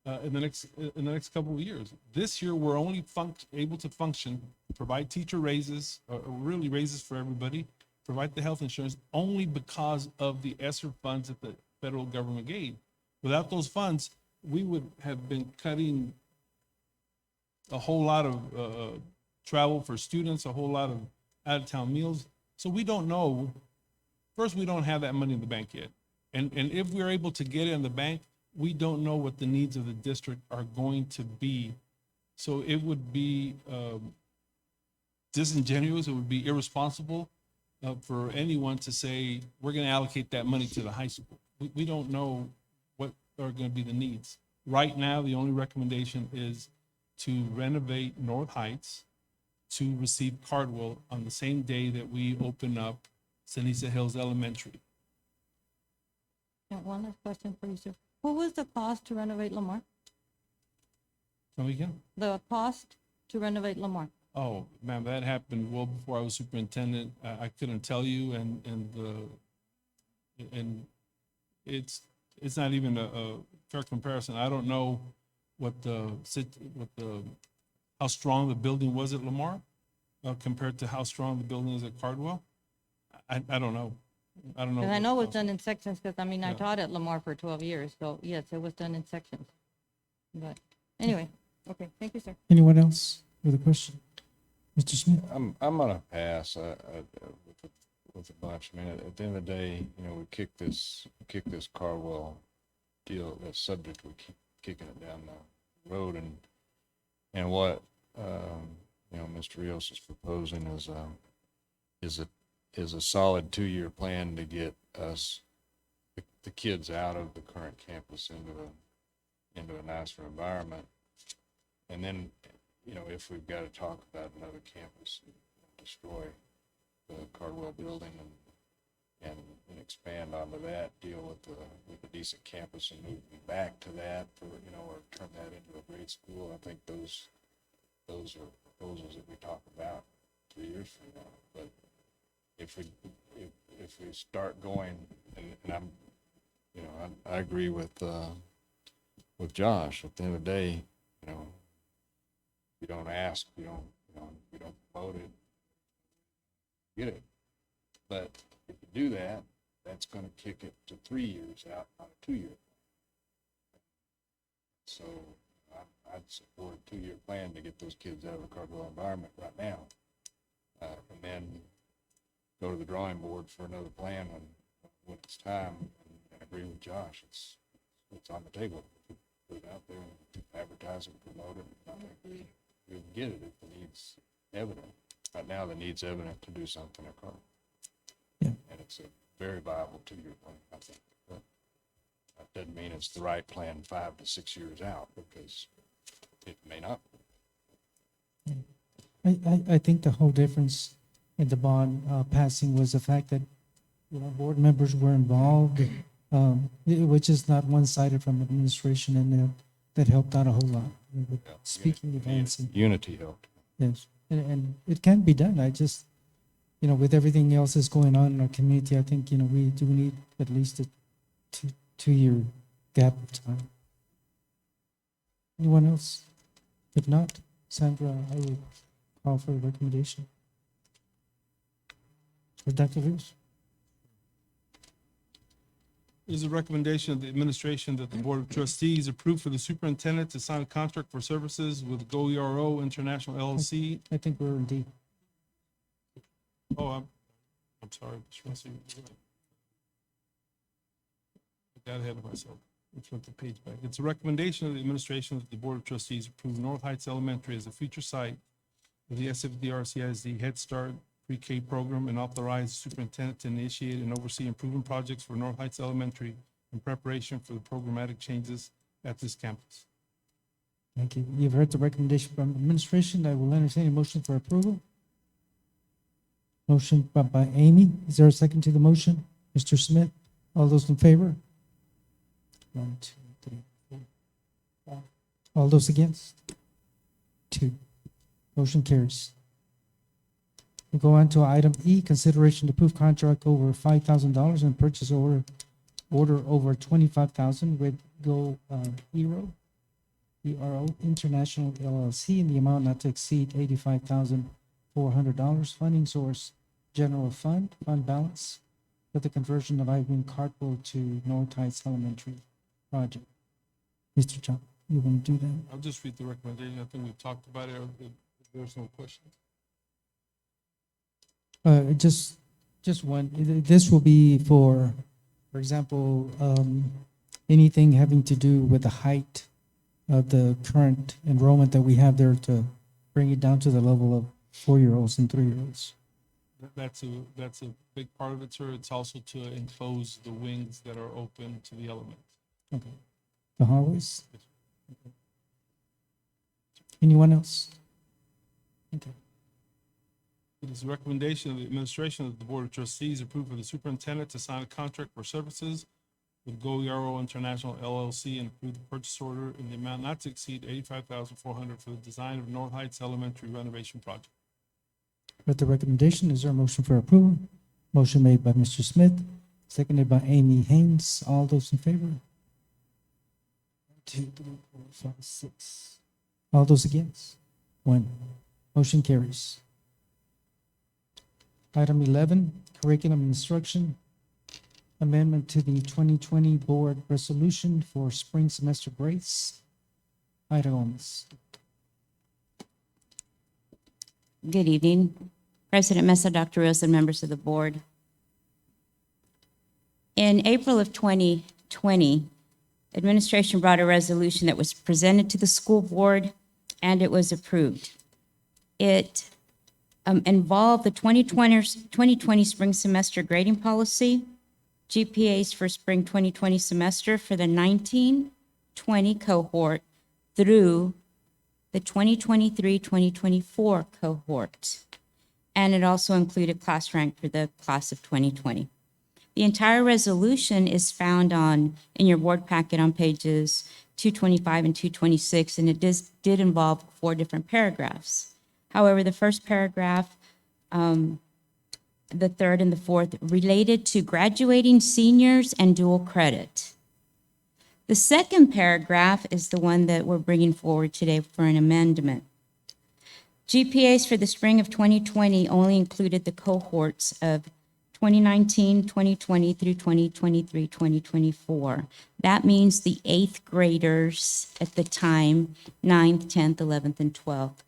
in the next couple of years. This year, we're only able to function, provide teacher raises, or really raises for everybody, provide the health insurance, only because of the ESSER funds that the federal government gave. Without those funds, we would have been cutting a whole lot of travel for students, a whole lot of out-of-town meals. So we don't know. First, we don't have that money in the bank yet. And if we're able to get it in the bank, we don't know what the needs of the district are going to be. So it would be disingenuous, it would be irresponsible for anyone to say, we're going to allocate that money to the high school. We don't know what are going to be the needs. Right now, the only recommendation is to renovate North Heights to receive Cardwell on the same day that we open up Ceniza Hills Elementary. And one last question for you, sir. What was the cost to renovate Lamar? Come again? The cost to renovate Lamar? Oh, ma'am, that happened well before I was superintendent. I couldn't tell you, and it's not even a fair comparison. I don't know how strong the building was at Lamar compared to how strong the building is at Cardwell. I don't know. I don't know. And I what know it was cost- done in sections, because I mean, I Yeah. taught at Lamar for 12 years, so yes, it was done in sections. But anyway, okay, thank you, sir. Anyone else with a question? Mr. Smith? I'm gonna pass with a bunch. I mean, at the end of the day, you know, we kick this Cardwell deal, that subject, we keep kicking it down the road, and what you know, Mr. Rios is proposing is a solid 2-year plan to get us the kids out of the current campus into a nicer environment. And then, you know, if we've got to talk about another campus, destroy the Cardwell building and expand onto that, deal with a decent campus and move back to that, for, you know, or turn that into a grade school. I think those are proposals that we talk about 3 years from now. But if we start going, and I'm, you know, I agree with Josh. At the end of the day, you know, you don't ask, you don't promote it, get it. But if you do that, that's going to kick it to 3 years out on a 2-year plan. So I'd support a 2-year plan to get those kids out of the Cardwell environment right now, and then go to the drawing board for another plan when it's time. And I agree with Josh. It's on the table. Put it out there and advertise it, promote it. I think we'll get it if the need's evident. Right now, the need's evident to do something at Cardwell. Yeah. And it's a very viable 2-year plan, I think. But that doesn't mean it's the right plan 5 to 6 years out, because it may not. I think the whole difference in the bond passing was the fact that, you know, board members were involved, which is not one-sided from administration, and that helped out a whole lot with Yeah, speaking events. And, Unity helped. yes, and it can be done. I just, you know, with everything else that's going on in our community, I think, you know, we do need at least a two-year gap of time. Anyone else? If not, Sandra, I will call for a recommendation. Or Dr. Rios? It is a recommendation of the administration that the Board of Trustees approve for the superintendent to sign a contract for services with Go ERO International LLC. I think we're in D. Oh, I'm sorry. Mr. Messer, you're right. I got ahead of myself. Let's flip the page back. It's a recommendation of the administration that the Board of Trustees approve North Heights Elementary as a future site of the SFDR CISD Head Start Pre-K program and authorize the superintendent to initiate and oversee improvement projects for North Heights Elementary in preparation for the programmatic changes at this campus. Thank you. You've heard the recommendation from administration. I will entertain a motion for approval. Motion by Amy. Is there a second to the motion? Mr. Smith, all those in favor? 1, 2, 3, 4, 5. All those against? 2. Motion carries. We go on to item E, consideration to approve contract over $5,000 and purchase order over $25,000 with Go ERO International LLC in the amount not to exceed $85,400. Funding source, general fund balance for the conversion of Irene Cartwell to North Heights Elementary project. Mr. Chop, you want to do that? I'll just read the recommendation. I think we've talked about it. If there's no questions. Just one. This will be for example, anything having to do with the height of the current enrollment that we have there to bring it down to the level of 4-year-olds and 3-year-olds. That's a big part of it, sir. It's also to enclose the wings that are open to the element. Okay. The hallways? Okay. Anyone else? Okay. It is a recommendation of the administration that the Board of Trustees approve for the superintendent to sign a contract for services with Go ERO International LLC and approve the purchase order in the amount not to exceed $85,400 for the design of North Heights Elementary renovation project. With the recommendation, is there a motion for approval? Motion made by Mr. Smith, seconded by Amy Haynes. All those in favor? 1, 2, 3, 4, 5, 6. All those against? 1. Motion carries. Item 11, curriculum instruction, amendment to the 2020 board resolution for spring semester grades. Ida Gomez. Good evening, President Mesa, Dr. Rios, and members of the board. In April of 2020, administration brought a resolution that was presented to the school board and it was approved. It involved the 2020 spring semester grading policy, GPAs for spring 2020 semester for the 19-20 cohort through the 2023-2024 cohort. And it also included class rank for the class of 2020. The entire resolution is found in your board packet on pages 225 and 226, and it did involve 4 different paragraphs. However, the first paragraph, the third and the fourth related to graduating seniors and dual credit. The second paragraph is the one that we're bringing forward today for an amendment. GPAs for the spring of 2020 only included the cohorts of 2019, 2020 through 2023, 2024. That means the 8th graders at the time, 9th, 10th, 11th, and 12th.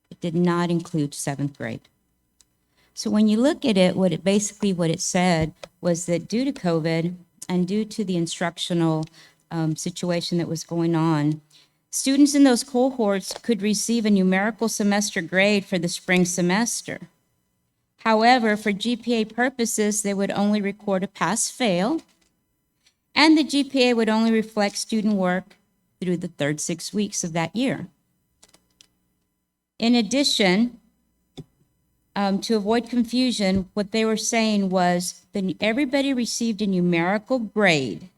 It did not include 7th grade. So when you look at it, what it said was that due to COVID and due to the instructional situation that was going on, students in those cohorts could receive a numerical semester grade for the spring semester. However, for GPA purposes, they would only record a pass-fail, and the GPA would only reflect student work through the third 6 weeks of that year. In addition, to avoid confusion, what they were saying was that everybody received a numerical grade.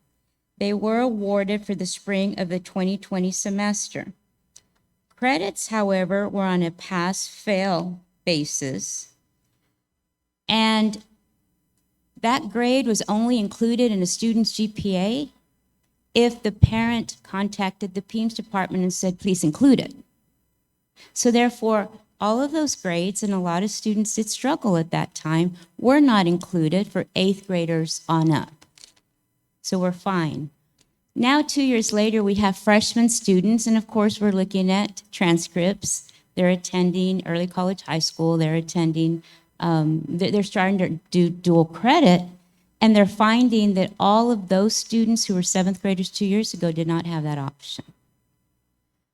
They were awarded for the spring of the 2020 semester. Credits, however, were on a pass-fail basis, and that grade was only included in a student's GPA if the parent contacted the PEIMS department and said, please include it. So therefore, all of those grades, and a lot of students did struggle at that time, were not included for 8th graders on up. So we're fine. Now, 2 years later, we have freshman students, and of course, we're looking at transcripts. They're attending early college high school. They're attending, they're starting to do dual credit, and they're finding that all of those students who were 7th graders 2 years ago did not have that option.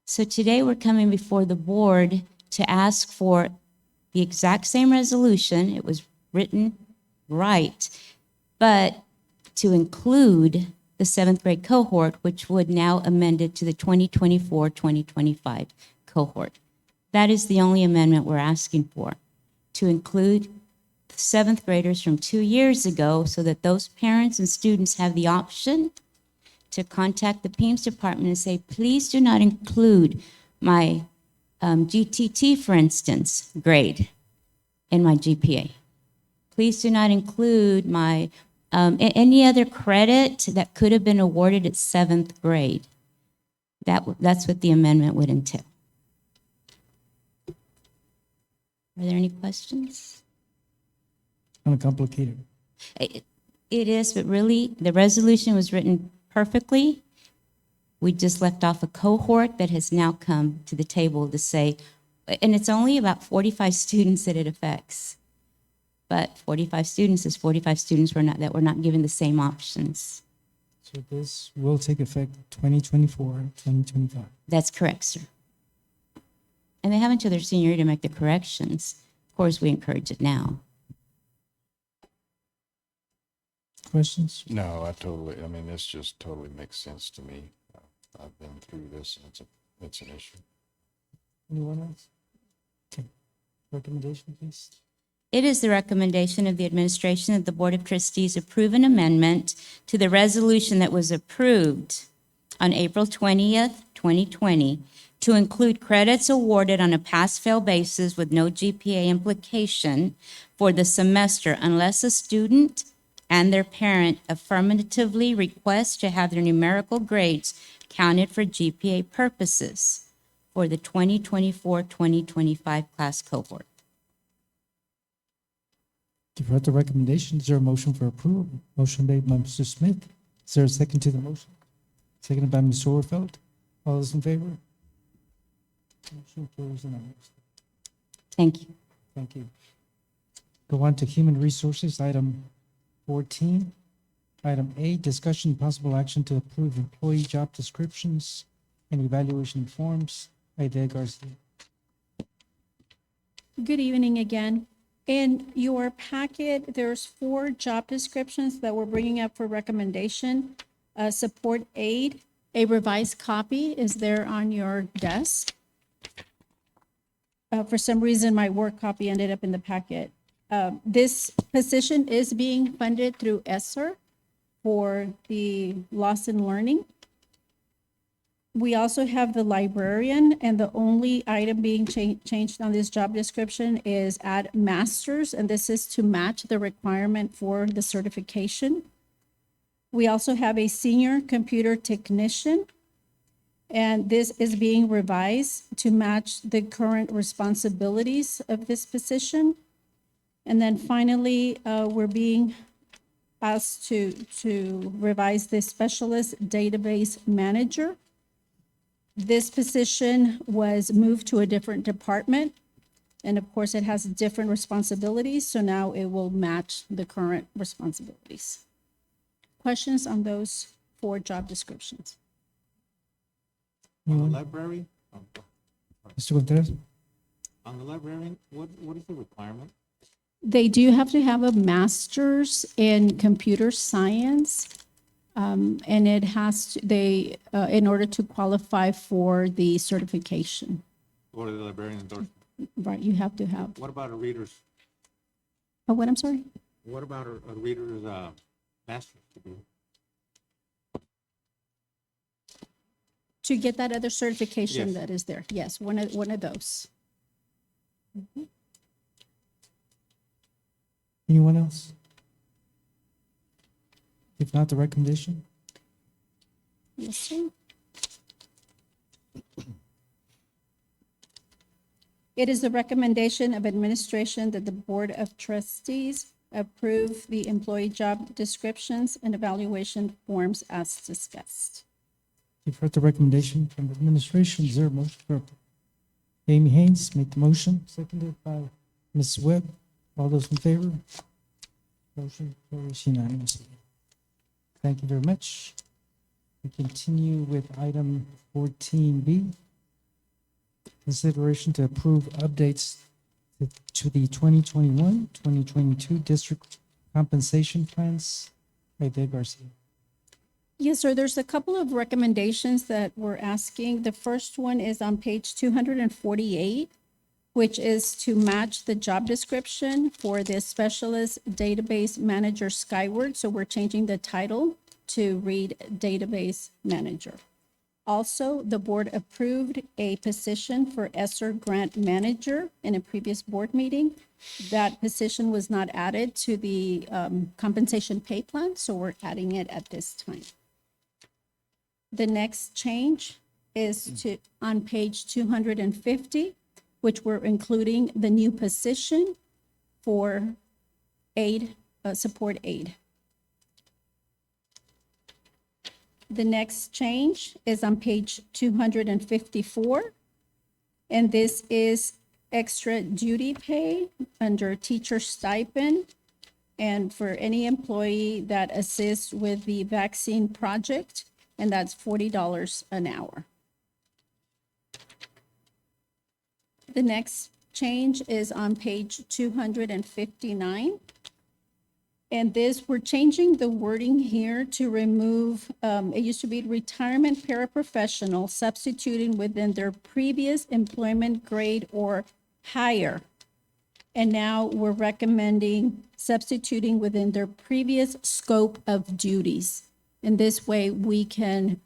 So today, we're coming before the board to ask for the exact same resolution. It was written right, but to include the 7th grade cohort, which would now amend it to the 2024-2025 cohort. That is the only amendment we're asking for, to include the 7th graders from 2 years ago so that those parents and students have the option to contact the PEIMS department and say, please do not include my GTT, for instance, grade in my GPA. Please do not include my any other credit that could have been awarded at 7th grade. That's what the amendment would entail. Are there any questions? Kind of complicated. It is, but really, the resolution was written perfectly. We just left off a cohort that has now come to the table to say, and it's only about 45 students that it affects. But 45 students is 45 students that were not given the same options. So this will take effect 2024, 2025. That's correct, sir. And they have until their senior year to make the corrections. Of course, we encourage it now. Questions? No, I mean, this just totally makes sense to me. I've been through this and it's an issue. Anyone else? Okay. Recommendation, please. It is the recommendation of the administration that the Board of Trustees approve an amendment to the resolution that was approved on April 20th, 2020, to include credits awarded on a pass-fail basis with no GPA implication for the semester unless a student and their parent affirmatively request to have their numerical grades counted for GPA purposes for the 2024-2025 class cohort. You've heard the recommendation. Is there a motion for approval? Motion made by Mr. Smith. Is there a second to the motion? Seconded by Ms. Sorfeld. All those in favor? Motion carries unanimously. Thank you. Thank you. Go on to Human Resources, item 14. Item A, discussion and possible action to approve employee job descriptions and evaluation forms. Aida Garcia. Good evening again. In your packet, there's 4 job descriptions that we're bringing up for recommendation. Support aid, a revised copy is there on your desk. For some reason, my work copy ended up in the packet. This position is being funded through ESSER for the loss in learning. We also have the librarian, and the only item being changed on this job description is add masters, and this is to match the requirement for the certification. We also have a senior computer technician, and this is being revised to match the current responsibilities of this position. And then finally, we're being asked to revise the specialist database manager. This position was moved to a different department, and of course, it has different responsibilities, so now it will match the current responsibilities. Questions on those 4 job descriptions? On the Anyone? library, Mr. Contreras? on the librarian, what is the requirement? They do have to have a master's in computer science, and it has to, in order to qualify for the certification. Or the librarian endorsement? Right, you have to have. What about a reader's, Oh, what, I'm sorry? what about a reader's, master's degree? To get that other certification Yes. that is there. Yes, one of those. Anyone else? If not, the recommendation? Yes, sir. It is the recommendation of administration that the Board of Trustees approve the employee job descriptions and evaluation forms as discussed. You've heard the recommendation from the administration. Is there a motion for approval? Amy Haynes made the motion, seconded by Ms. Webb. All those in favor? Motion carries unanimously. Thank you very much. We continue with item 14B. Consideration to approve updates to the 2021-2022 district compensation plans. Right there, Garcia. Yes, sir. There's a couple of recommendations that we're asking. The first one is on page 248, which is to match the job description for the specialist database manager Skyward. So we're changing the title to read database manager. Also, the board approved a position for ESSER grant manager in a previous board meeting. That position was not added to the compensation pay plan, so we're adding it at this time. The next change is on page 250, which we're including the new position for aid, support aid. The next change is on page 254, and this is extra duty pay under teacher stipend and for any employee that assists with the vaccine project, and that's $40 an hour. The next change is on page 259. And this, we're changing the wording here to remove, it used to be retirement paraprofessional substituting within their previous employment grade or higher. And now we're recommending substituting within their previous scope of duties. In this way, we can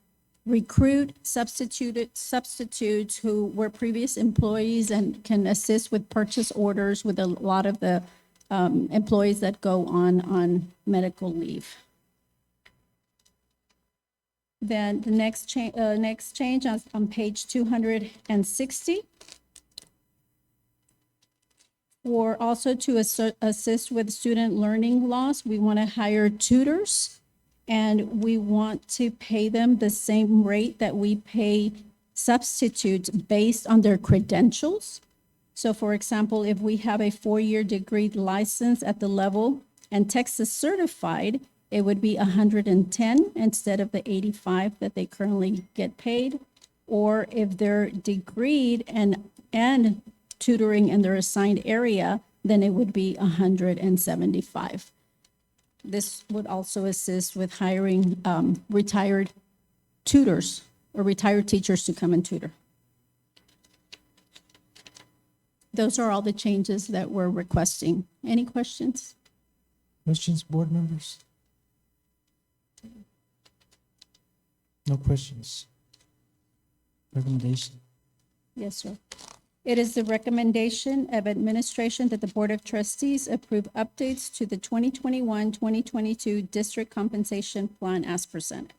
recruit substitutes who were previous employees and can assist with purchase orders with a lot of the employees that go on medical leave. Then the next change on page 260. For also to assist with student learning loss, we want to hire tutors, and we want to pay them the same rate that we pay substitutes based on their credentials. So for example, if we have a 4-year degree license at the level and Texas certified, it would be 110 instead of the 85 that they currently get paid. Or if they're degreed and tutoring in their assigned area, then it would be 175. This would also assist with hiring retired tutors or retired teachers to come and tutor. Those are all the changes that we're requesting. Any questions? Questions, board members? No questions. Recommendation. Yes, sir. It is the recommendation of administration that the Board of Trustees approve updates to the 2021-2022 district compensation plan as presented.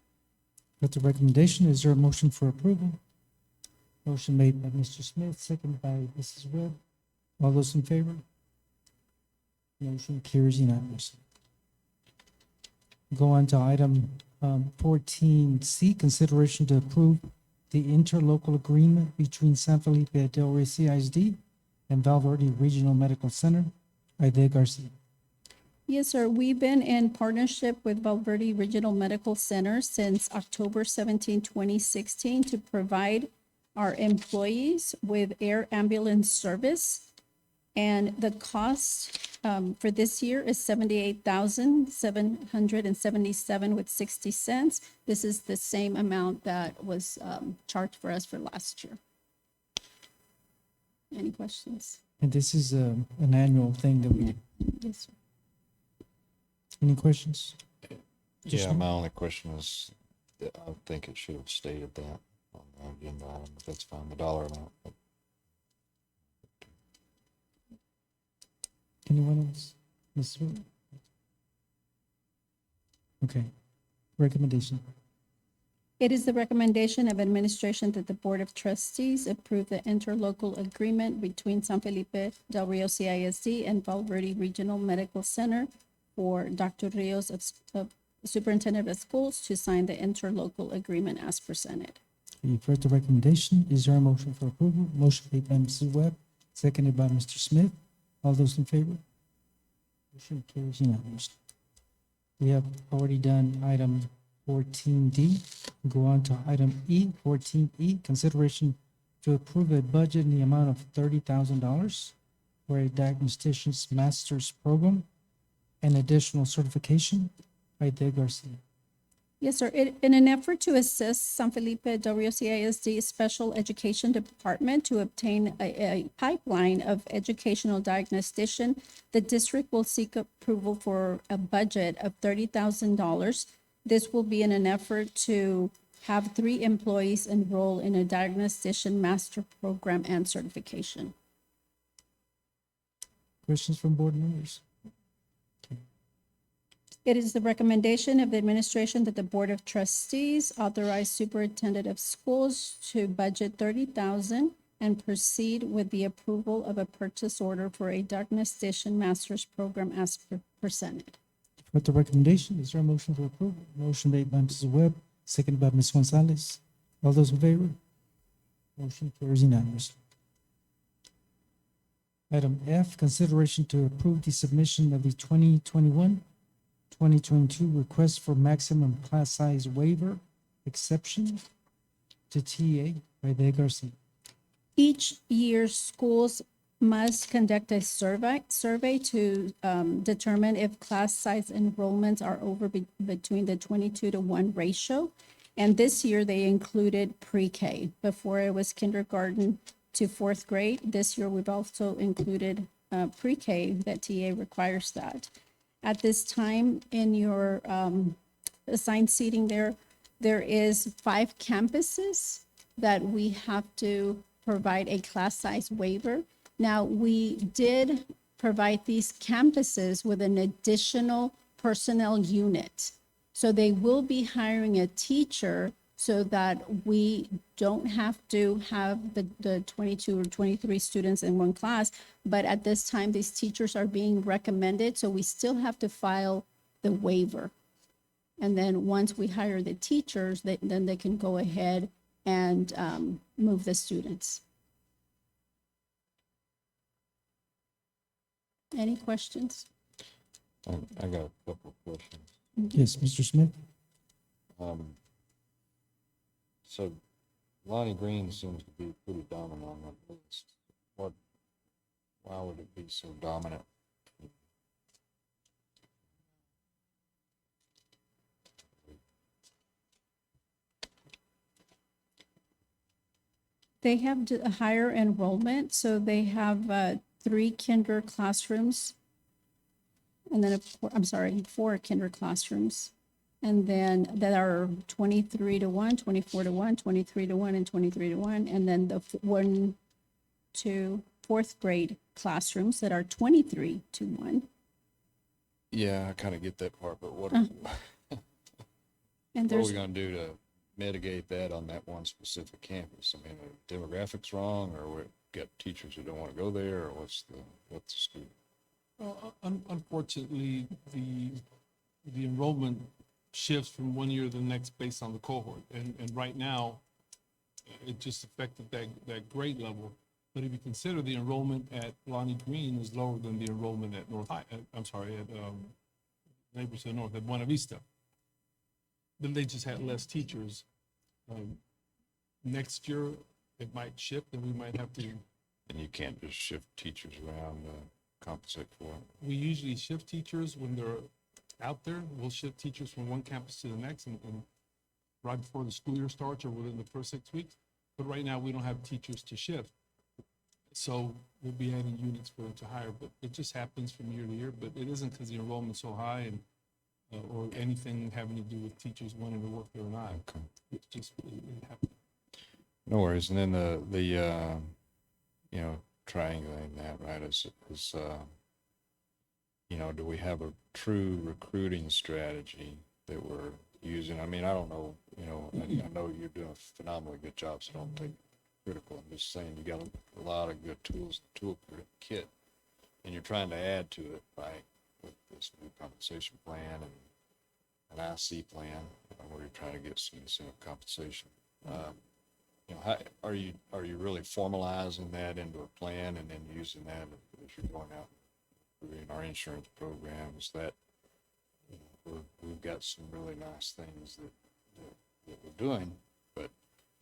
With the recommendation, is there a motion for approval? Motion made by Mr. Smith, seconded by Mrs. Webb. All those in favor? Motion carries unanimously. Go on to item 14C, consideration to approve the interlocal agreement between San Felipe Del Rey CISD and Valverde Regional Medical Center. Aide Garcia. Yes, sir. We've been in partnership with Valverde Regional Medical Center since October 17, 2016 to provide our employees with air ambulance service. And the cost for this year is $78,777.60. This is the same amount that was charged for us for last year. Any questions? And this is an annual thing that we, Yes, sir. any questions? Yeah, my only question is, that I think it should have stated that on the agenda item, but that's fine, the dollar amount. But Anyone else? Ms. Webb? Okay. Recommendation. It is the recommendation of administration that the Board of Trustees approve the interlocal agreement between San Felipe Del Rio CISD and Valverde Regional Medical Center for Dr. Rios of Superintendent of Schools to sign the interlocal agreement as presented. You've heard the recommendation. Is there a motion for approval? Motion made by Mrs. Webb, seconded by Mr. Smith. All those in favor? Motion carries unanimously. We have already done item 14D. Go on to item E, 14E, consideration to approve a budget in the amount of $30,000 for a diagnostician's master's program and additional certification by De Garcia. Yes, sir. In an effort to assist San Felipe Del Rio CISD Special Education Department to obtain a pipeline of educational diagnostician, the district will seek approval for a budget of $30,000. This will be in an effort to have 3 employees enroll in a diagnostician master program and certification. Questions from board members? It is the recommendation of the administration that the Board of Trustees authorize Superintendent of Schools to budget $30,000 and proceed with the approval of a purchase order for a diagnostician master's program as presented. With the recommendation, is there a motion for approval? Motion made by Mrs. Webb, seconded by Ms. Gonzalez. All those in favor? Motion carries unanimously. Item F, consideration to approve the submission of the 2021-2022 request for maximum class size waiver exception to TA by De Garcia. Each year, schools must conduct a survey to determine if class size enrollments are over between the 22-to-1 ratio. And this year, they included pre-K. Before it was kindergarten to 4th grade. This year, we've also included pre-K, that TA requires that. At this time, in your assigned seating there is 5 campuses that we have to provide a class size waiver. Now, we did provide these campuses with an additional personnel unit. So they will be hiring a teacher so that we don't have to have the 22 or 23 students in one class. But at this time, these teachers are being recommended, so we still have to file the waiver. And then once we hire the teachers, then they can go ahead and move the students. Any questions? I got a couple of questions. Yes, Mr. Smith? So Lonnie Green seems to be pretty dominant on that list. Why would it be so dominant? They have a higher enrollment, so they have 3 kinder classrooms. And then, 4 kinder classrooms. And then that are 23-to-1, 24-to-1, 23-to-1, and 23-to-1. And then the 1 to 4th grade classrooms that are 23-to-1. Yeah, I kind of get that part, but what And are we there's, going to do to mitigate that on that one specific campus? I mean, are demographics wrong, or we got teachers who don't want to go there, or what's the scoop? Unfortunately, the enrollment shifts from one year to the next based on the cohort. And right now, it just affected that grade level. But if you consider the enrollment at Lonnie Green is lower than the enrollment at neighbors to the north, at Buena Vista. Then they just had less teachers. Next year, it might shift and we might have to. And you can't just shift teachers around to compensate for it. We usually shift teachers when they're out there. We'll shift teachers from one campus to the next and right before the school year starts or within the first 6 weeks. But right now, we don't have teachers to shift. So we'll be adding units for them to hire, but it just happens from year to year. But it isn't because the enrollment's so high and or anything having to do with teachers wanting to work there or not. Okay. It's just, it happens. No worries. And then the triangulating that, right, is do we have a true recruiting strategy that we're using. I mean, I don't know, you know, I know you're doing a phenomenally good job, so don't take it critical. I'm just saying you got a lot of good tools, toolkit, and you're trying to add to it, right? With this new compensation plan and an IC plan, where you're trying to get some incentive compensation. You know, how, are you really formalizing that into a plan and then using that as you're going out in our insurance programs? That, you know, we've got some really nice things that we're doing, but,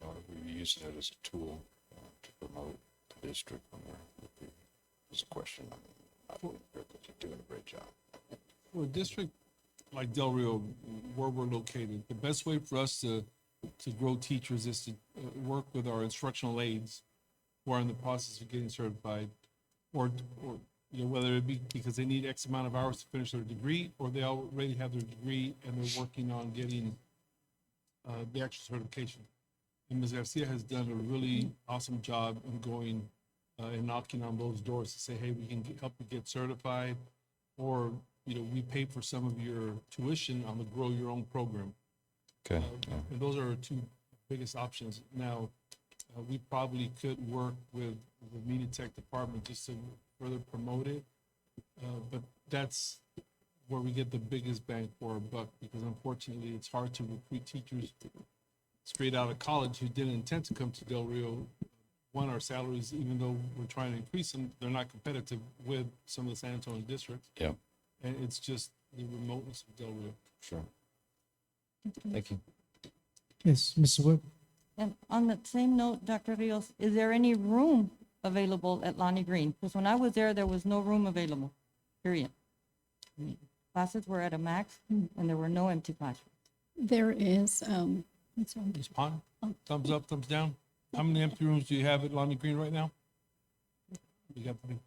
you know, we're using it as a tool to promote the district when we're, there's a question. I mean, I think you're doing a great job. For a district like Del Rio, where we're located, the best way for us to grow teachers is to work with our instructional aides who are in the process of getting certified, or you know, whether it be because they need X amount of hours to finish their degree, or they already have their degree and they're working on getting the actual certification. And Ms. Garcia has done a really awesome job in going and knocking on those doors to say, hey, we can help you get certified, or, you know, we pay for some of your tuition on the Grow Your Own program. Okay. And those are our two biggest options. Now, we probably could work with the media tech department just to further promote it. But that's where we get the biggest bang for our buck, because unfortunately it's hard to recruit teachers straight out of college who didn't intend to come to Del Rio. One, our salaries, even though we're trying to increase them, they're not competitive with some of the San Antonio districts. Yeah. And it's just the remoteness of Del Rio. Sure. Thank you. Yes, Mrs. Webb? And on that same note, Dr. Rios, is there any room available at Lonnie Green? Because when I was there was no room available, period. Classes were at a max and there were no empty classrooms. There is, it's on- Ms. Pond, thumbs up, thumbs down. How many empty rooms do you have at Lonnie Green right now? You got three.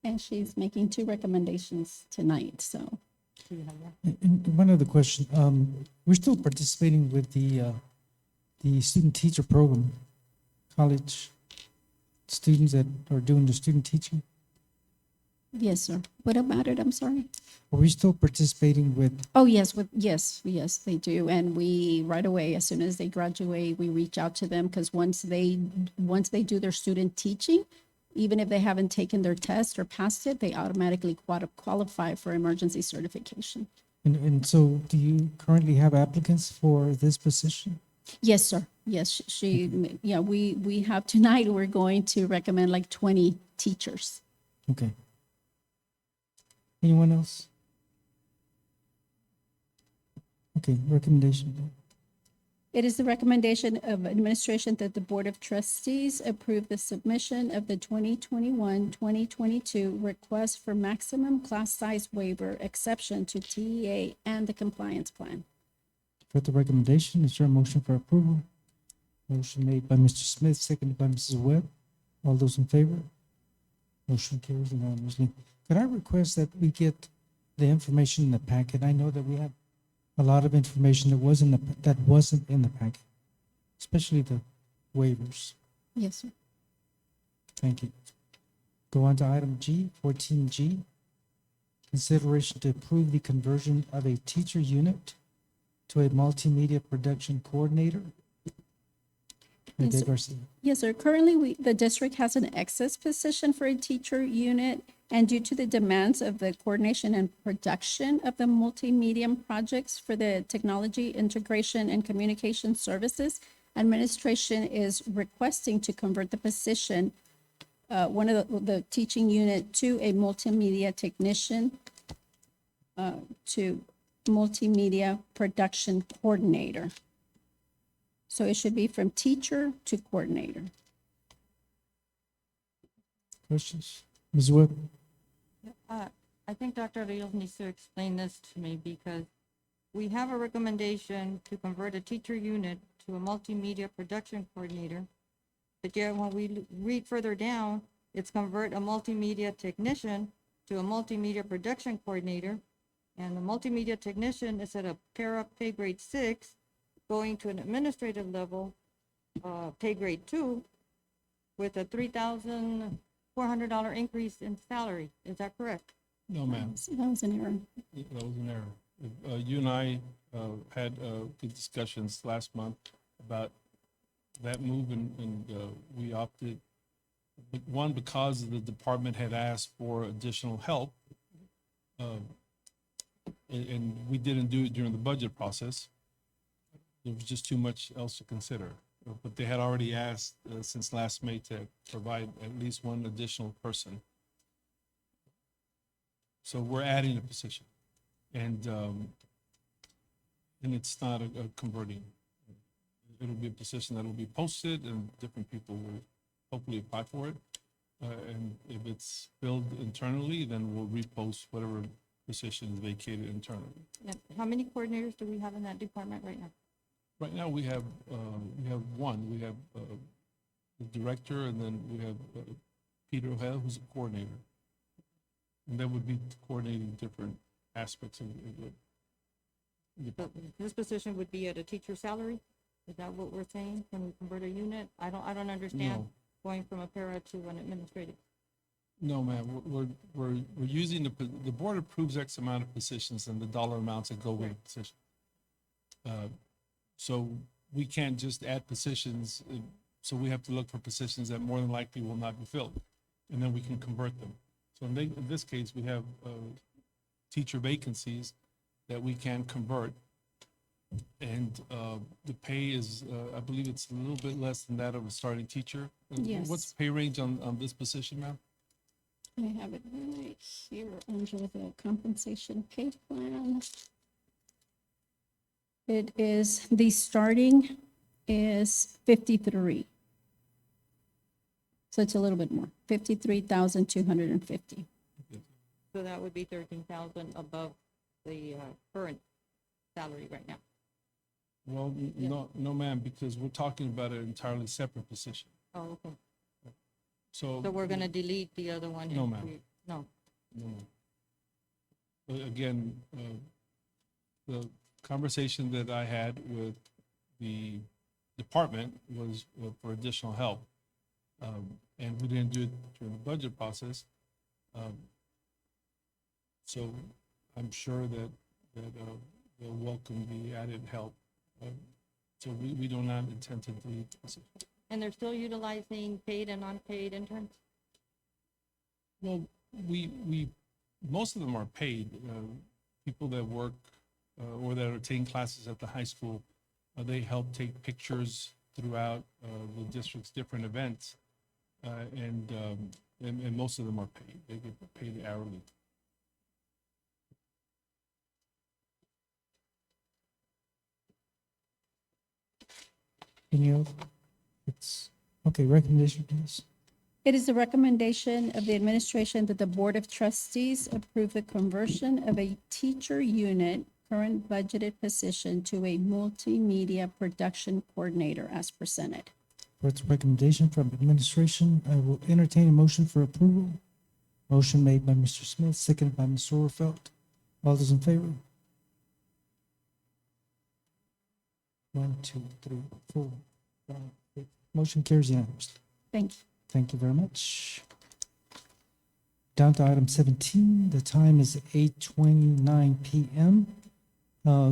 and she's making 2 recommendations tonight, so. And one other question, we're still participating with the student teacher program, college students that are doing the student teaching. Yes, sir. What about it? I'm sorry. Are we still participating with, Oh, yes, yes, they do. And we, right away, as soon as they graduate, we reach out to them, because once they do their student teaching, even if they haven't taken their test or passed it, they automatically qualify for emergency certification. and so do you currently have applicants for this position? Yes, sir. Yes, yeah, we have tonight, we're going to recommend like 20 teachers. Okay. Anyone else? Okay, recommendation. It is the recommendation of administration that the Board of Trustees approve the submission of the 2021-2022 request for maximum class size waiver exception to TEA and the compliance plan. For the recommendation, is there a motion for approval? Motion made by Mr. Smith, seconded by Mrs. Webb. All those in favor? Motion carries unanimously. Could I request that we get the information in the packet? I know that we have a lot of information that wasn't in the packet, especially the waivers. Yes, sir. Thank you. Go on to item G, 14G. Consideration to approve the conversion of a teacher unit to a multimedia production coordinator. Yes, Ms. sir. Garcia. Yes, sir. Currently, the district has an excess position for a teacher unit, and due to the demands of the coordination and production of the multimedia projects for the technology integration and communication services, administration is requesting to convert the position, one of the teaching unit, to a multimedia technician, to multimedia production coordinator. So it should be from teacher to coordinator. Questions? Ms. Webb? I think Dr. Rios needs to explain this to me, because we have a recommendation to convert a teacher unit to a multimedia production coordinator. But yet when we read further down, it's convert a multimedia technician to a multimedia production coordinator. And the multimedia technician is at a para pay grade 6, going to an administrative level, pay grade 2, with a $3,400 increase in salary. Is that correct? No, ma'am. That was an error. That was an error. You and I had good discussions last month about that move, and we opted, one, because the department had asked for additional help, and we didn't do it during the budget process. There was just too much else to consider. But they had already asked since last May to provide at least one additional person. So we're adding a position, and it's not a converting. It'll be a position that will be posted, and different people will hopefully apply for it. And if it's filled internally, then we'll repost whatever position is vacated internally. Yeah. How many coordinators do we have in that department right now? Right now, we have one. We have the director, and then we have Peter O'Hell, who's a coordinator. And that would be coordinating different aspects of it. So this position would be at a teacher salary? Is that what we're saying? Can we convert a unit? I don't understand No. going from a para to an administrative. No, ma'am, we're using the board approves X amount of positions and the dollar amounts that go with the position. So we can't just add positions, so we have to look for positions that more than likely will not be filled, and then we can convert them. So in this case, we have teacher vacancies that we can convert, and the pay is, I believe it's a little bit less than that of a starting teacher. Yes. What's the pay range on this position, ma'am? I have it right here under the compensation pay plan. It is, the starting is 53. So it's a little bit more, 53,250. So that would be 13,000 above the current salary right now. Well, no, ma'am, because we're talking about an entirely separate position. Oh, okay. So So we're gonna delete the other one? No, if ma'am. No. No. Again, the conversation that I had with the department was for additional help. And we didn't do it during the budget process. So I'm sure that they'll welcome the added help. So we do not intend to delete the position. And they're still utilizing paid and unpaid interns? Well, we most of them are paid. People that work or that are taking classes at the high school, they help take pictures throughout the district's different events, and most of them are paid. They get paid hourly. Any other? It's, okay, recommendation, please. It is the recommendation of the administration that the Board of Trustees approve the conversion of a teacher unit current budgeted position to a multimedia production coordinator as presented. For its recommendation from administration, I will entertain a motion for approval. Motion made by Mr. Smith, seconded by Ms. Orfeld. All those in favor? 1, 2, 3, 4, 5, 6. Motion carries unanimously. Thank you. Thank you very much. Down to item 17, the time is 8:29 p.m.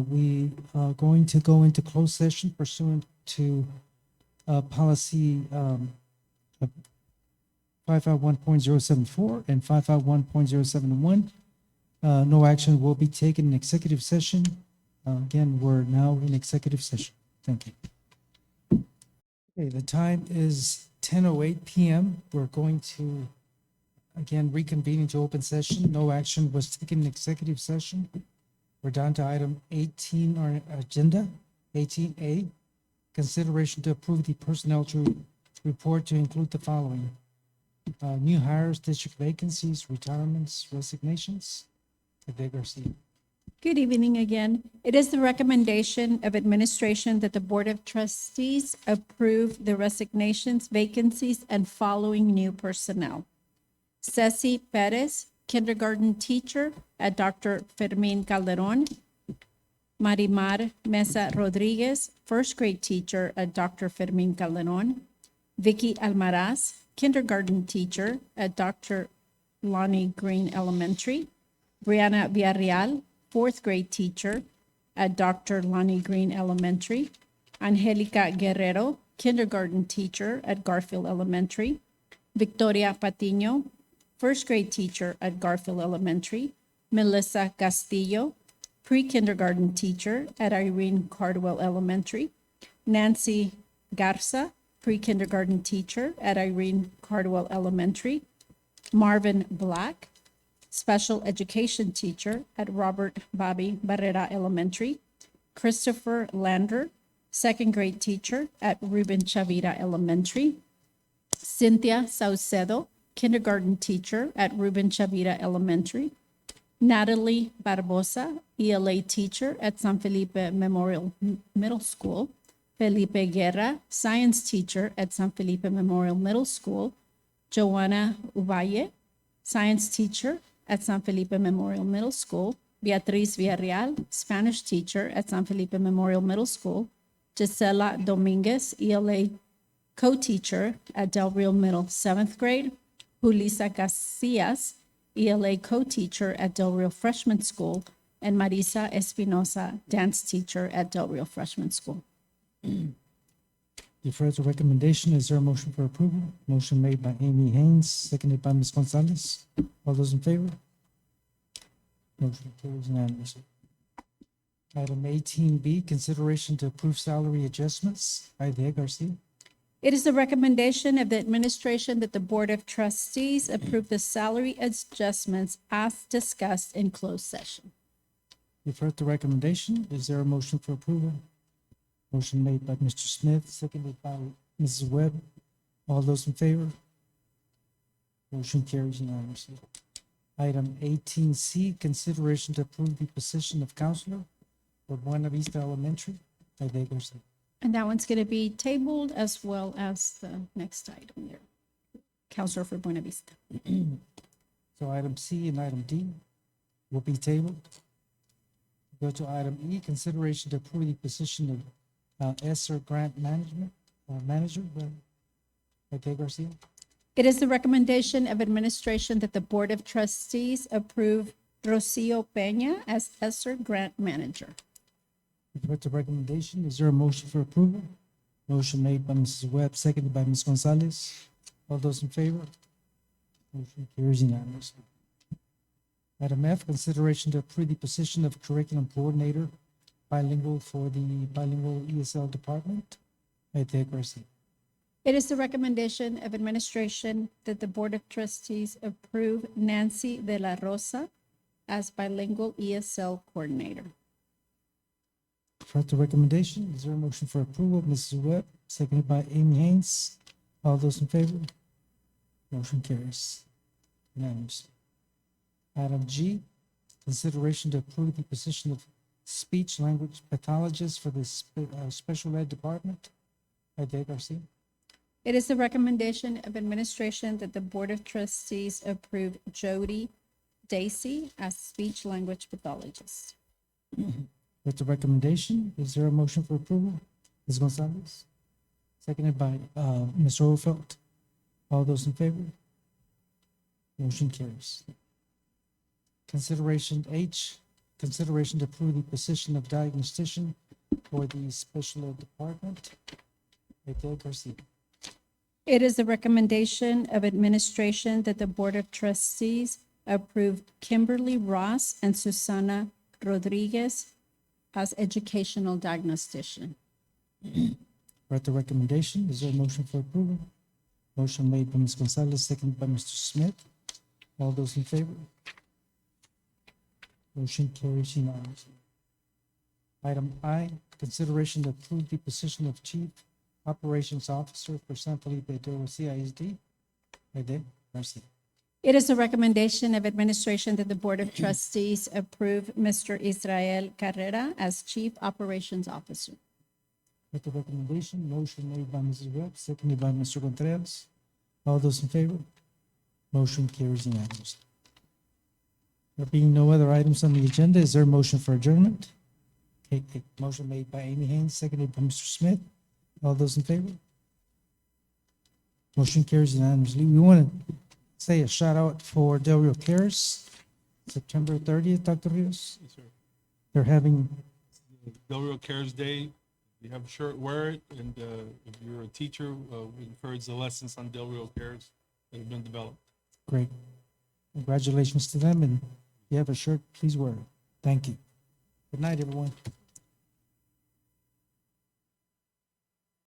We are going to go into closed session pursuant to policy 551.074 and 551.071. No action will be taken in executive session. Again, we're now in executive session. Thank you. Okay, the time is 10:08 p.m. We're going to, again, reconvene into open session. No action was taken in executive session. We're down to item 18 on our agenda, 18A. Consideration to approve the personnel report to include the following. New hires, district vacancies, retirements, resignations. Ede Garcia. Good evening again. It is the recommendation of administration that the Board of Trustees approve the resignations, vacancies, and following new personnel. Ceci Perez, kindergarten teacher at Dr. Fermin Calderon. Marimar Mesa Rodriguez, first grade teacher at Dr. Fermin Calderon. Vicky Almaraz, kindergarten teacher at Dr. Lonnie Green Elementary. Brianna Villarreal, fourth grade teacher at Dr. Lonnie Green Elementary. Angelica Guerrero, kindergarten teacher at Garfield Elementary. Victoria Patiño, first grade teacher at Garfield Elementary. Melissa Castillo, pre-kindergarten teacher at Irene Cardwell Elementary. Nancy Garza, pre-kindergarten teacher at Irene Cardwell Elementary. Marvin Black, special education teacher at Robert Bobby Barrera Elementary. Christopher Lander, second grade teacher at Ruben Chavira Elementary. Cynthia Saucedo, kindergarten teacher at Ruben Chavira Elementary. Natalie Barbosa, ELA teacher at San Felipe Memorial Middle School. Felipe Guerra, science teacher at San Felipe Memorial Middle School. Joanna Uvalle, science teacher at San Felipe Memorial Middle School. Beatriz Villarreal, Spanish teacher at San Felipe Memorial Middle School. Gisela Dominguez, ELA co-teacher at Del Rio Middle 7th grade. Julissa Casillas, ELA co-teacher at Del Rio Freshman School. And Marisa Espinosa, dance teacher at Del Rio Freshman School. You've heard the recommendation. Is there a motion for approval? Motion made by Amy Haynes, seconded by Ms. Gonzalez. All those in favor? Motion carries unanimously. Item 18B, consideration to approve salary adjustments. Aide Garcia. It is the recommendation of the administration that the Board of Trustees approve the salary adjustments as discussed in closed session. You've heard the recommendation. Is there a motion for approval? Motion made by Mr. Smith, seconded by Mrs. Webb. All those in favor? Motion carries unanimously. Item 18C, consideration to approve the position of counselor for Buena Vista Elementary. Aide Garcia. And that one's going to be tabled as well as the next item there. Counselor for Buena Vista. So item C and item D will be tabled. Go to item E, consideration to approve the position of ESSER Grant Management Manager. Aide Garcia. It is the recommendation of administration that the Board of Trustees approve Rocio Peña as ESSER Grant Manager. You've heard the recommendation. Is there a motion for approval? Motion made by Mrs. Webb, seconded by Ms. Gonzalez. All those in favor? Motion carries unanimously. Item F, consideration to approve the position of curriculum coordinator bilingual for the bilingual ESL department. Aide Garcia. It is the recommendation of administration that the Board of Trustees approve Nancy De La Rosa as bilingual ESL coordinator. You've heard the recommendation. Is there a motion for approval? Mrs. Webb, seconded by Amy Haynes. All those in favor? Motion carries unanimously. Item G, consideration to approve the position of speech language pathologist for the special ed department. Aide Garcia. It is the recommendation of administration that the Board of Trustees approve Jody Dacey as speech language pathologist. With the recommendation, is there a motion for approval? Ms. Gonzalez, seconded by Ms. Overfelt. All those in favor? Motion carries. Consideration H, consideration to approve the position of diagnostician for the special ed department. Aide Garcia. It is the recommendation of administration that the Board of Trustees approve Kimberly Ross and Susana Rodriguez as educational diagnostician. At the recommendation, is there a motion for approval? Motion made by Ms. Gonzalez, seconded by Mr. Smith. All those in favor? Motion carries unanimously. Item I, consideration to approve the position of Chief Operations Officer for San Felipe Del CISD. Aide Garcia. It is a recommendation of administration that the Board of Trustees approve Mr. Israel Carrera as Chief Operations Officer. With the recommendation, motion made by Mrs. Webb, seconded by Mr. Contreras. All those in favor? Motion carries unanimously. There being no other items on the agenda, is there a motion for adjournment? Okay, motion made by Amy Haynes, seconded by Mr. Smith. All those in favor? Motion carries unanimously. We want to say a shout out for Del Rio Cares, September 30th, Dr. Rios. Yes, sir. They're having, Del Rio Cares Day. If you have a shirt, wear it. And if you're a teacher, we encourage the lessons on Del Rio Cares that have been developed. great. Congratulations to them, and if you have a shirt, please wear it. Thank you. Good night, everyone.